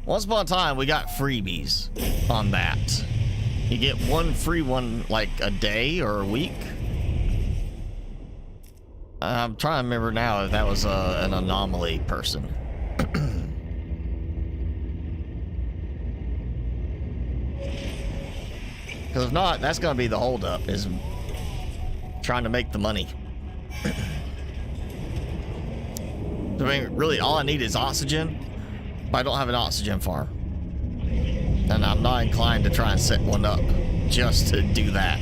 once upon a time we got freebies on that. You get one free one like a day or a week. I'm trying to remember now if that was an anomaly person. Because if not, that's going to be the holdup, is trying to make the money. I mean, really, all I need is oxygen, but I don't have an oxygen farm. And I'm not inclined to try and set one up just to do that.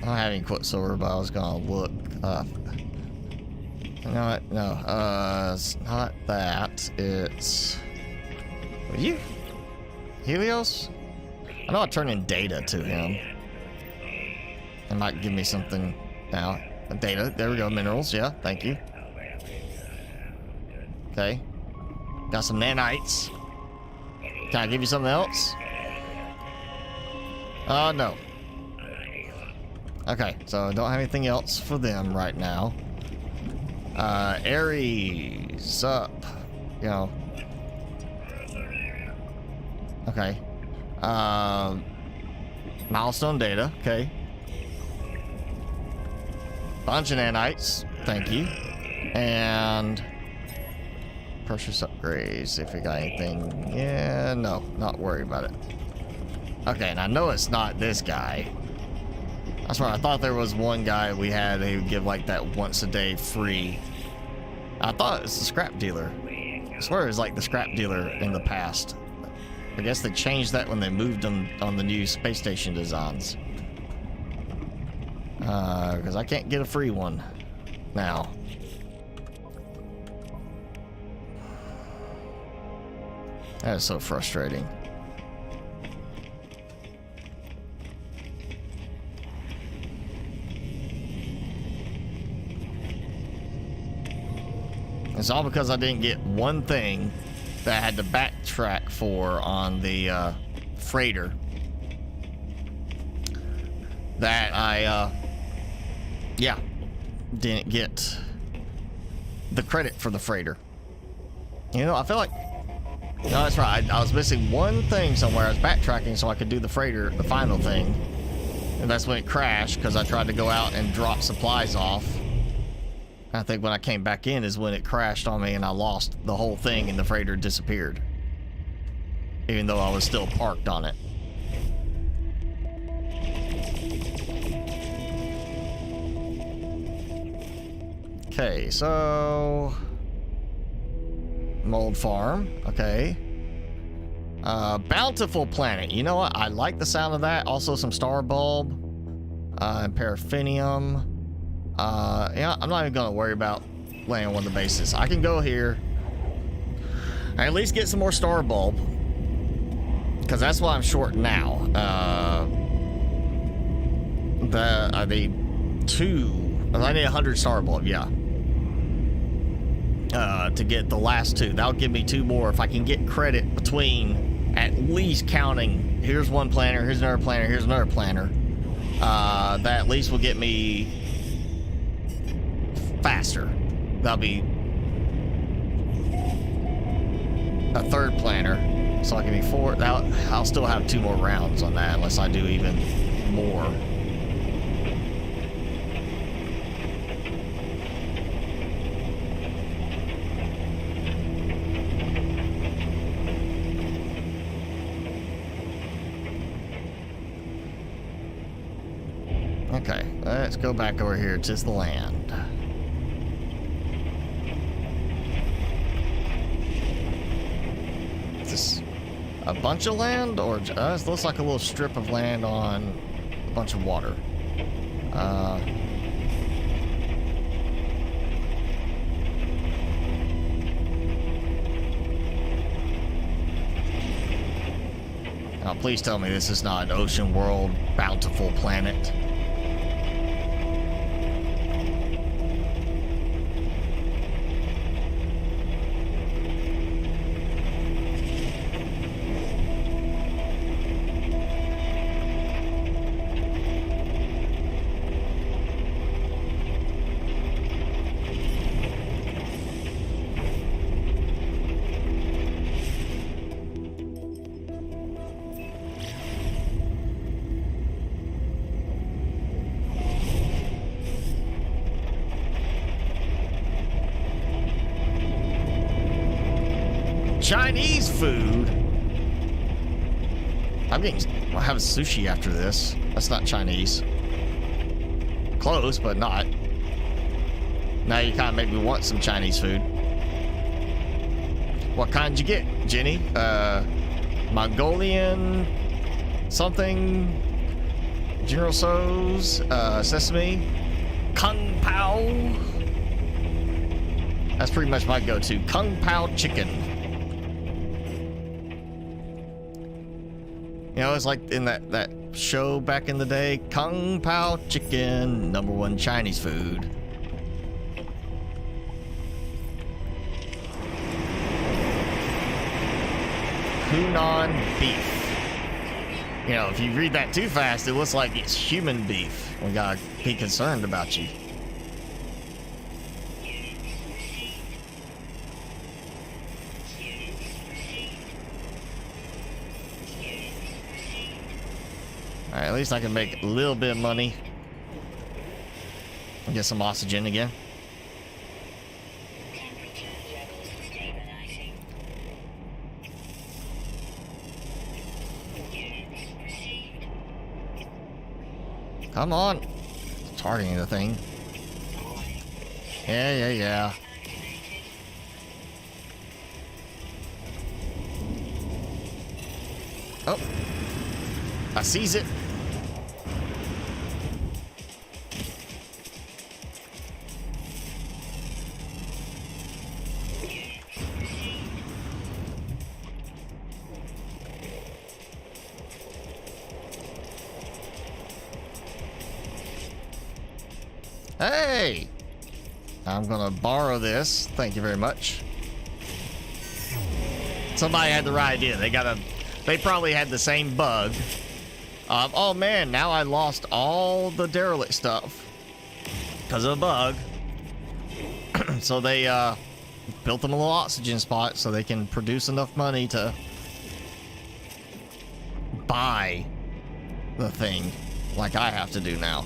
I haven't quit silver, but I was gonna look up. You know what? No, it's not that. It's... Are you? Helios? I know I turned in data to him. It might give me something now. Data. There we go. Minerals. Yeah. Thank you. Okay. Got some nanites. Can I give you something else? No. Okay, so I don't have anything else for them right now. Aries up. You know. Okay. Milestone data. Okay. Bunch of nanites. Thank you. And purchase upgrades. If we got anything. Yeah, no. Not worried about it. Okay, and I know it's not this guy. That's right. I thought there was one guy we had who would give like that once a day free. I thought it was the scrap dealer. I swear it was like the scrap dealer in the past. I guess they changed that when they moved them on the new space station designs. Because I can't get a free one now. That is so frustrating. It's all because I didn't get one thing that I had to backtrack for on the freighter. That I, yeah, didn't get the credit for the freighter. You know, I feel like, no, that's right. I was missing one thing somewhere. I was backtracking so I could do the freighter, the final thing. And that's when it crashed because I tried to go out and drop supplies off. I think when I came back in is when it crashed on me and I lost the whole thing and the freighter disappeared. Even though I was still parked on it. Okay, so... Mold farm, okay. Bountiful planet. You know what? I like the sound of that. Also some star bulb. And paraffinium. Yeah, I'm not even gonna worry about laying on one of the bases. I can go here and at least get some more star bulb, because that's what I'm short now. I need 100 star bulb, yeah. To get the last 2. That'll give me 2 more if I can get credit between at least counting. Here's one planner, here's another planner, here's another planner. That at least will get me faster. That'll be a 3rd planner, so I can be 4. I'll still have 2 more rounds on that unless I do even more. Okay, let's go back over here to the land. Is this a bunch of land, or it looks like a little strip of land on a bunch of water? Now, please tell me this is not an ocean world bountiful planet. Chinese food. I'll have sushi after this. That's not Chinese. Close, but not. Now you kind of make me want some Chinese food. What kind did you get, Jenny? Mongolian something. General Tso's, sesame, Kung Pao. That's pretty much my go-to. Kung Pao chicken. You know, it's like in that show back in the day, Kung Pao chicken, #1 Chinese food. Hunan beef. You know, if you read that too fast, it looks like it's human beef. We gotta be concerned about you. Alright, at least I can make a little bit of money. And get some oxygen again. Come on. It's targeting the thing. Yeah. Oh. I seize it. Hey! I'm gonna borrow this. Thank you very much. Somebody had the right idea. They probably had the same bug. Oh man, now I lost all the derelict stuff because of a bug. So they built them a little oxygen spot so they can produce enough money to buy the thing like I have to do now.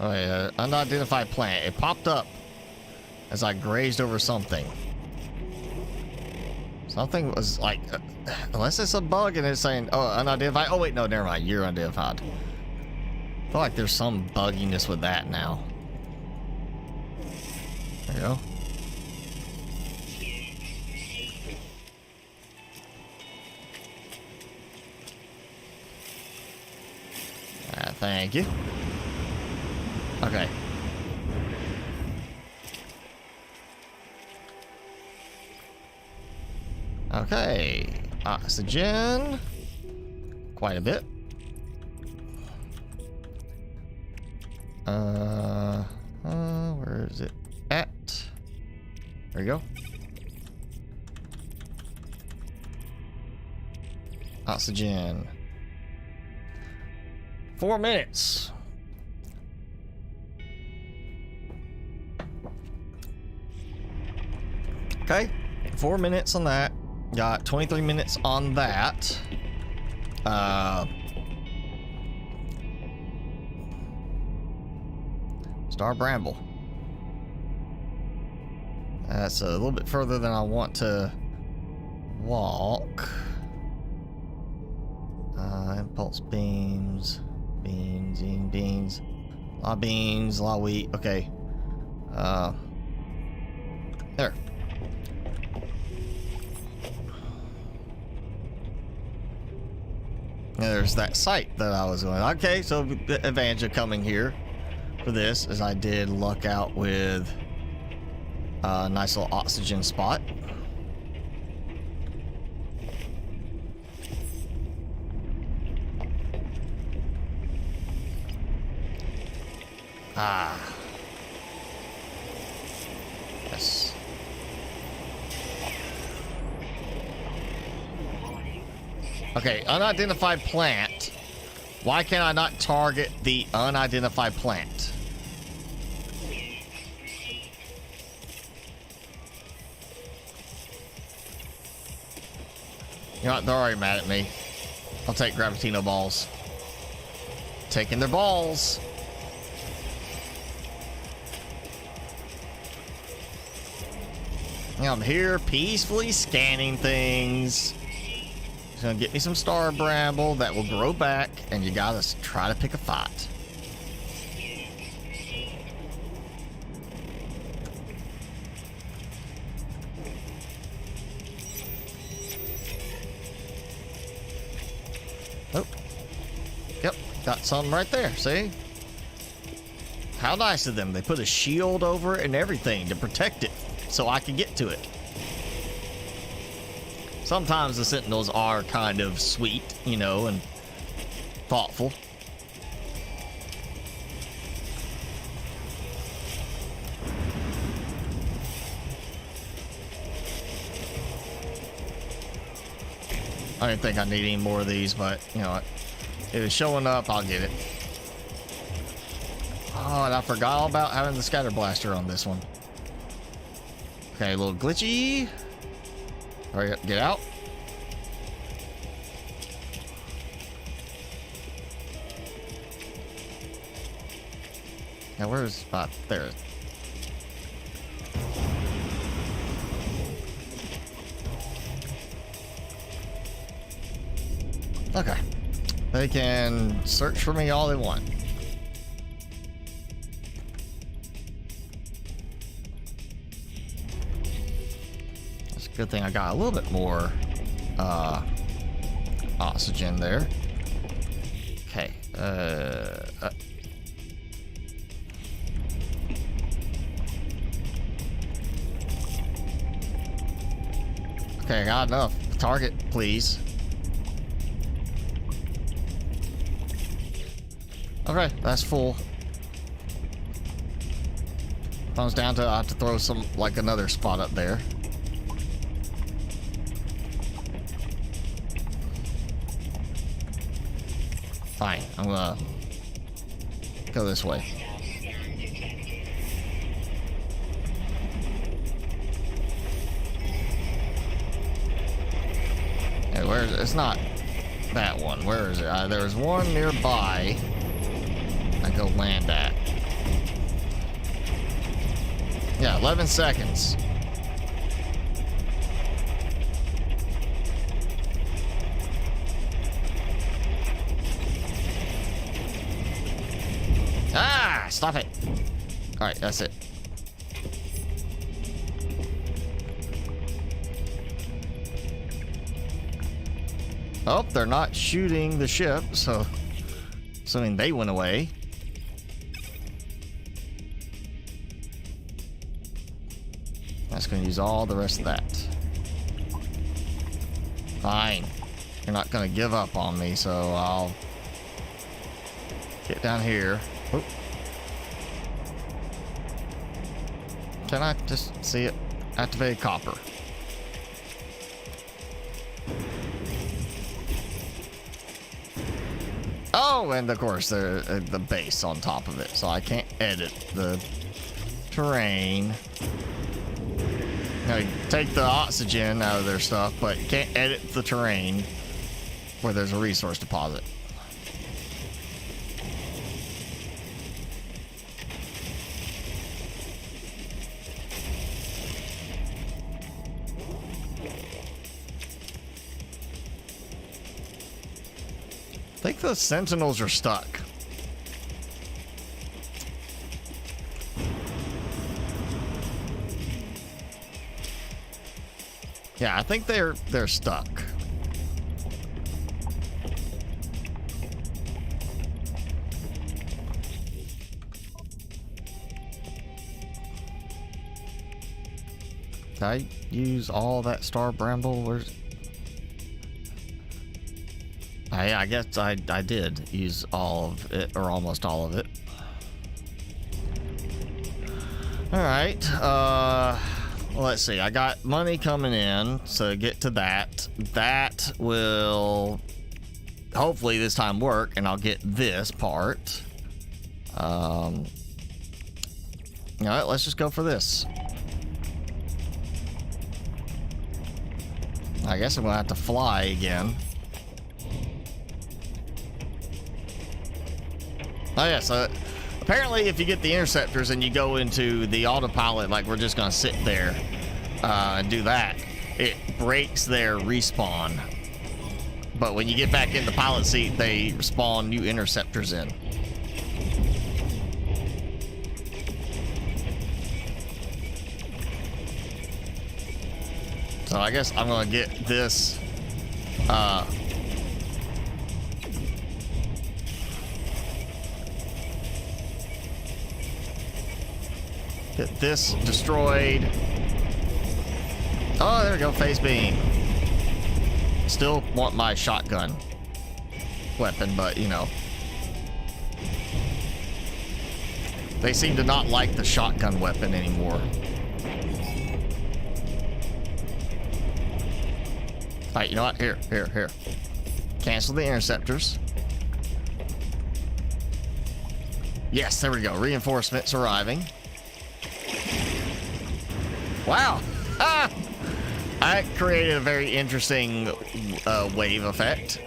Oh yeah, unidentified plant. It popped up as I grazed over something. Something was like, unless it's a bug and it's saying, oh, unidentified. Oh wait, no, never mind. You're unidentified. I feel like there's some bugginess with that now. There you go. Thank you. Okay. Okay. Oxygen. Quite a bit. Where is it at? There you go. Oxygen. 4 minutes. Okay, 4 minutes on that. Got 23 minutes on that. Star Bramble. That's a little bit further than I want to walk. Impulse beams. Beans. A lot of beans, a lot of wheat. Okay. There. There's that site that I was going. Okay, so the advantage of coming here for this is I did luck out with a nice little oxygen spot. Yes. Okay, unidentified plant. Why can I not target the unidentified plant? You know what? They're already mad at me. I'll take Gravitino balls. Taking their balls. I'm here peacefully scanning things. It's gonna get me some star bramble that will grow back, and you gotta try to pick a fight. Oh, yep, got some right there. See? How nice of them. They put a shield over it and everything to protect it so I can get to it. Sometimes the Sentinels are kind of sweet, you know, and thoughtful. I didn't think I need any more of these, but, you know what? If it's showing up, I'll get it. Oh, and I forgot all about having the scatter blaster on this one. Okay, a little glitchy. Hurry up, get out. Now where's spot? There. Okay. They can search for me all they want. It's a good thing I got a little bit more oxygen there. Okay. Okay, I got enough. Target, please. Okay, that's full. Comes down to I have to throw some, like another spot up there. Fine, I'm gonna go this way. Hey, where is it? It's not that one. Where is it? There's one nearby. I go land at. Yeah, 11 seconds. Ah, stop it. All right, that's it. Oh, they're not shooting the ship, so assuming they went away. That's going to use all the rest of that. Fine. You're not going to give up on me, so I'll get down here. Oh. Can I just see it? Activate copper. Oh, and of course, the base on top of it, so I can't edit the terrain. Now, you take the oxygen out of their stuff, but you can't edit the terrain where there's a resource deposit. I think the sentinels are stuck. Yeah, I think they're stuck. Did I use all that star bramble? Where's... I guess I did use all of it, or almost all of it. Alright, let's see. I got money coming in, so get to that. That will hopefully this time work, and I'll get this part. Alright, let's just go for this. I guess I'm gonna have to fly again. Oh yeah, so apparently if you get the interceptors and you go into the autopilot, like we're just gonna sit there and do that, it breaks their respawn. But when you get back in the pilot seat, they spawn new interceptors in. So I guess I'm gonna get this get this destroyed. Oh, there we go, phase beam. Still want my shotgun weapon, but you know, they seem to not like the shotgun weapon anymore. Alright, you know what? Here. Cancel the interceptors. Yes, there we go. Reinforcements arriving. Wow. Ah! I created a very interesting wave effect.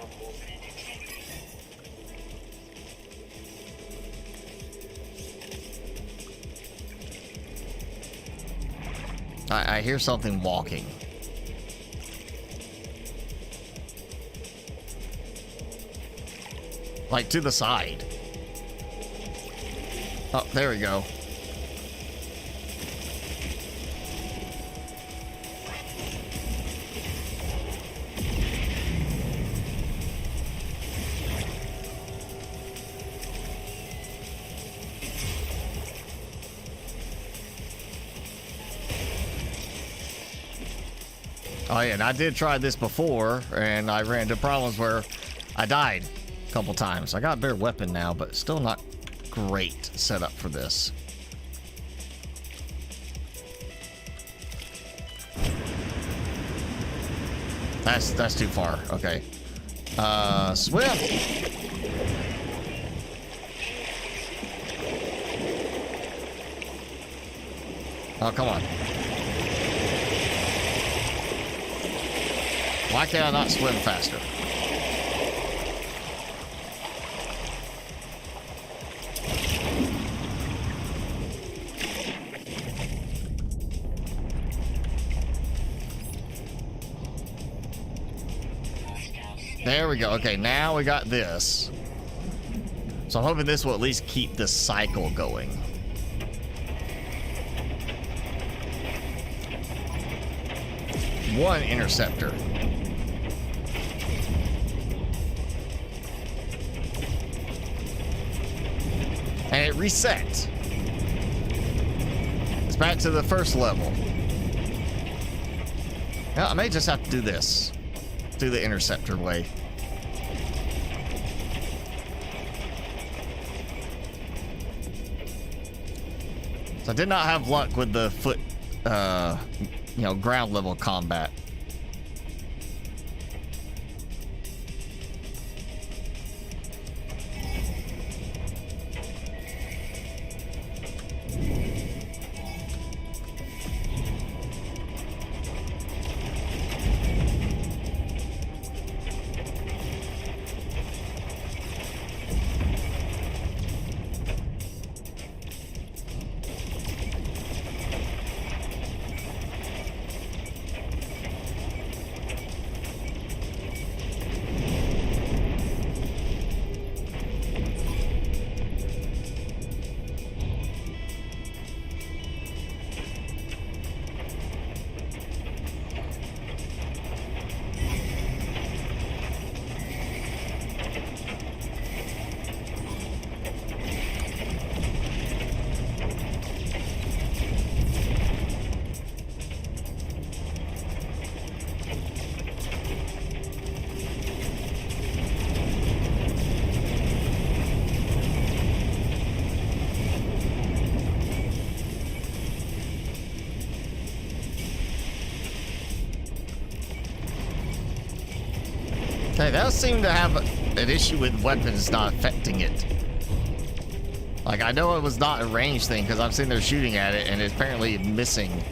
I hear something walking. Like to the side. Oh, there we go. Oh yeah, and I did try this before, and I ran into problems where I died a couple times. I got a better weapon now, but still not great setup for this. That's too far. Okay. Swim. Oh, come on. Why can't I not swim faster? There we go. Okay, now we got this. So I'm hoping this will at least keep the cycle going. One interceptor. And it resets. It's back to the first level. Now, I may just have to do this. Do the interceptor way. So I did not have luck with the foot, you know, ground level combat. Okay, that seemed to have an issue with weapons not affecting it. Like, I know it was not a range thing because I'm sitting there shooting at it and it's apparently missing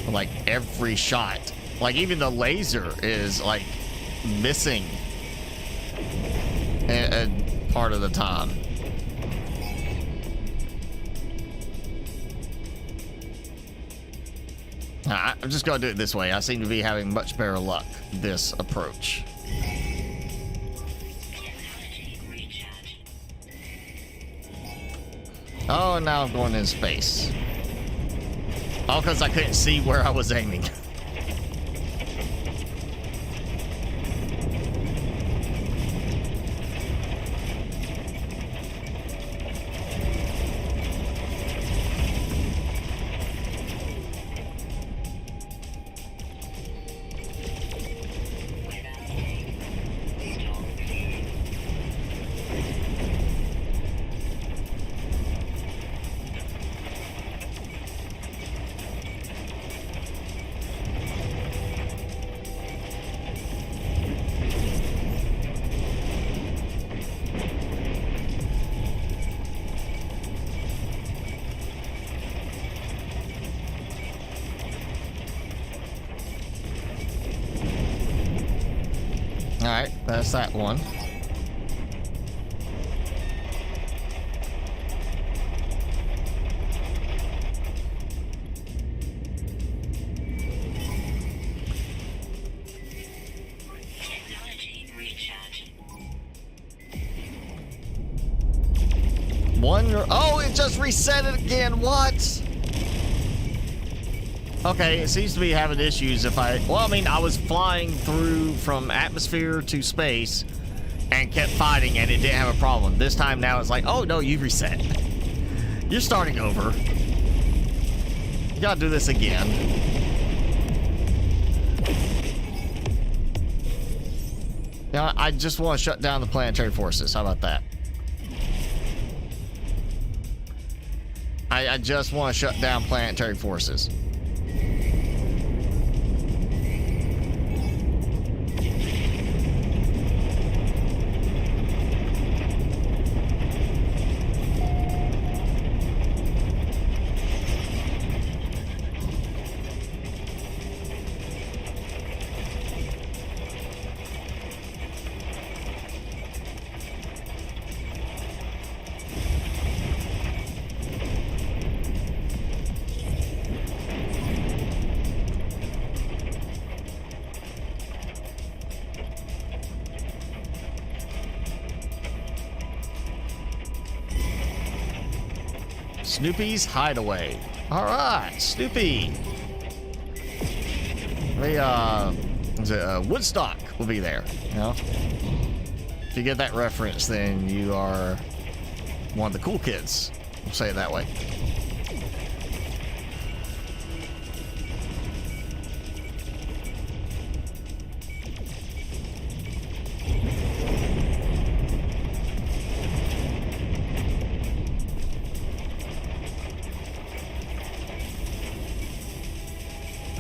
like every shot. Like, even the laser is like missing a part of the time. I'm just gonna do it this way. I seem to be having much better luck this approach. Oh, now I'm going in space. All because I couldn't see where I was aiming. Alright, that's that one. one. Oh, it just reset it again. What? Okay, it seems to be having issues if I... Well, I mean, I was flying through from atmosphere to space and kept fighting, and it didn't have a problem. This time now it's like, oh, no, you've reset. You're starting over. You gotta do this again. You know, I just want to shut down the planetary forces. How about that? I just want to shut down planetary forces. Snoopy's Hideaway. All right, Snoopy. Woodstock will be there. You know, if you get that reference, then you are one of the cool kids. We'll say it that way.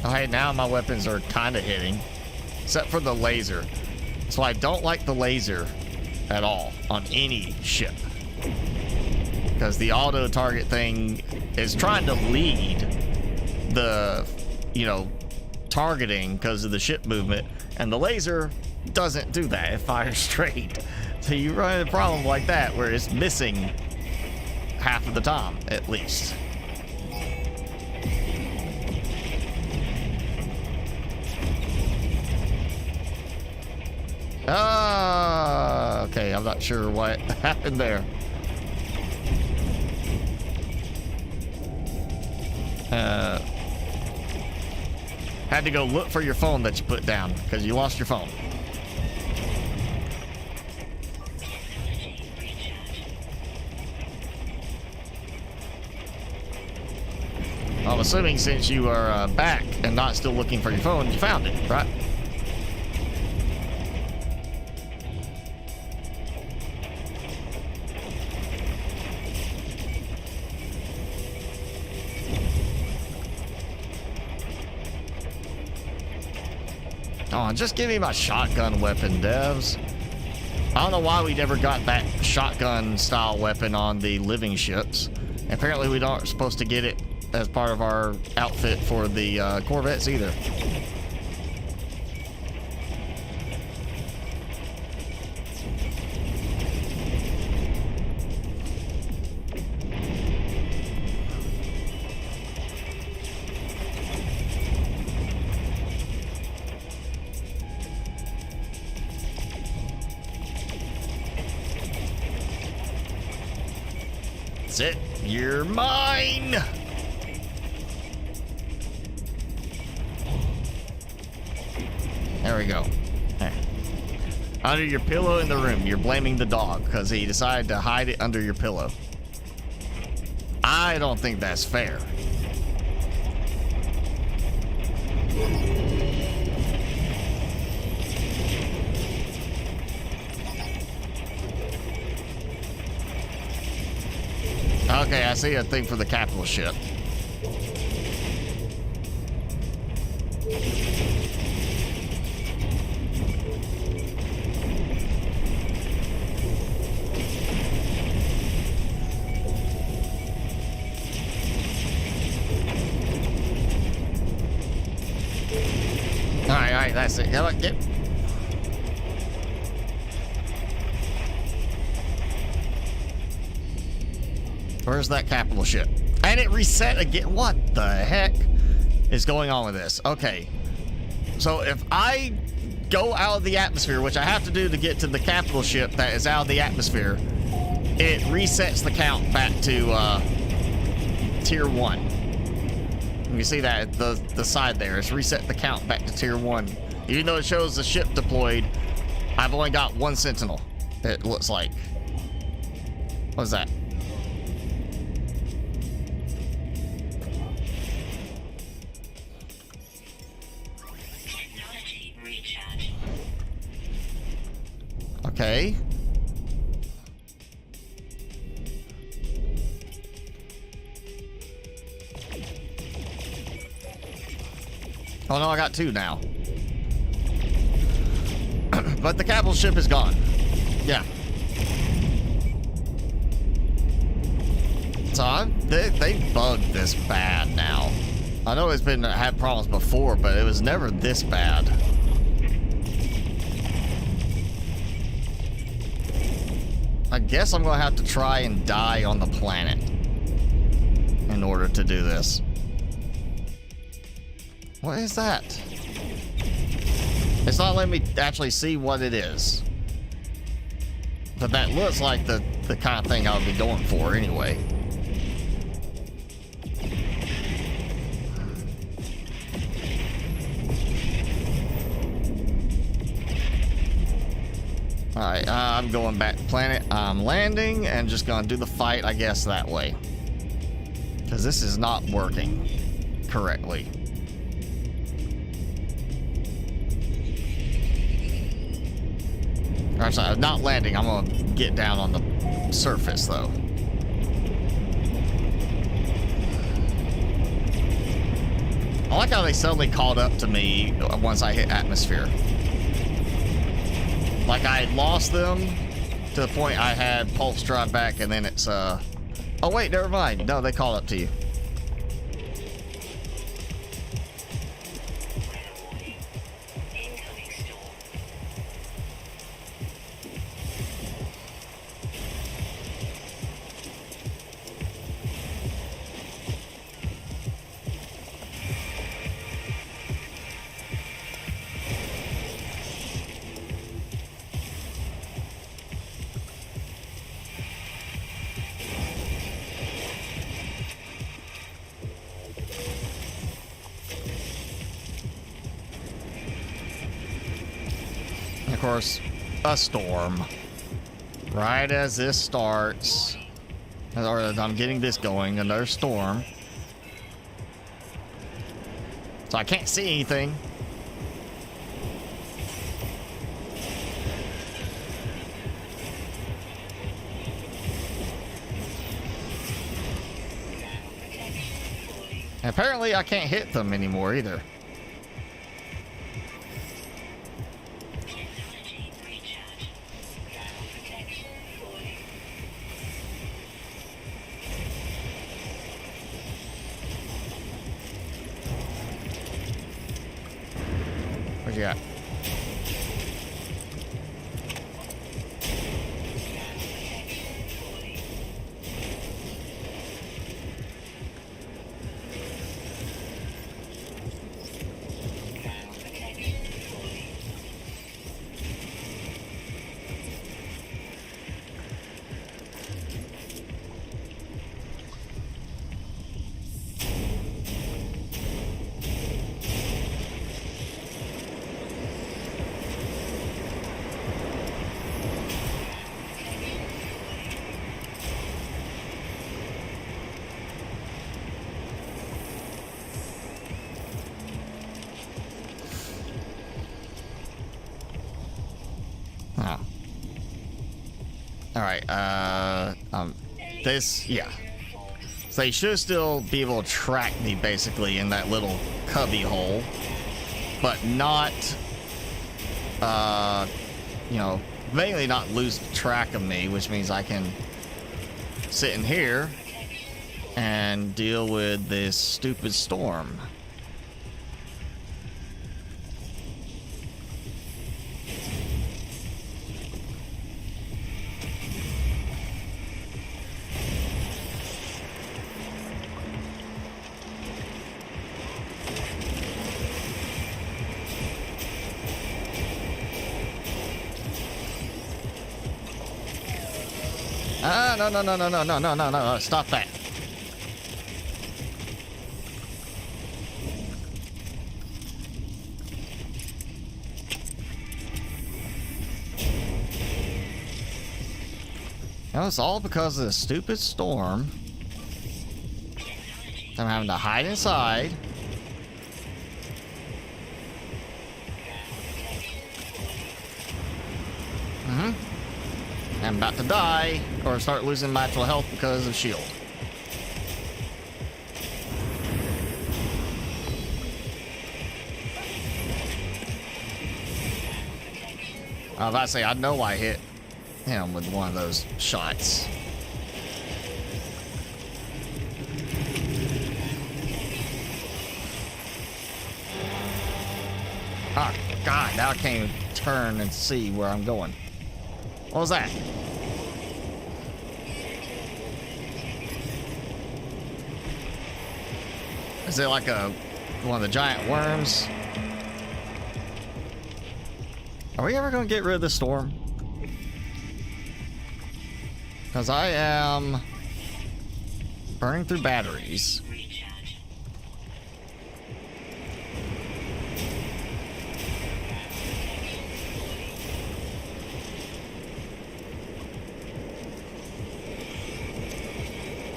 Alright, now my weapons are kind of hitting, except for the laser. So I don't like the laser at all on any ship, because the auto target thing is trying to lead the, you know, targeting because of the ship movement, and the laser doesn't do that. It fires straight. So you run into a problem like that where it's missing half of the time at least. Okay, I'm not sure what happened there. Had to go look for your phone that you put down because you lost your phone. I'm assuming since you are back and not still looking for your phone, you found it, right? Oh, just give me my shotgun weapon, devs. I don't know why we never got that shotgun style weapon on the living ships. Apparently we aren't supposed to get it as part of our outfit for the Corvettes either. That's it. You're mine. There we go. Under your pillow in the room. You're blaming the dog because he decided to hide it under your pillow. I don't think that's fair. Okay, I see a thing for the capital ship. Alright, that's it. Come on, get. Where's that capital ship? And it reset again. What the heck is going on with this? Okay. So if I go out of the atmosphere, which I have to do to get to the capital ship that is out of the atmosphere, it resets the count back to tier 1. You can see that the side there. It's reset the count back to tier 1. Even though it shows the ship deployed, I've only got 1 sentinel, it looks like. What's that? Technology recharge. Okay. Oh no, I got 2 now. But the capital ship is gone. Yeah. So they bugged this bad now. I know it's had problems before, but it was never this bad. I guess I'm gonna have to try and die on the planet in order to do this. What is that? It's not letting me actually see what it is. But that looks like the kind of thing I would be going for anyway. Alright, I'm going back to planet. I'm landing and just gonna do the fight, I guess, that way. Because this is not working correctly. Actually, I'm not landing. I'm gonna get down on the surface, though. I like how they suddenly caught up to me once I hit atmosphere. Like I had lost them to the point I had pulse drive back, and then it's oh wait, never mind. No, they caught up to you. Of course, a storm. Right as this starts, or as I'm getting this going, another storm. So I can't see anything. And apparently I can't hit them anymore either. What you got? Oh. Alright, this, yeah. So they should still be able to track me, basically, in that little cubby hole. But not, you know, mainly not lose track of me, which means I can sit in here and deal with this stupid storm. no, no, no, no, no, no, no, no, no, stop that. Now it's all because of the stupid storm. I'm having to hide inside. I'm about to die or start losing my actual health because of shield. I was about to say, I know I hit him with one of those shots. Oh, God, now I can't even turn and see where I'm going. What was that? Is it like one of the giant worms? Are we ever going to get rid of the storm? Because I am burning through batteries.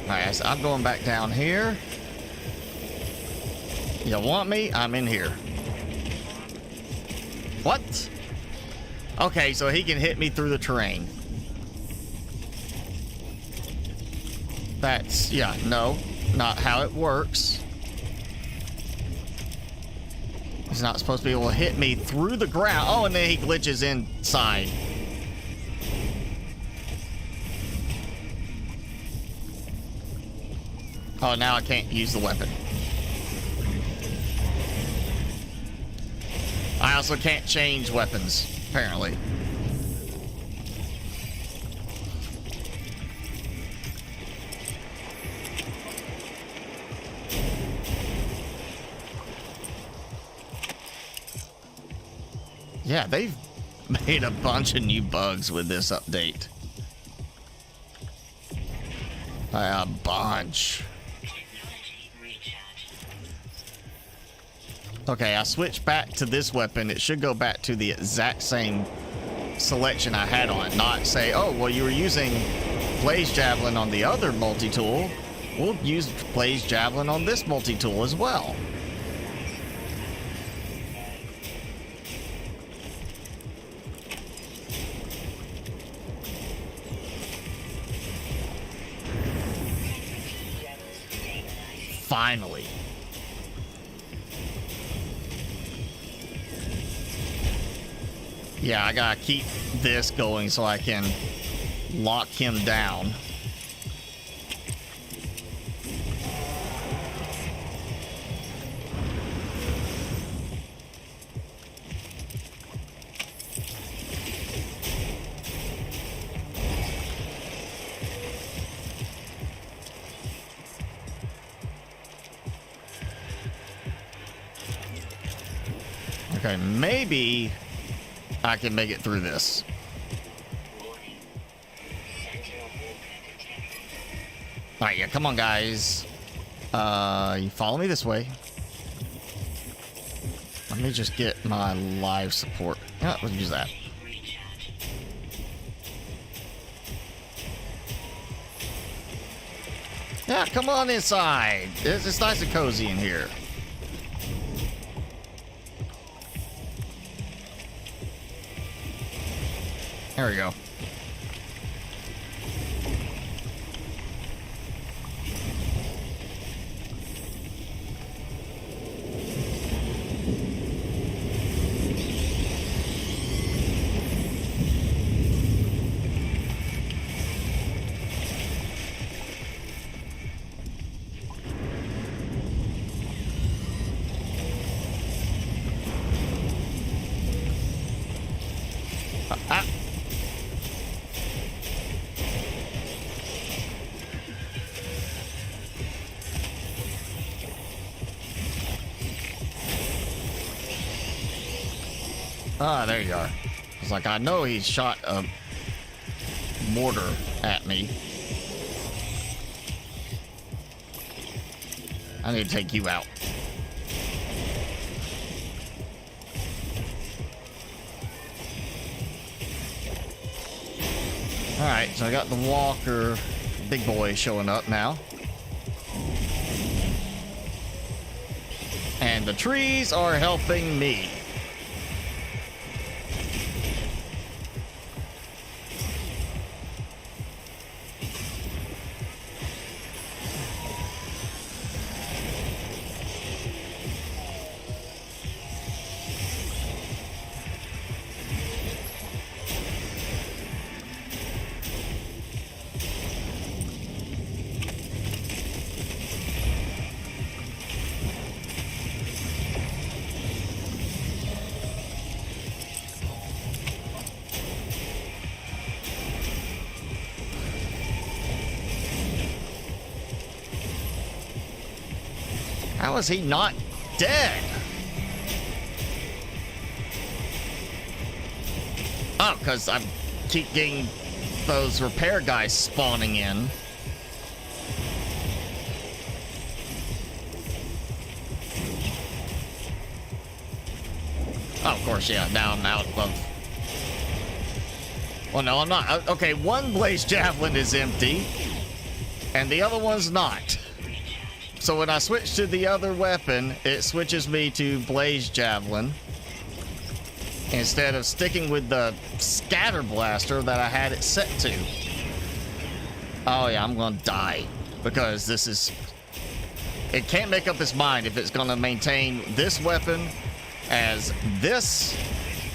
Alright, so I'm going back down here. You want me? I'm in here. What? Okay, so he can hit me through the terrain. That's, yeah, no, not how it works. He's not supposed to be able to hit me through the ground. Oh, and then he glitches inside. Oh, now I can't use the weapon. I also can't change weapons, apparently. Yeah, they've made a bunch of new bugs with this update. A bunch. Okay, I switched back to this weapon. It should go back to the exact same selection I had on it. Not say, oh, well, you were using Blaze Javelin on the other multi-tool. We'll use Blaze Javelin on this multi-tool as well. Finally. Yeah, I gotta keep this going so I can lock him down. Okay, maybe I can make it through this. Alright, yeah, come on, guys. You follow me this way. Let me just get my live support. Yeah, let's use that. Yeah, come on inside. It's nice and cozy in here. There we go. Ah, there you are. It's like, I know he shot a mortar at me. I need to take you out. Alright, so I got the walker big boy showing up now. And the trees are helping me. How is he not dead? Oh, because I keep getting those repair guys spawning in. Oh, of course, yeah. Now I'm out of... Well, no, I'm not. Okay, one blaze javelin is empty, and the other one's not. So when I switch to the other weapon, it switches me to blaze javelin instead of sticking with the scatter blaster that I had it set to. Oh yeah, I'm gonna die because this is... It can't make up its mind if it's gonna maintain this weapon as this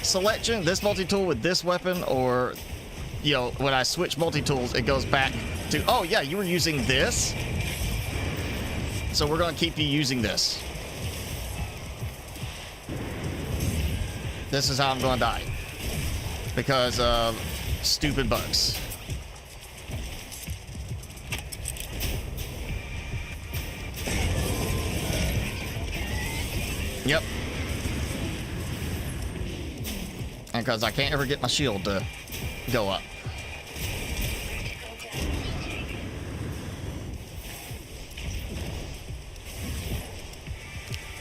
selection, this multi-tool with this weapon, or, you know, when I switch multi-tools, it goes back to, oh yeah, you were using this? So we're going to keep you using this. This is how I'm going to die. Because of stupid bugs. Yep. And because I can't ever get my shield to go up.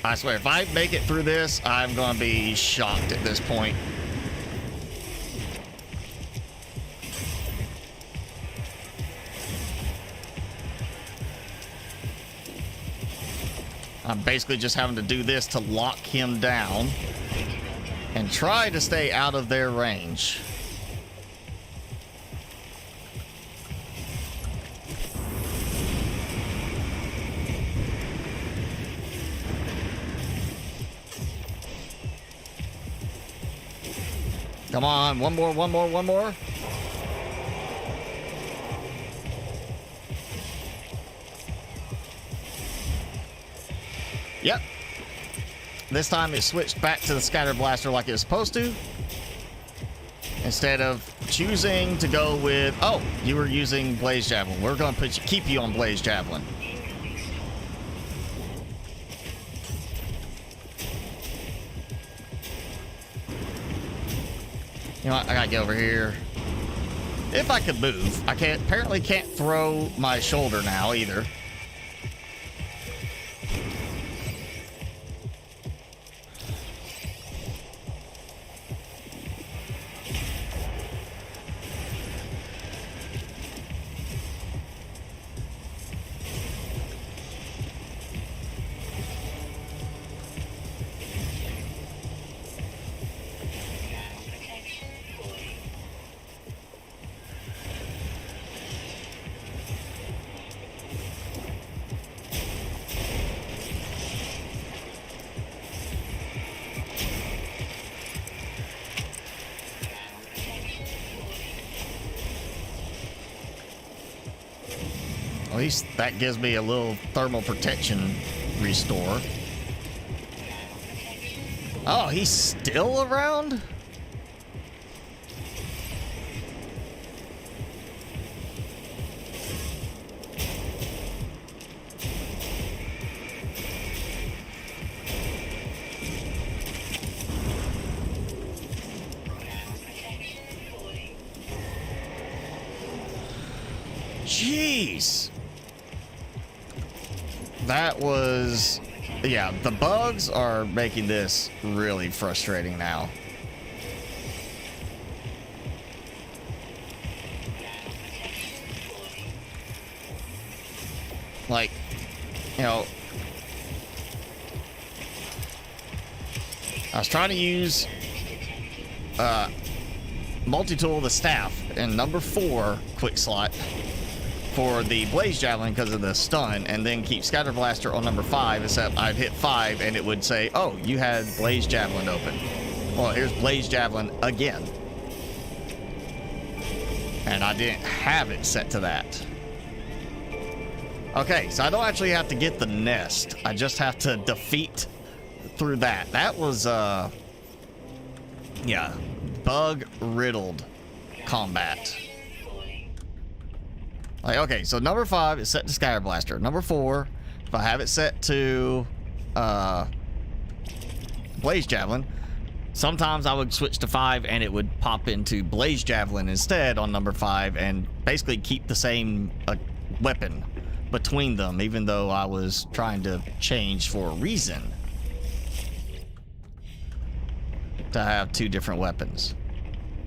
I swear, if I make it through this, I'm gonna be shocked at this point. I'm basically just having to do this to lock him down and try to stay out of their range. Come on, one more, one more, one more. Yep. This time it switched back to the scatter blaster like it was supposed to. Instead of choosing to go with, oh, you were using blaze javelin. We're going to keep you on blaze javelin. You know what? I gotta get over here. If I could move. I apparently can't throw my shoulder now either. At least that gives me a little thermal protection restore. Oh, he's still around? Jeez. That was... Yeah, the bugs are making this really frustrating now. Like, you know, I was trying to use multi-tool the staff in number 4 quick slot for the blaze javelin because of the stun, and then keep scatter blaster on number 5, except I'd hit 5 and it would say, oh, you had blaze javelin open. Well, here's blaze javelin again. And I didn't have it set to that. Okay, so I don't actually have to get the nest. I just have to defeat through that. That was, yeah, bug-riddled combat. Like, okay, so number 5 is set to Scatter Blaster. Number 4, if I have it set to, Blaze Javelin, sometimes I would switch to 5 and it would pop into Blaze Javelin instead on number 5 and basically keep the same weapon between them, even though I was trying to change for a reason to have 2 different weapons.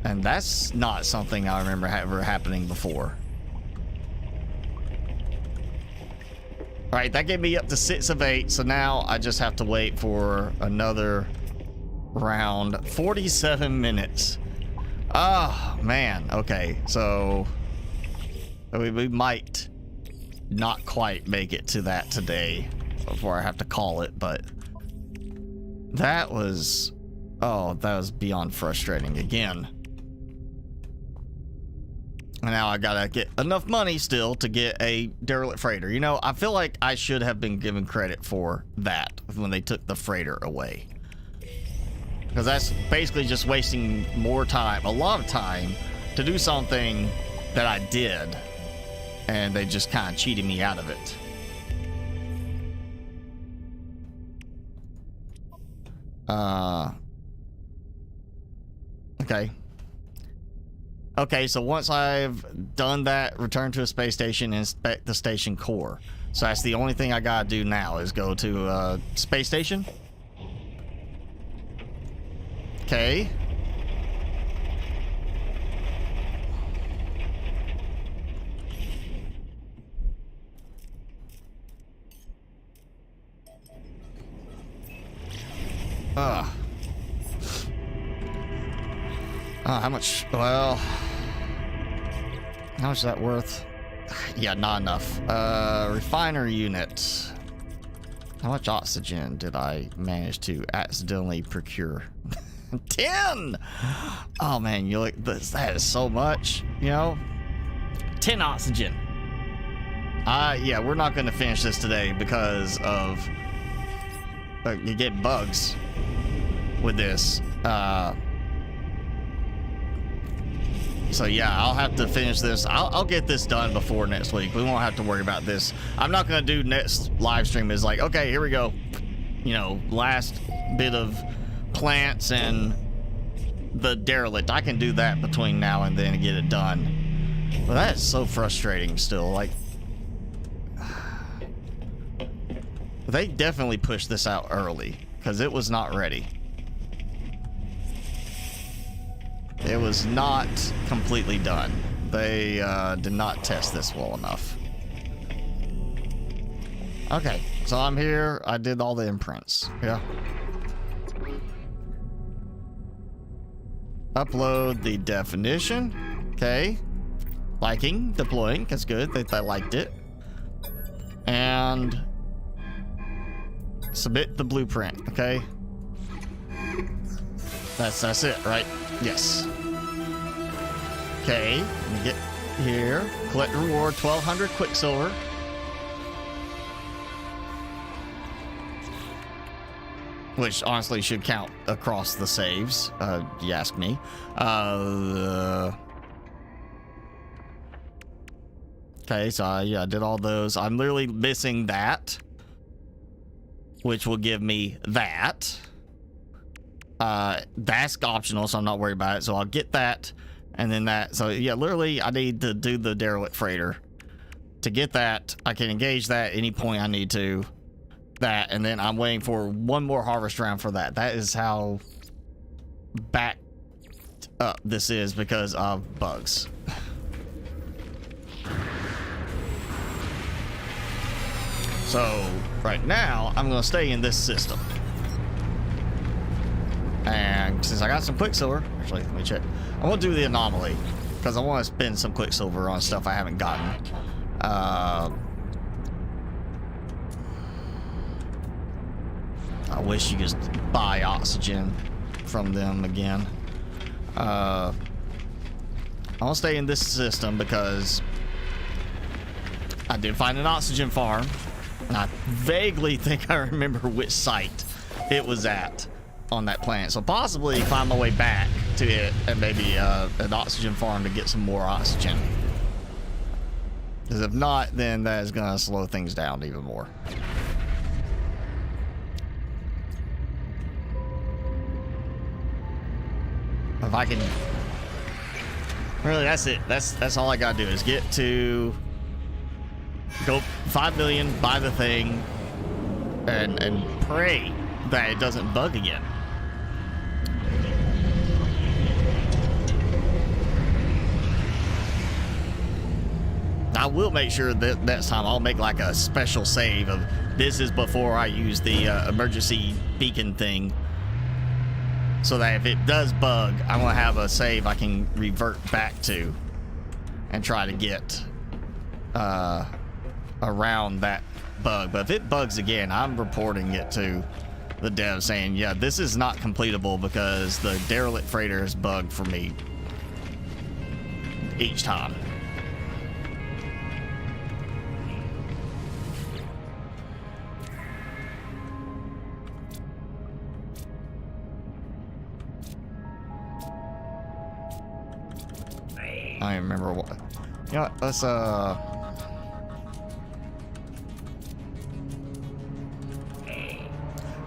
And that's not something I remember ever happening before. All right, that gave me up to 6 of 8, so now I just have to wait for another round. 47 minutes. Oh, man. Okay, so we might not quite make it to that today before I have to call it, but that was... Oh, that was beyond frustrating again. And now I gotta get enough money still to get a derelict freighter. You know, I feel like I should have been given credit for that when they took the freighter away. Because that's basically just wasting more time, a lot of time, to do something that I did. And they just kind of cheated me out of it. Okay. Okay, so once I've done that, return to a space station and inspect the station core. So that's the only thing I gotta do now is go to space station. Okay. How much? Well, how much is that worth? Yeah, not enough. Refiner unit. How much oxygen did I manage to accidentally procure? 10! Oh man, you look, that is so much, you know? 10 oxygen. Yeah, we're not gonna finish this today because of you get bugs with this. So yeah, I'll have to finish this. I'll get this done before next week. We won't have to worry about this. I'm not gonna do next live stream is like, okay, here we go. You know, last bit of plants and the derelict. I can do that between now and then and get it done. But that is so frustrating still. Like, they definitely pushed this out early because it was not ready. It was not completely done. They did not test this well enough. Okay, so I'm here. I did all the imprints. Yeah. Upload the definition. Okay. Liking, deploying. That's good. They liked it. And submit the blueprint. Okay. That's it, right? Yes. Okay, let me get here. Collect reward, 1,200 Quicksilver. Which honestly should count across the saves, you ask me. Okay, so yeah, I did all those. I'm literally missing that, which will give me that. That's optional, so I'm not worried about it. So I'll get that, and then that. So yeah, literally, I need to do the derelict freighter To get that, I can engage that any point I need to. That, and then I'm waiting for one more harvest round for that. That is how backed up this is because of bugs. So right now I'm gonna stay in this system, and since I got some quicksilver, actually let me check. I'm gonna do the anomaly because I want to spend some quicksilver on stuff I haven't gotten. I wish you could buy oxygen from them again. I want to stay in this system because I did find an oxygen farm. And I vaguely think I remember which site it was at on that planet. So possibly find my way back to it and maybe an oxygen farm to get some more oxygen. Because if not, then that is going to slow things down even more. If I can... Really, that's it. That's all I got to do is get to... Go 5 million, buy the thing, and pray that it doesn't bug again. I will make sure that next time I'll make like a special save of this is before I use the emergency beacon thing, so that if it does bug, I'm gonna have a save I can revert back to and try to get around that bug. But if it bugs again, I'm reporting it to the dev saying, yeah, this is not completable because the derelict freighter has bugged for me each time. I don't even remember what. You know what? Let's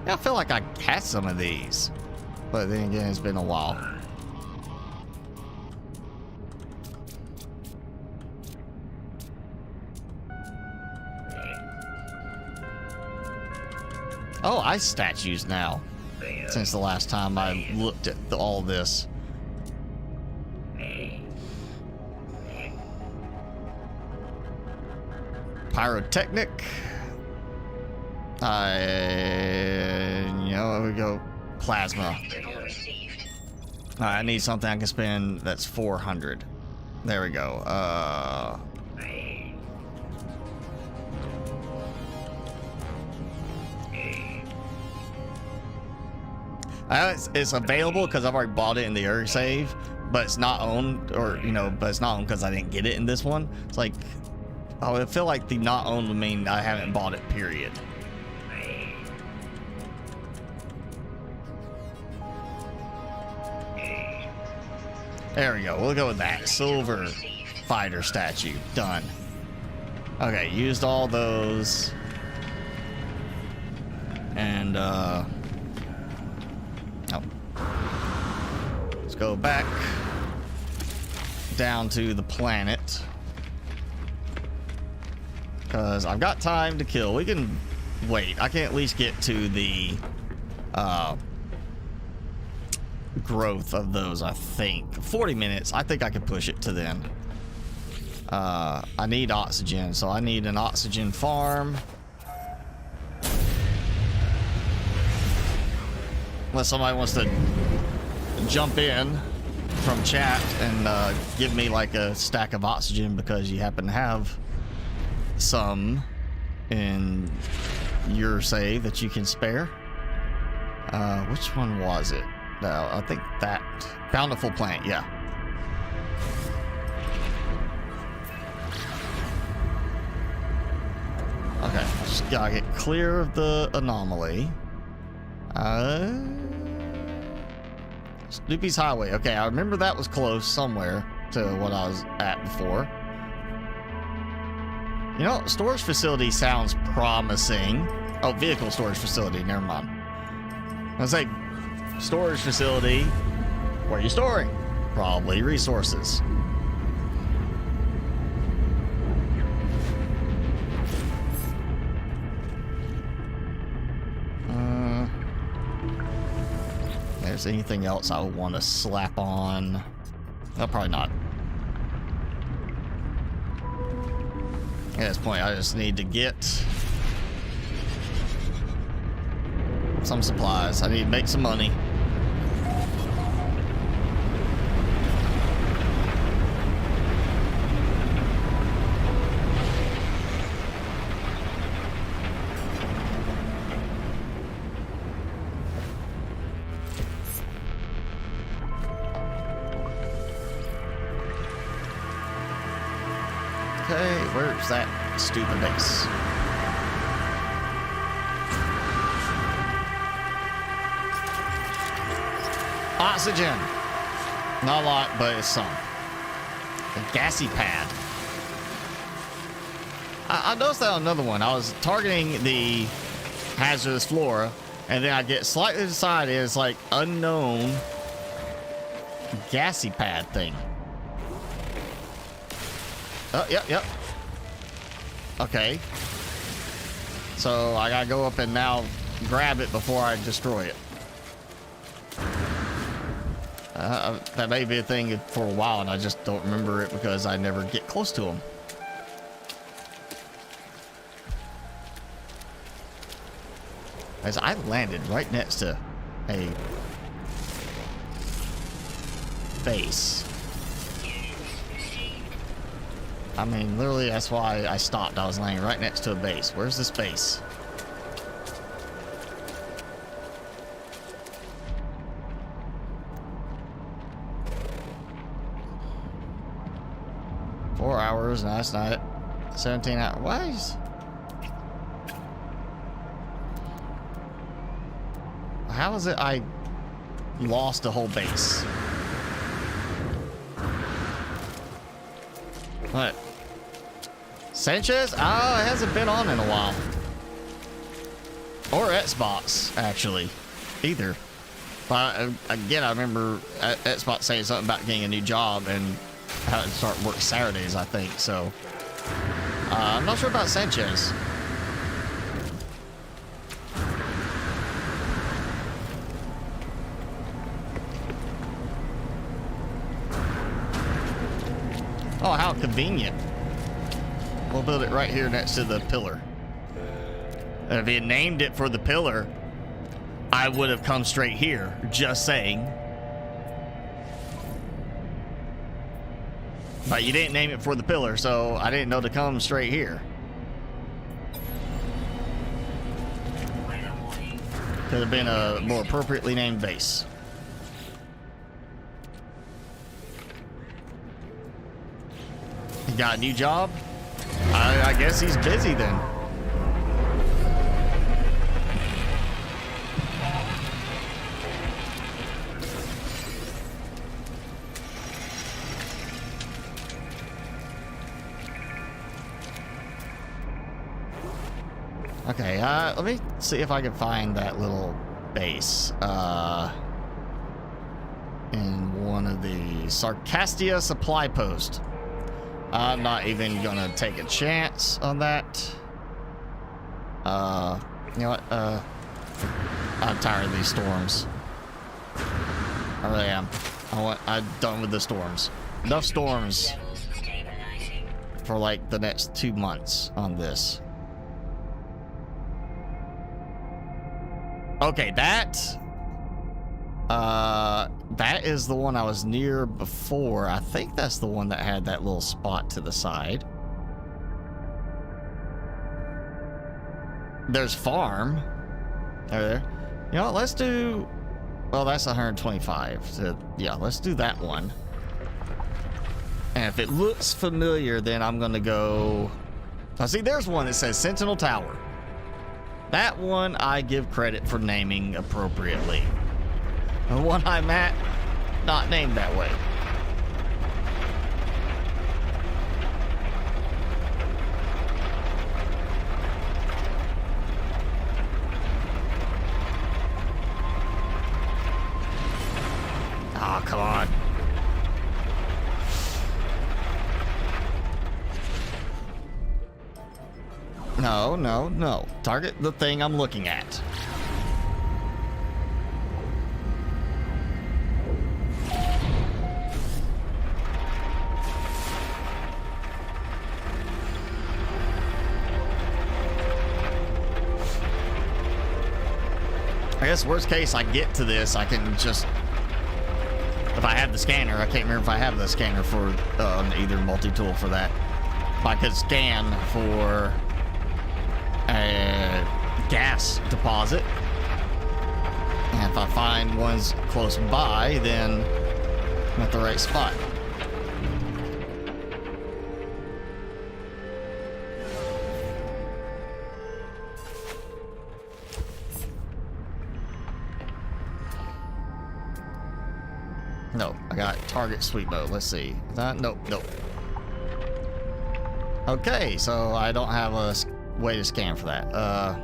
I feel like I had some of these, but then again, it's been a while. Oh, ice statues now. Since the last time I looked at all this. Pyrotechnic. You know, we go plasma. I need something I can spend that's 400. There we go. It's available because I've already bought it in the early save, but it's not owned, or you know, but it's not owned because I didn't get it in this one. It's like, oh, I feel like the not owned would mean I haven't bought it, period. There we go. We'll go with that. Silver fighter statue. Done. Okay, used all those. And, oh. Let's go back down to the planet. Because I've got time to kill. We can wait. I can at least get to the, growth of those, I think. 40 minutes. I think I can push it to then. I need oxygen, so I need an oxygen farm. Unless somebody wants to jump in from chat and give me like a stack of oxygen because you happen to have some in your save that you can spare. Which one was it? No, I think that Bountiful Plant, yeah. Okay, just gotta get clear of the anomaly. Snoopy's Highway. Okay, I remember that was close somewhere to what I was at before. You know, storage facility sounds promising. Oh, vehicle storage facility, never mind. I was like, storage facility, where are you storing? Probably resources. there's anything else I would want to slap on. No, probably not. At this point, I just need to get some supplies. I need to make some money. Okay, where's that stupid base? Oxygen. Not a lot, but it's some. A gassy pad. I noticed that on another one. I was targeting the hazardous flora, and then I get slightly to the side. It's like unknown gassy pad thing. Oh, yep. Okay. So I gotta go up and now grab it before I destroy it. That may be a thing for a while, and I just don't remember it because I never get close to them. As I landed right next to a base. I mean, literally, that's why I stopped. I was laying right next to a base. Where's this base? Four hours, last night. 17 hours. Why is... How is it I lost a whole base? What? Sanchez? Oh, it hasn't been on in a while. Or Xbox, actually. Either. But again, I remember Xbox saying something about getting a new job and how to start work Saturdays, I think. So, I'm not sure about Sanchez. Oh, how convenient. We'll build it right here next to the pillar. If he had named it for the pillar, I would have come straight here. Just saying. But you didn't name it for the pillar, so I didn't know to come straight here. Could have been a more appropriately named base. He got a new job? I guess he's busy then. Okay, let me see if I can find that little base. In one of the Sarcastia supply posts. I'm not even gonna take a chance on that. You know what? I'm tired of these storms. I really am. I'm done with the storms. Enough storms for like the next 2 months on this. Okay, that is the one I was near before. I think that's the one that had that little spot to the side. There's farm. There. You know what, let's do... Well, that's 125. So, yeah, let's do that one. And if it looks familiar, then I'm going to go... Now, see, there's one that says Sentinel Tower. That one I give credit for naming appropriately. The one I'm at, not named that way. Oh, come on. No, no, no. Target the thing I'm looking at. I guess worst case, I get to this, I can just, if I have the scanner, I can't remember if I have the scanner for either multi-tool for that. If I could scan for a gas deposit, and if I find ones close by, then I'm at the right spot. No, I got target sweep mode. Let's see. Nope. Okay, so I don't have a way to scan for that. I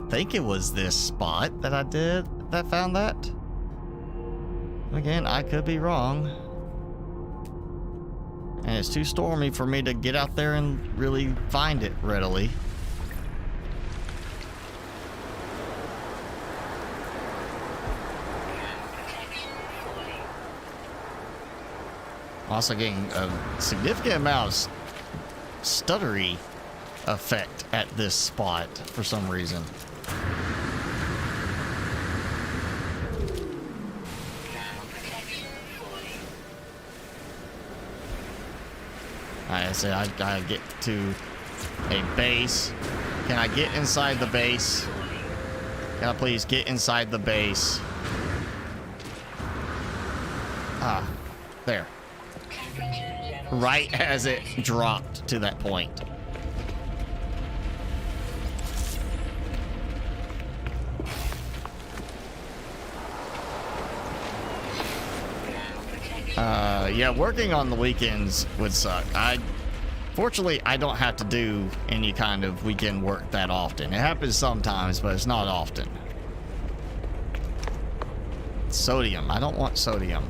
think it was this spot that I did that found that. Again, I could be wrong. And it's too stormy for me to get out there and really find it readily. Also getting a significant amount of stuttery effect at this spot for some reason. I say I gotta get to a base. Can I get inside the base? Can I please get inside the base? Ah, there. Right as it dropped to that point. Yeah, working on the weekends would suck. Fortunately, I don't have to do any kind of weekend work that often. It happens sometimes, but it's not often. Sodium. I don't want sodium.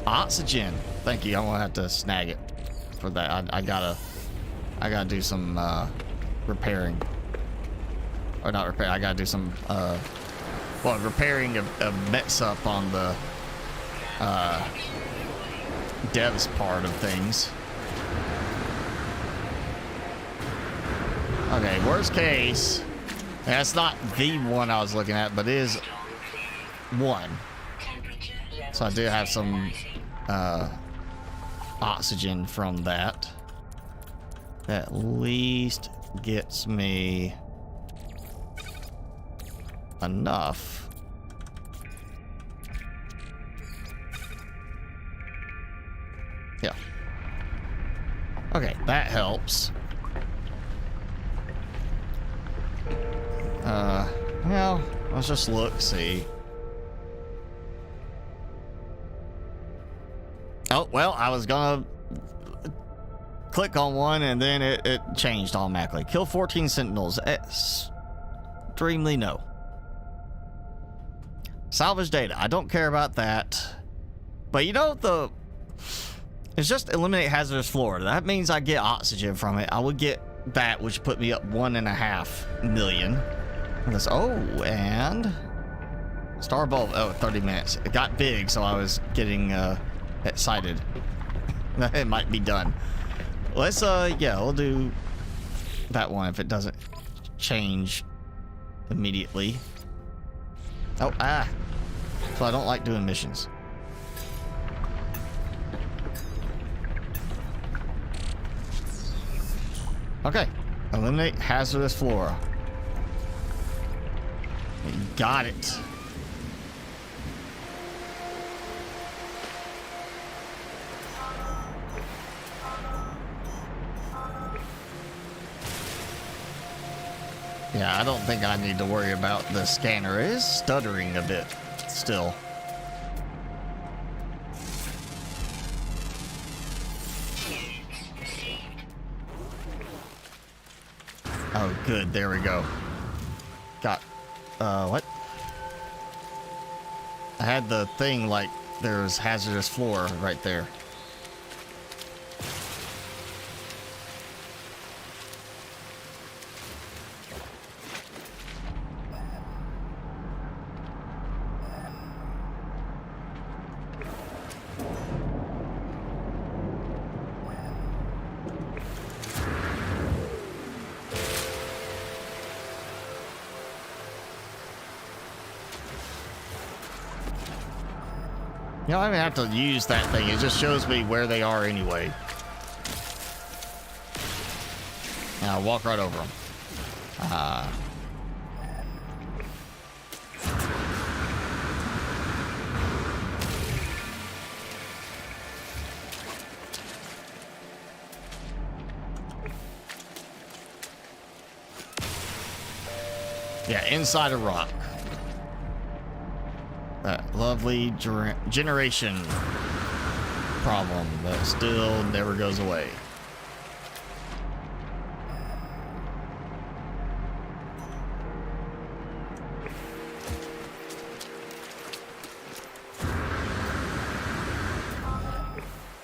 Oxygen. Thank you. I'm gonna have to snag it for that. I gotta do some repairing. Or not repair. I gotta do some repairing a mess up on the devs part of things. Okay, worst case. That's not the one I was looking at, but it is one. So I do have some oxygen from that. That at least gets me enough. Yeah. Okay, that helps. Well, let's just look, see. Oh, well, I was gonna click on one and then it changed automatically. Kill 14 sentinels. Extremely no. Salvage data. I don't care about that. But you know, it's just eliminate hazardous flora. That means I get oxygen from it. I would get that, which put me up 1.5 million. And star bulb. Oh, 30 minutes. It got big, so I was getting excited. It might be done. Let's yeah, we'll do that one if it doesn't change immediately. So I don't like doing missions. Okay, eliminate hazardous flora. Got it. Yeah, I don't think I need to worry about the scanner. It is stuttering a bit still. Oh, good. There we go. Got, what? I had the thing like there's hazardous flora right there. You know, I don't even have to use that thing. It just shows me where they are anyway. And I'll walk right over them. Yeah, inside a rock. That lovely generation problem that still never goes away.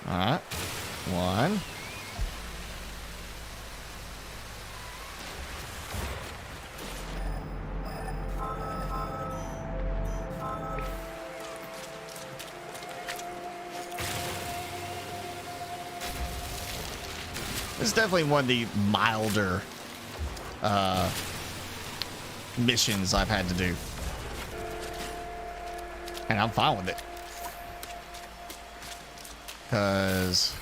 All right, one. This is definitely one of the milder missions I've had to do. And I'm fine with it. Because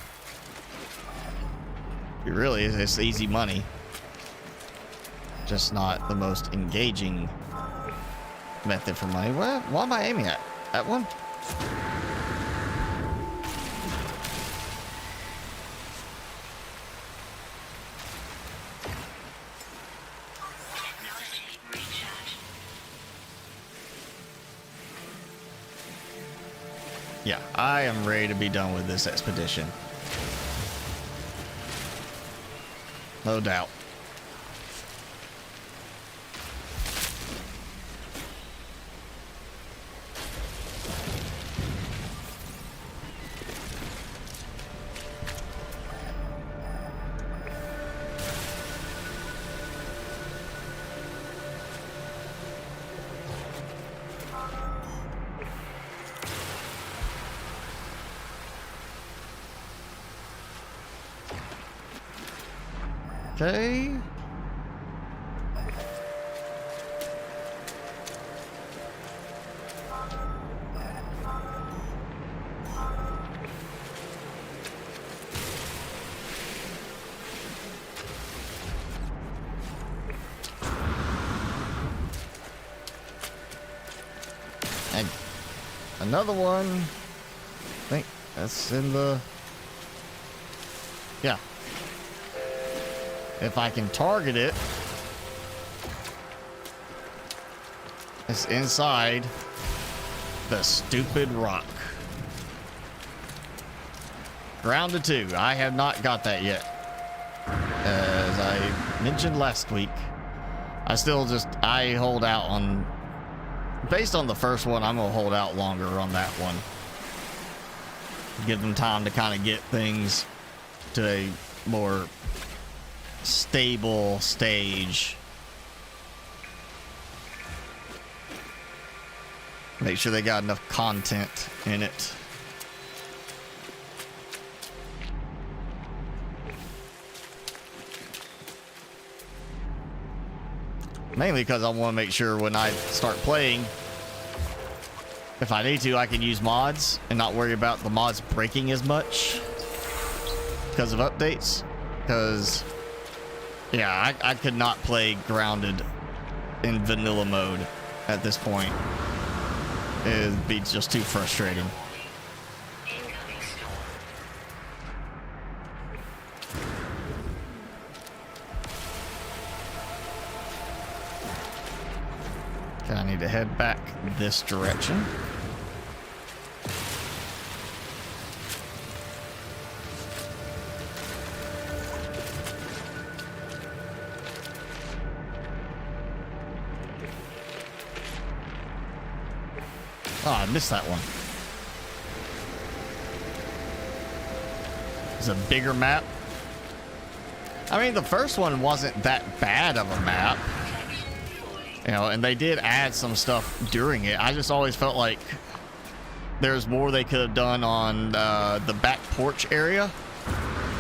it really is, it's easy money. Just not the most engaging method for money. What am I aiming at? That one? Yeah, I am ready to be done with this expedition. No doubt. Okay. And another one. I think that's in the... Yeah. If I can target it, it's inside the stupid rock. Grounded 2. I have not got that yet. As I mentioned last week, I hold out on, based on the first one, I'm gonna hold out longer on that one. Give them time to kind of get things to a more stable stage. Make sure they got enough content in it. Mainly because I want to make sure when I start playing, if I need to, I can use mods and not worry about the mods breaking as much because of updates. Because yeah, I could not play Grounded in vanilla mode at this point. It'd be just too frustrating. Okay, I need to head back this direction. Oh, I missed that one. It's a bigger map. I mean, the first one wasn't that bad of a map. You know, and they did add some stuff during it. I just always felt like there's more they could have done on the back porch area.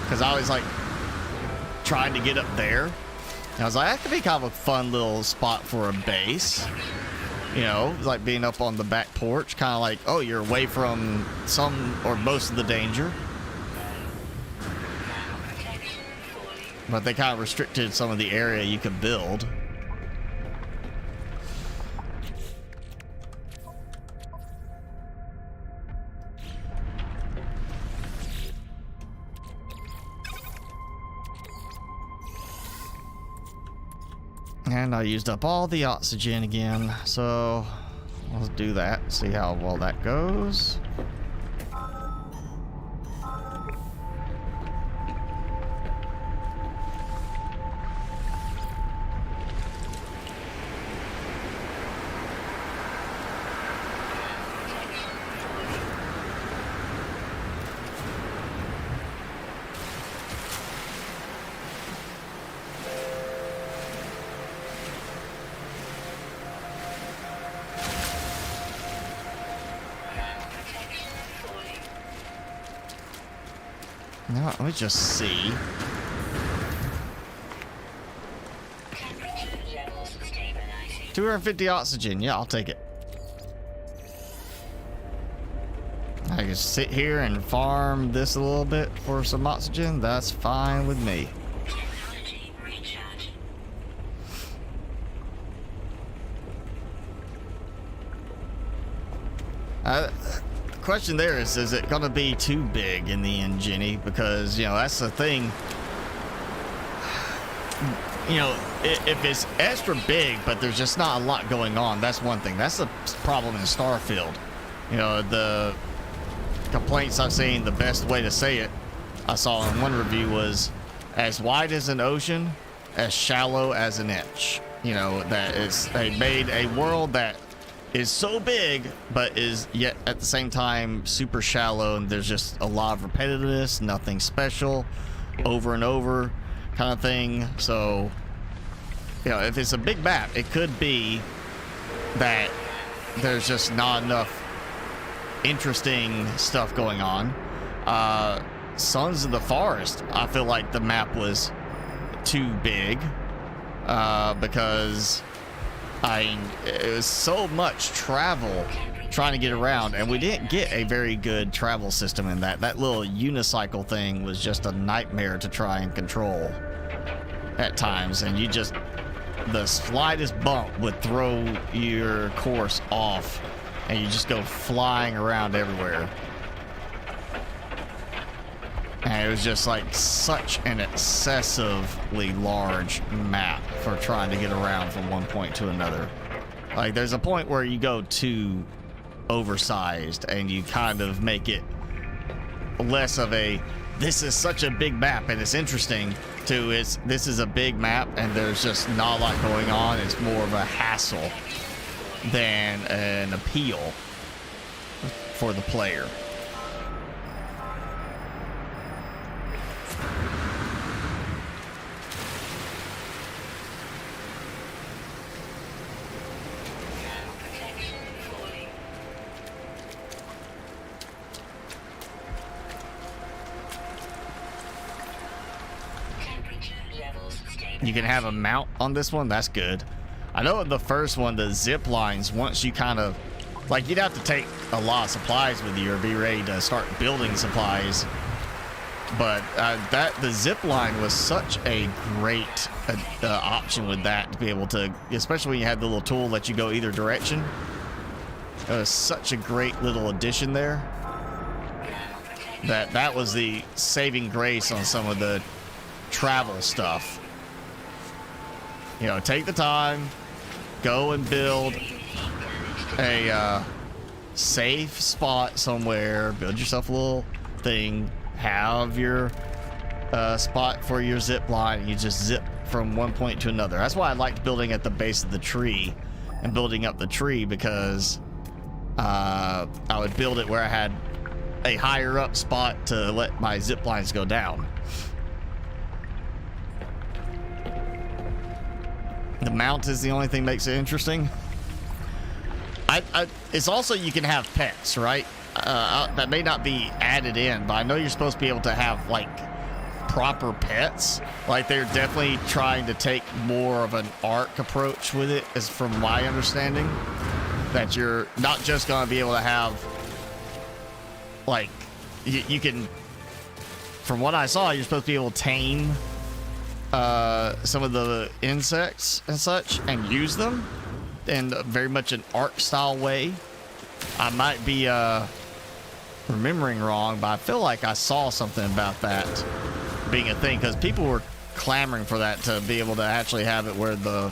Because I was like trying to get up there. And I was like, that could be kind of a fun little spot for a base. You know, like being up on the back porch, kind of like, oh, you're away from some or most of the danger. But they kind of restricted some of the area you could build. And I used up all the oxygen again, so let's do that, see how well that goes. Now, let me just see. Temperature levels stabilizing. 250 oxygen. Yeah, I'll take it. I can sit here and farm this a little bit for some oxygen. That's fine with me. Technology recharge. The question there is it going to be too big in the end, Jenny? Because, you know, that's the thing. You know, if it's extra big, but there's just not a lot going on, that's one thing. That's the problem in Starfield. You know, the complaints I've seen, the best way to say it, I saw in one review was as wide as an ocean, as shallow as an inch. You know, that is, they made a world that is so big, but is yet at the same time super shallow, and there's just a lot of repetitiveness, nothing special, over and over kind of thing. So, you know, if it's a big map, it could be that there's just not enough interesting stuff going on. Sons of the Forest, I feel like the map was too big, because it was so much travel trying to get around, and we didn't get a very good travel system in that. That little unicycle thing was just a nightmare to try and control at times, and you just, the slightest bump would throw your course off, and you just go flying around everywhere. And it was just like such an excessively large map for trying to get around from one point to another. Like, there's a point where you go too oversized and you kind of make it less of a, this is such a big map and it's interesting, to it's, this is a big map and there's just not a lot going on. It's more of a hassle than an appeal for the player. You can have a mount on this one. That's good. I know the first one, the zip lines, once you kind of, like, you'd have to take a lot of supplies with you or be ready to start building supplies. But the zip line was such a great option with that, to be able to, especially when you had the little tool that you go either direction. It was such a great little addition there. That was the saving grace on some of the travel stuff. You know, take the time, go and build a safe spot somewhere, build yourself a little thing, have your spot for your zip line, and you just zip from one point to another. That's why I liked building at the base of the tree and building up the tree, because I would build it where I had a higher up spot to let my zip lines go down. The mount is the only thing that makes it interesting. It's also, you can have pets, right? That may not be added in, but I know you're supposed to be able to have, like, proper pets. Like, they're definitely trying to take more of an ARC approach with it, as from my understanding. that you're not just going to be able to have, like, you can, from what I saw, you're supposed to be able to tame some of the insects and such and use them in very much an art style way. I might be remembering wrong, but I feel like I saw something about that being a thing, because people were clamoring for that, to be able to actually have it where the,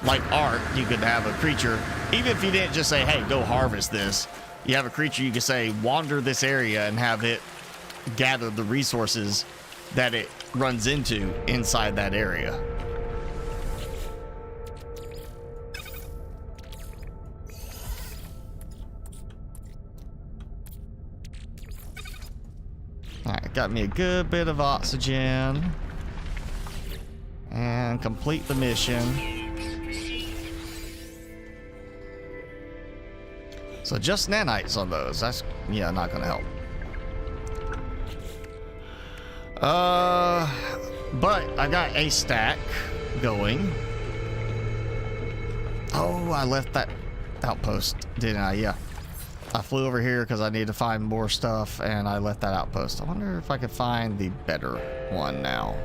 like art, you could have a creature, even if you didn't just say, hey, go harvest this, you have a creature, you could say, wander this area and have it gather the resources that it runs into inside that area. Alright, got me a good bit of oxygen. And complete the mission. So just nanites on those. That's, yeah, not gonna help. But I got a stack going. Oh, I left that outpost, didn't I? Yeah. I flew over here because I need to find more stuff, and I left that outpost. I wonder if I could find the better one now.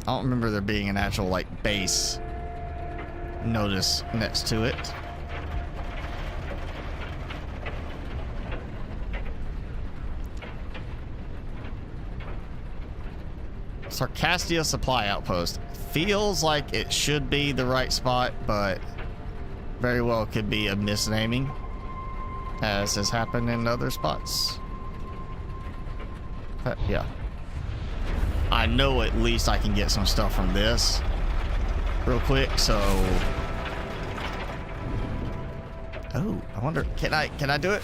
I don't remember there being an actual, like, base notice next to it. Sarcastia Supply Outpost. Feels like it should be the right spot, but very well could be a misnaming, as has happened in other spots. But yeah. I know at least I can get some stuff from this real quick, so... Oh, I wonder, can I do it?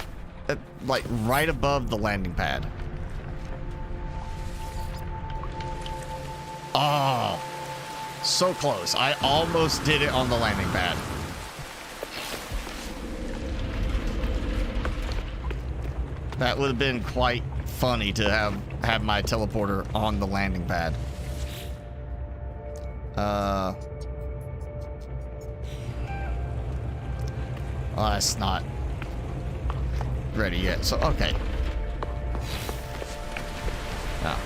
Like right above the landing pad. Oh, so close. I almost did it on the landing pad. That would have been quite funny to have my teleporter on the landing pad. Well, that's not ready yet. So, okay. Now.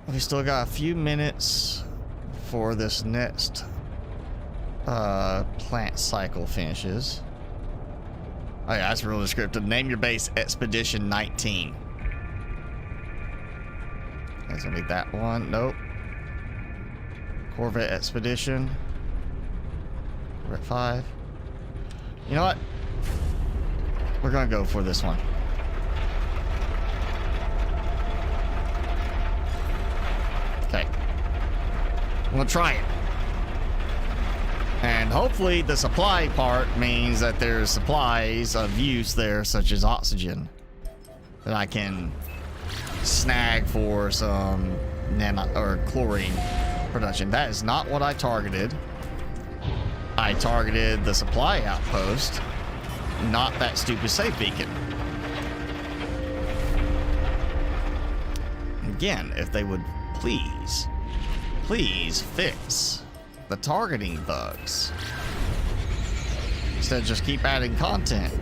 We still got a few minutes for this next plant cycle finishes. Oh yeah, that's real descriptive. Name your base Expedition 19. It's gonna be that one. Nope. Corvette Expedition. Corvette 5. You know what? We're gonna go for this one. Okay. I'm gonna try it. And hopefully the supply part means that there's supplies of use there, such as oxygen, that I can snag for some nano or chlorine production. That is not what I targeted. I targeted the supply outpost, not that stupid safe beacon. Again, if they would please fix the targeting bugs instead of just keep adding content.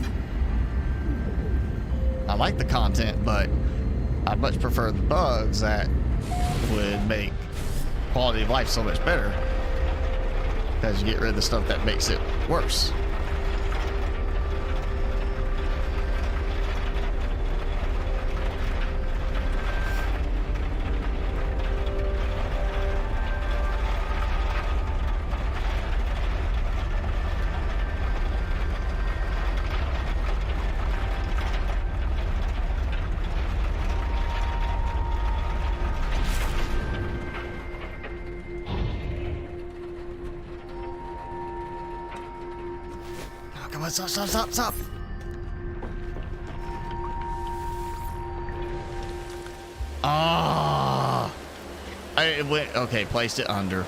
I like the content, but I'd much prefer the bugs that would make quality of life so much better, because you get rid of the stuff that makes it worse. Stop. Ah, it went, okay, placed it under.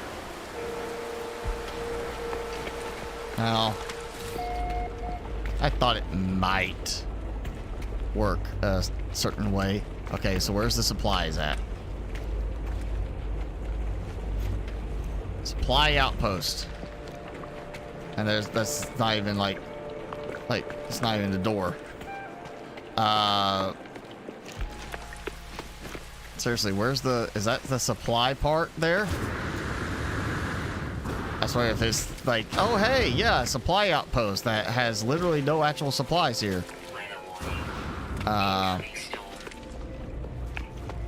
Well, I thought it might work a certain way. Okay, so where's the supplies at? Supply outpost. And that's not even like it's not even the door. Seriously, where's is that the supply part there? That's why if it's like, oh hey, yeah, supply outpost that has literally no actual supplies here.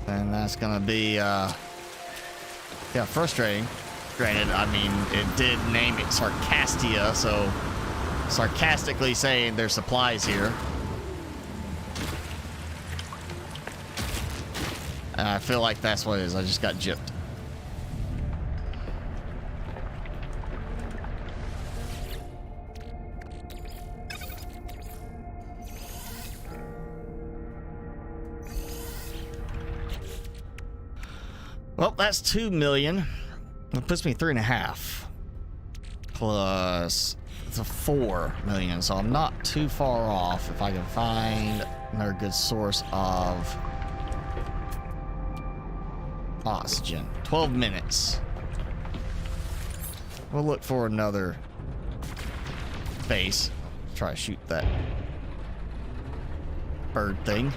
And that's gonna be yeah, frustrating. Granted, I mean, it did name it Sarcastia, so sarcastically saying there's supplies here. And I feel like that's what it is. I just got gypped. Well, that's 2 million. It puts me 3.5. Plus it's a 4 million, so I'm not too far off if I can find another good source of oxygen. 12 minutes. We'll look for another base. Try to shoot that bird thing.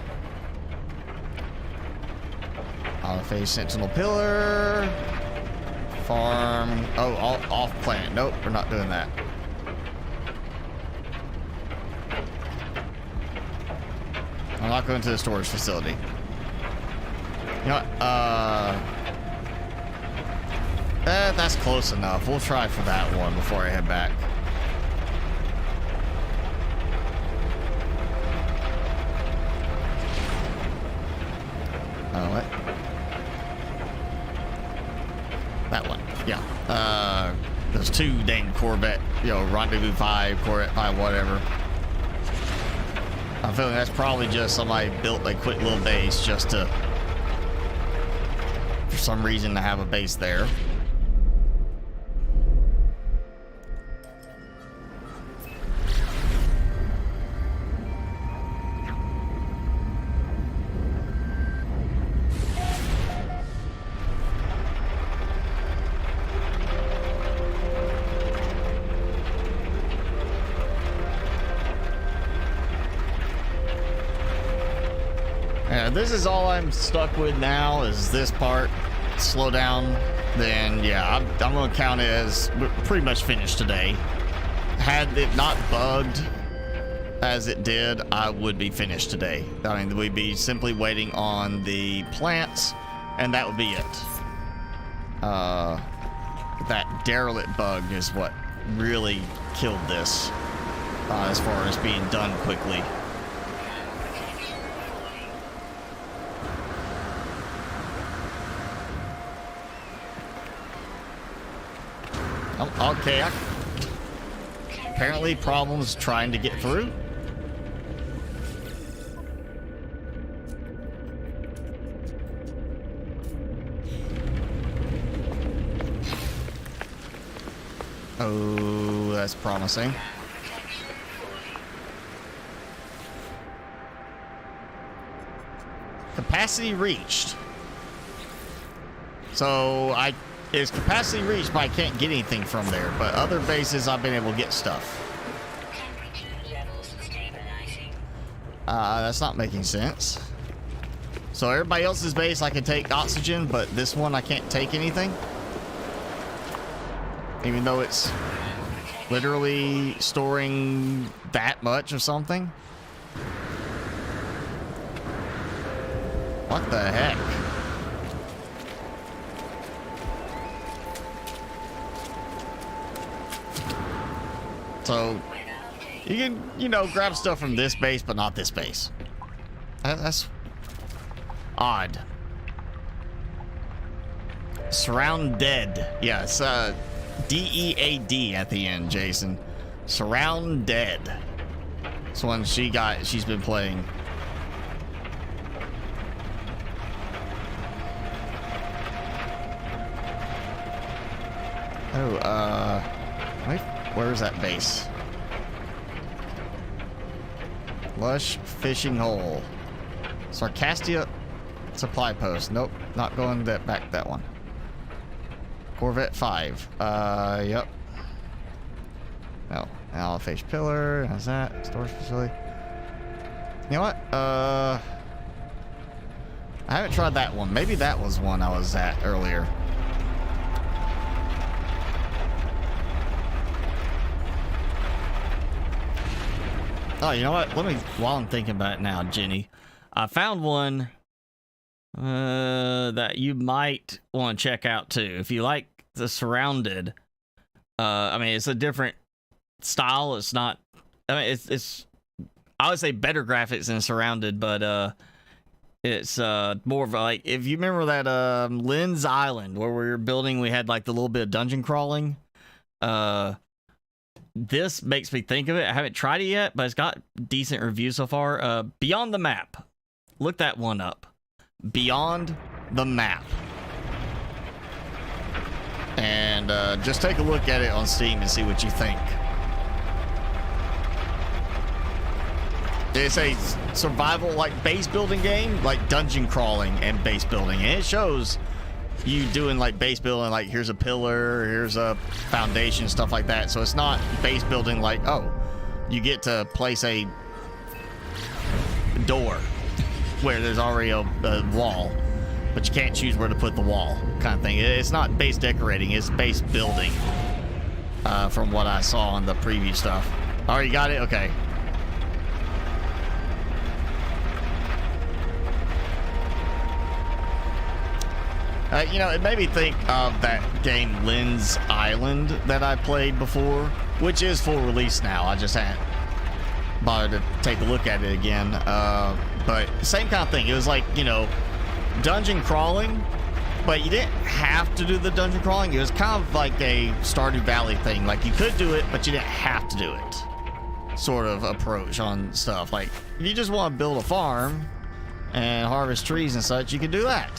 Phase Sentinel Pillar. Farm. Oh, off planet. Nope, we're not doing that. I'm not going to the storage facility. You know what? That's close enough. We'll try for that one before I head back. Oh, what? That one. Yeah. There's 2 dang Corvette, Rendezvous 5, Corvette 5, whatever. I'm feeling that's probably just somebody built a quick little base just to, for some reason, to have a base there. This is all I'm stuck with now is this part. Slow down, then yeah, I'm gonna count it as pretty much finished today. Had it not bugged as it did, I would be finished today. I mean, we'd be simply waiting on the plants, and that would be it. That derelict bug is what really killed this, as far as being done quickly. Okay, apparently problems trying to get through. Oh, that's promising. Capacity reached. So it's capacity reached, but I can't get anything from there. But other bases, I've been able to get stuff. That's not making sense. So everybody else's base, I can take oxygen, but this one, I can't take anything. Even though it's literally storing that much or something. What the heck? So, you can, grab stuff from this base, but not this base. That's odd. Surround dead. Yeah, it's D-E-A-D at the end, Jason. Surround dead. It's one she's been playing. Oh, where's that base? Lush fishing hole. Sarcastia. supply post. Nope, not going back that one. Corvette 5. Yep. No. LFH pillar. How's that? Storage facility. You know what? I haven't tried that one. Maybe that was one I was at earlier. Oh, you know what? Let me, while I'm thinking about it now, Jenny, I found one that you might want to check out too. If you like the surrounded, I mean, it's a different style. It's not, I mean, it's I would say better graphics than surrounded, but it's more of like, if you remember that Lynn's Island where we were building, we had like the little bit of dungeon crawling. This makes me think of it. I haven't tried it yet, but it's got decent reviews so far. Beyond the Map. Look that one up. Beyond the Map. And just take a look at it on Steam and see what you think. It's a survival, like, base building game, like dungeon crawling and base building. And it shows you doing like base building, like here's a pillar, here's a foundation, stuff like that. So it's not base building like, oh, you get to place a door where there's already a wall, but you can't choose where to put the wall, kind of thing. It's not base decorating, it's base building, from what I saw on the preview stuff. Oh, you got it? Okay. You know, it made me think of that game Lynn's Island that I played before, which is full release now. I just hadn't bothered to take a look at it again. But same kind of thing. It was like, you know, dungeon crawling, but you didn't have to do the dungeon crawling. It was kind of like a Stardew Valley thing. Like, you could do it, but you didn't have to do it. Sort of approach on stuff. Like, if you just want to build a farm and harvest trees and such, you can do that.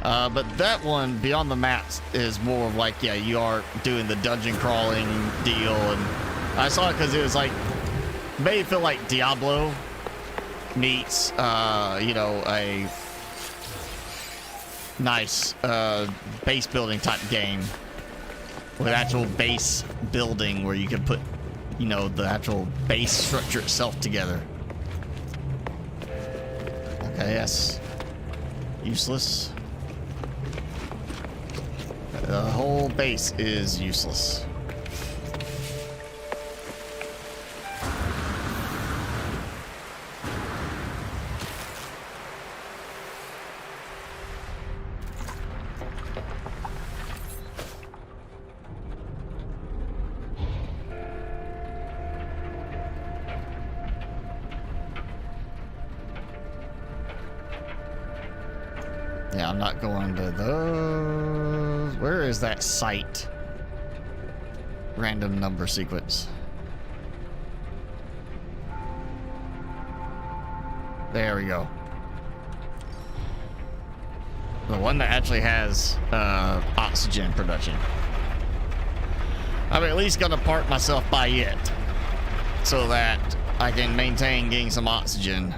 But that one, Beyond the Maps, is more of like, yeah, you are doing the dungeon crawling deal. And I saw it because it was like, made it feel like Diablo meets, you know, a nice base building type game with actual base building where you can put, you know, the actual base structure itself together. Okay, yes. Useless. The whole base is useless. Yeah, I'm not going to those. Where is that site? Random number sequence. There we go. The one that actually has oxygen production. I'm at least gonna park myself by it so that I can maintain getting some oxygen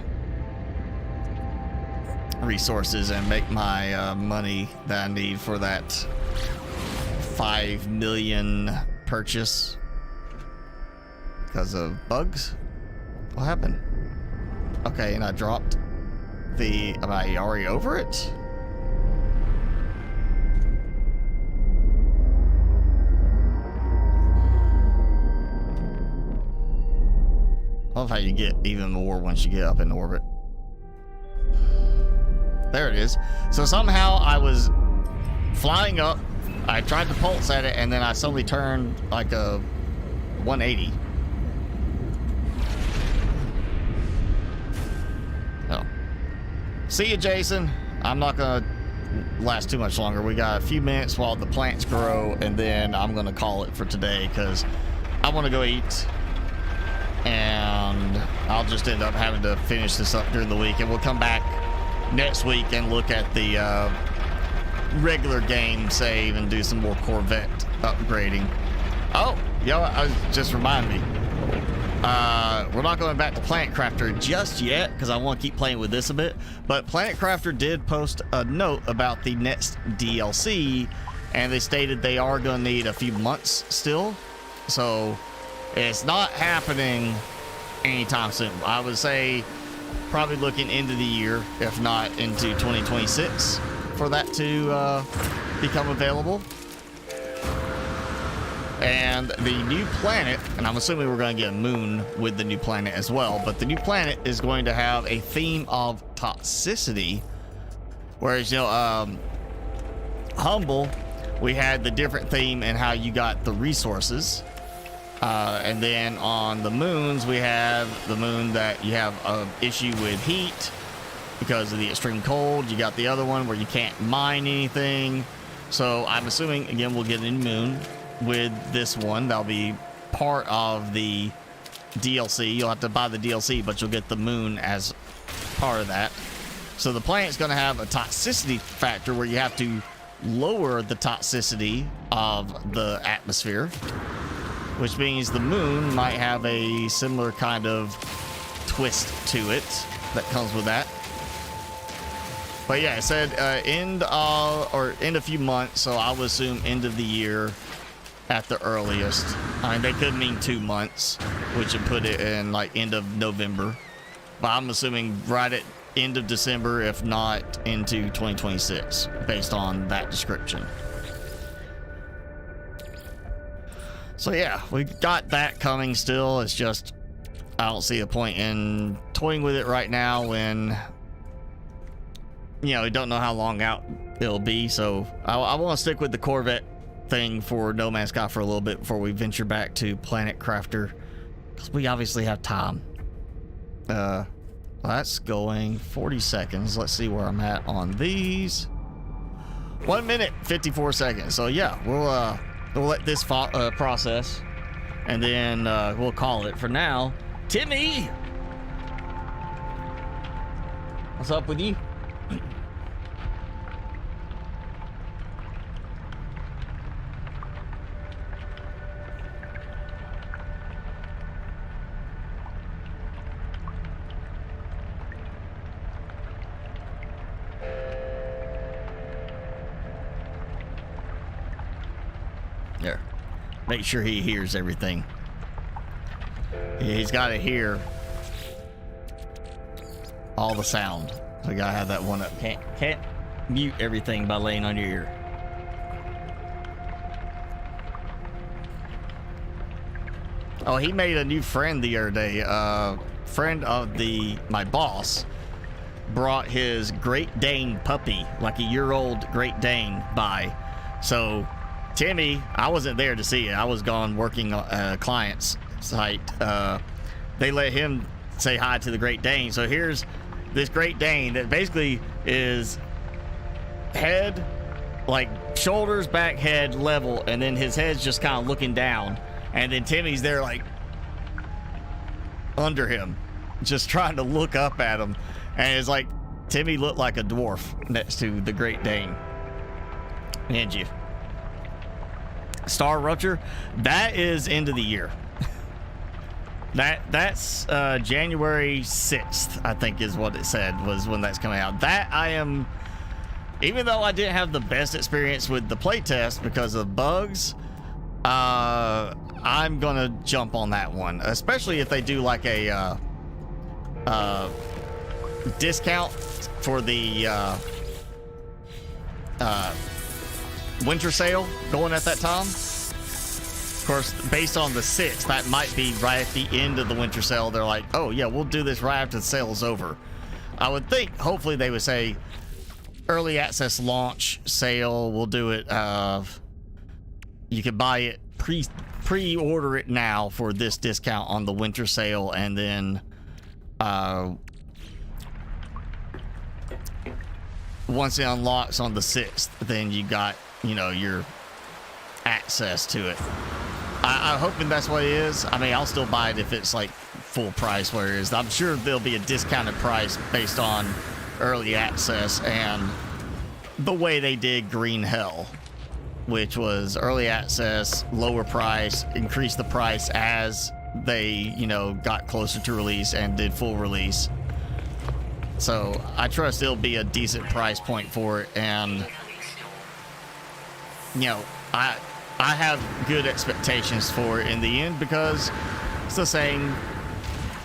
resources and make my money that I need for that 5 million purchase because of bugs. What happened? Okay, and I dropped the... Am I already over it? I love how you get even more once you get up in orbit. There it is. So somehow I was flying up, I tried to pulse at it, and then I suddenly turned like a 180. Oh. See you, Jason. I'm not gonna last too much longer. We got a few minutes while the plants grow, and then I'm gonna call it for today because I want to go eat. And I'll just end up having to finish this up during the week, and we'll come back next week and look at the regular game save and do some more Corvette upgrading. Oh, yo, I was just reminding me. We're not going back to Planet Crafter just yet because I want to keep playing with this a bit. But Planet Crafter did post a note about the next DLC, and they stated they are going to need a few months still. So it's not happening anytime soon. I would say probably looking into the year, if not into 2026, for that to become available. And the new planet, and I'm assuming we're going to get a moon with the new planet as well, but the new planet is going to have a theme of toxicity. Whereas, you know, Humble, we had the different theme and how you got the resources. And then on the moons, we have the moon that you have an issue with heat because of the extreme cold. You got the other one where you can't mine anything. So I'm assuming, again, we'll get a new moon with this one. That'll be part of the DLC. You'll have to buy the DLC, but you'll get the moon as part of that. So the planet's going to have a toxicity factor where you have to lower the toxicity of the atmosphere, which means the moon might have a similar kind of twist to it that comes with that. But yeah, it said end a few months, so I would assume end of the year at the earliest. I mean, they could mean 2 months, which would put it in like end of November. But I'm assuming right at end of December, if not into 2026, based on that description. So yeah, we got that coming still. It's just, I don't see a point in toying with it right now when, you know, we don't know how long out it'll be. So I want to stick with the Corvette thing for No Man's Sky for a little bit before we venture back to Planet Crafter, because we obviously have time. That's going 40 seconds. Let's see where I'm at on these. 1 minute 54 seconds. So yeah, we'll let this process, and then we'll call it for now. Timmy, what's up with you? There. Make sure he hears everything. Yeah, he's got to hear all the sound. So we gotta have that one up. Can't mute everything by laying on your ear. Oh, he made a new friend the other day. Friend of my boss brought his Great Dane puppy, like a year-old Great Dane, by. So Timmy, I wasn't there to see it. I was gone working on a client's site. They let him say hi to the Great Dane. So here's this Great Dane that basically is head, like shoulders, back, head level, and then his head's just kind of looking down. And then Timmy's there like under him, just trying to look up at him. And it's like Timmy looked like a dwarf next to the Great Dane. And you. Star Rupture, that is end of the year. That's January 6th, I think is what it said, was when that's coming out. That I am, even though I didn't have the best experience with the playtest because of bugs, I'm gonna jump on that one, especially if they do like a discount for the winter sale going at that time. Of course, based on the 6th, that might be right at the end of the winter sale. They're like, oh yeah, we'll do this right after the sale is over. I would think, hopefully they would say early access launch sale, we'll do it, you can buy it, pre-order it now for this discount on the winter sale, and then once it unlocks on the 6th, then you got, you know, your access to it. I'm hoping that's what it is. I mean, I'll still buy it if it's like full price where it is. I'm sure there'll be a discounted price based on early access and the way they did Green Hell, which was early access, lower price, increase the price as they, you know, got closer to release and did full release. So I trust it'll be a decent price point for it, and you know, I have good expectations for it in the end, because it's the same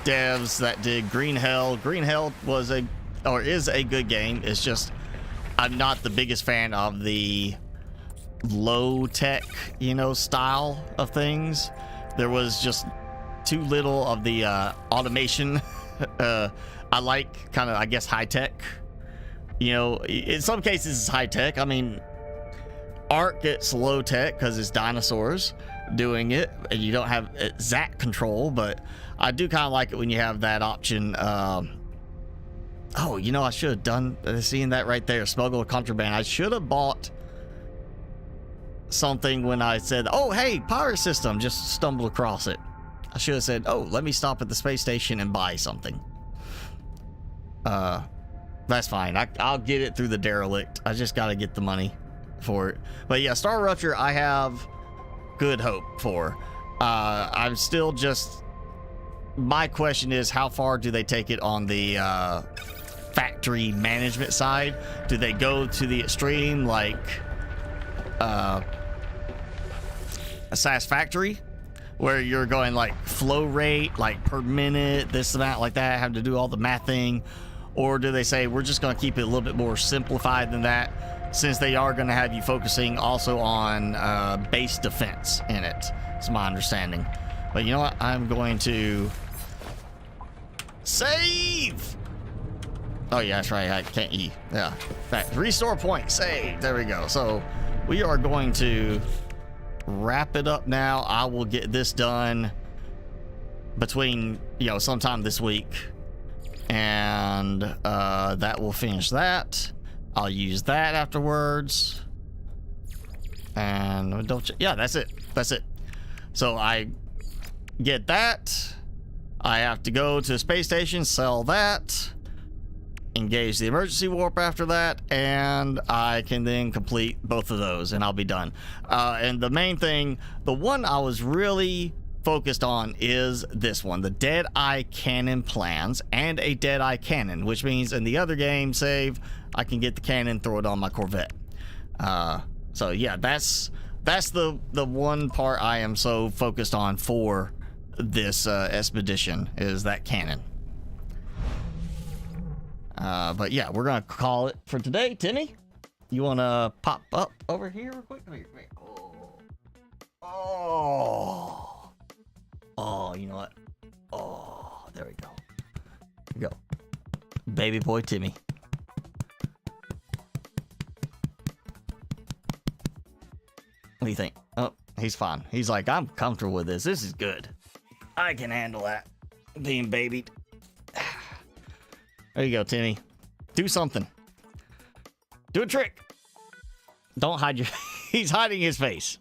devs that did Green Hell. Green Hell was is a good game. It's just I'm not the biggest fan of the low tech, you know, style of things. There was just too little of the automation. I like kind of, I guess, high tech. You know, in some cases it's high tech. I mean, Ark gets low tech because it's dinosaurs doing it, and you don't have exact control. But I do kind of like it when you have that option. Oh, you know, I should have done, seeing that right there, smuggle contraband. I should have bought something when I said, oh, hey, pirate system, just stumbled across it. I should have said, oh, let me stop at the space station and buy something. That's fine. I'll get it through the derelict. I just got to get the money for it. But yeah, Star Rupture, I have good hope for. I'm still just, my question is, how far do they take it on the factory management side? Do they go to the extreme like a SAS factory, where you're going like flow rate, like per minute, this amount, like that, have to do all the mathing? Or do they say, we're just going to keep it a little bit more simplified than that, since they are going to have you focusing also on base defense in it? It's my understanding. But you know what? I'm going to save. Oh yeah, that's right. I can't E. Yeah, that restore point, save. There we go. So we are going to wrap it up now. I will get this done between, you know, sometime this week, and that will finish that. I'll use that afterwards, and don't yeah, that's it. So I get that. I have to go to the space station, sell that, engage the emergency warp after that, and I can then complete both of those, and I'll be done. And the main thing, the one I was really focused on, is this one, the Deadeye cannon plans, and a Deadeye cannon, which means in the other game save, I can get the cannon, throw it on my Corvette. So yeah, that's the one part I am so focused on for this expedition, is that cannon. But yeah, we're gonna call it for today. Timmy, you wanna pop up over here real quick? Wait. Oh, you know what? Oh, there we go. Here we go. Baby boy Timmy. What do you think? Oh, he's fine. He's like, I'm comfortable with this. This is good. I can handle that. Being babied. There you go, Timmy. Do something. Do a trick. Don't hide your... He's hiding his face.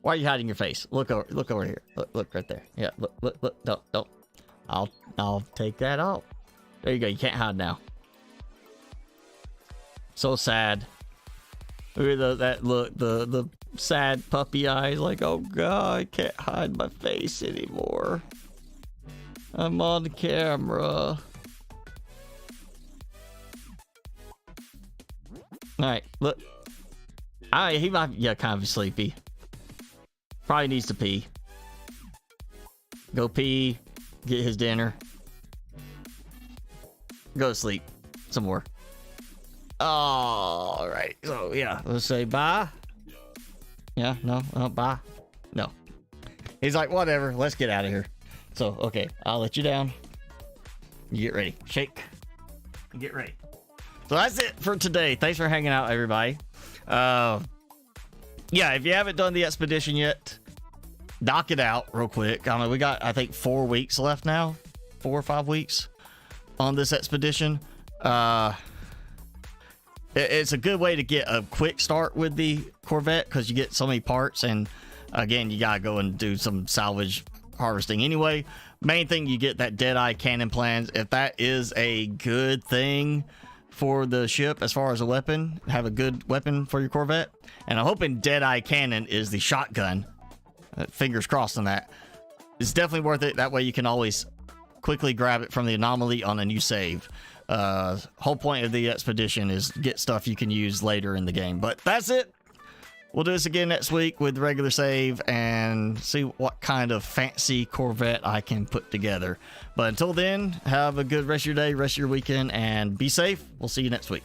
Why are you hiding your face? Look over here. Look right there. Yeah, look. Don't. I'll take that off. There you go. You can't hide now. So sad. Look at that look. The sad puppy eyes. Like, oh God, I can't hide my face anymore. I'm on camera. Alright, look. He might, yeah, kind of sleepy. Probably needs to pee. Go pee. Get his dinner. Go to sleep. Some more. Alright, so yeah, let's say bye. Yeah, no, bye. No. He's like, whatever, let's get out of here. So, okay, I'll let you down. You get ready. Shake. Get ready. So that's it for today. Thanks for hanging out, everybody. Yeah, if you haven't done the expedition yet, knock it out real quick. I mean, we got, I think, 4 weeks left now. 4 or 5 weeks on this expedition. It's a good way to get a quick start with the Corvette, because you get so many parts, and again, you gotta go and do some salvage harvesting anyway. Main thing, you get that Deadeye cannon plans. If that is a good thing for the ship as far as a weapon, have a good weapon for your Corvette. And I'm hoping Deadeye cannon is the shotgun. Fingers crossed on that. it's definitely worth it. That way you can always quickly grab it from the anomaly on a new save. Whole point of the expedition is get stuff you can use later in the game. But that's it. We'll do this again next week with regular save and see what kind of fancy Corvette I can put together. But until then, have a good rest of your day, rest of your weekend, and be safe. We'll see you next week.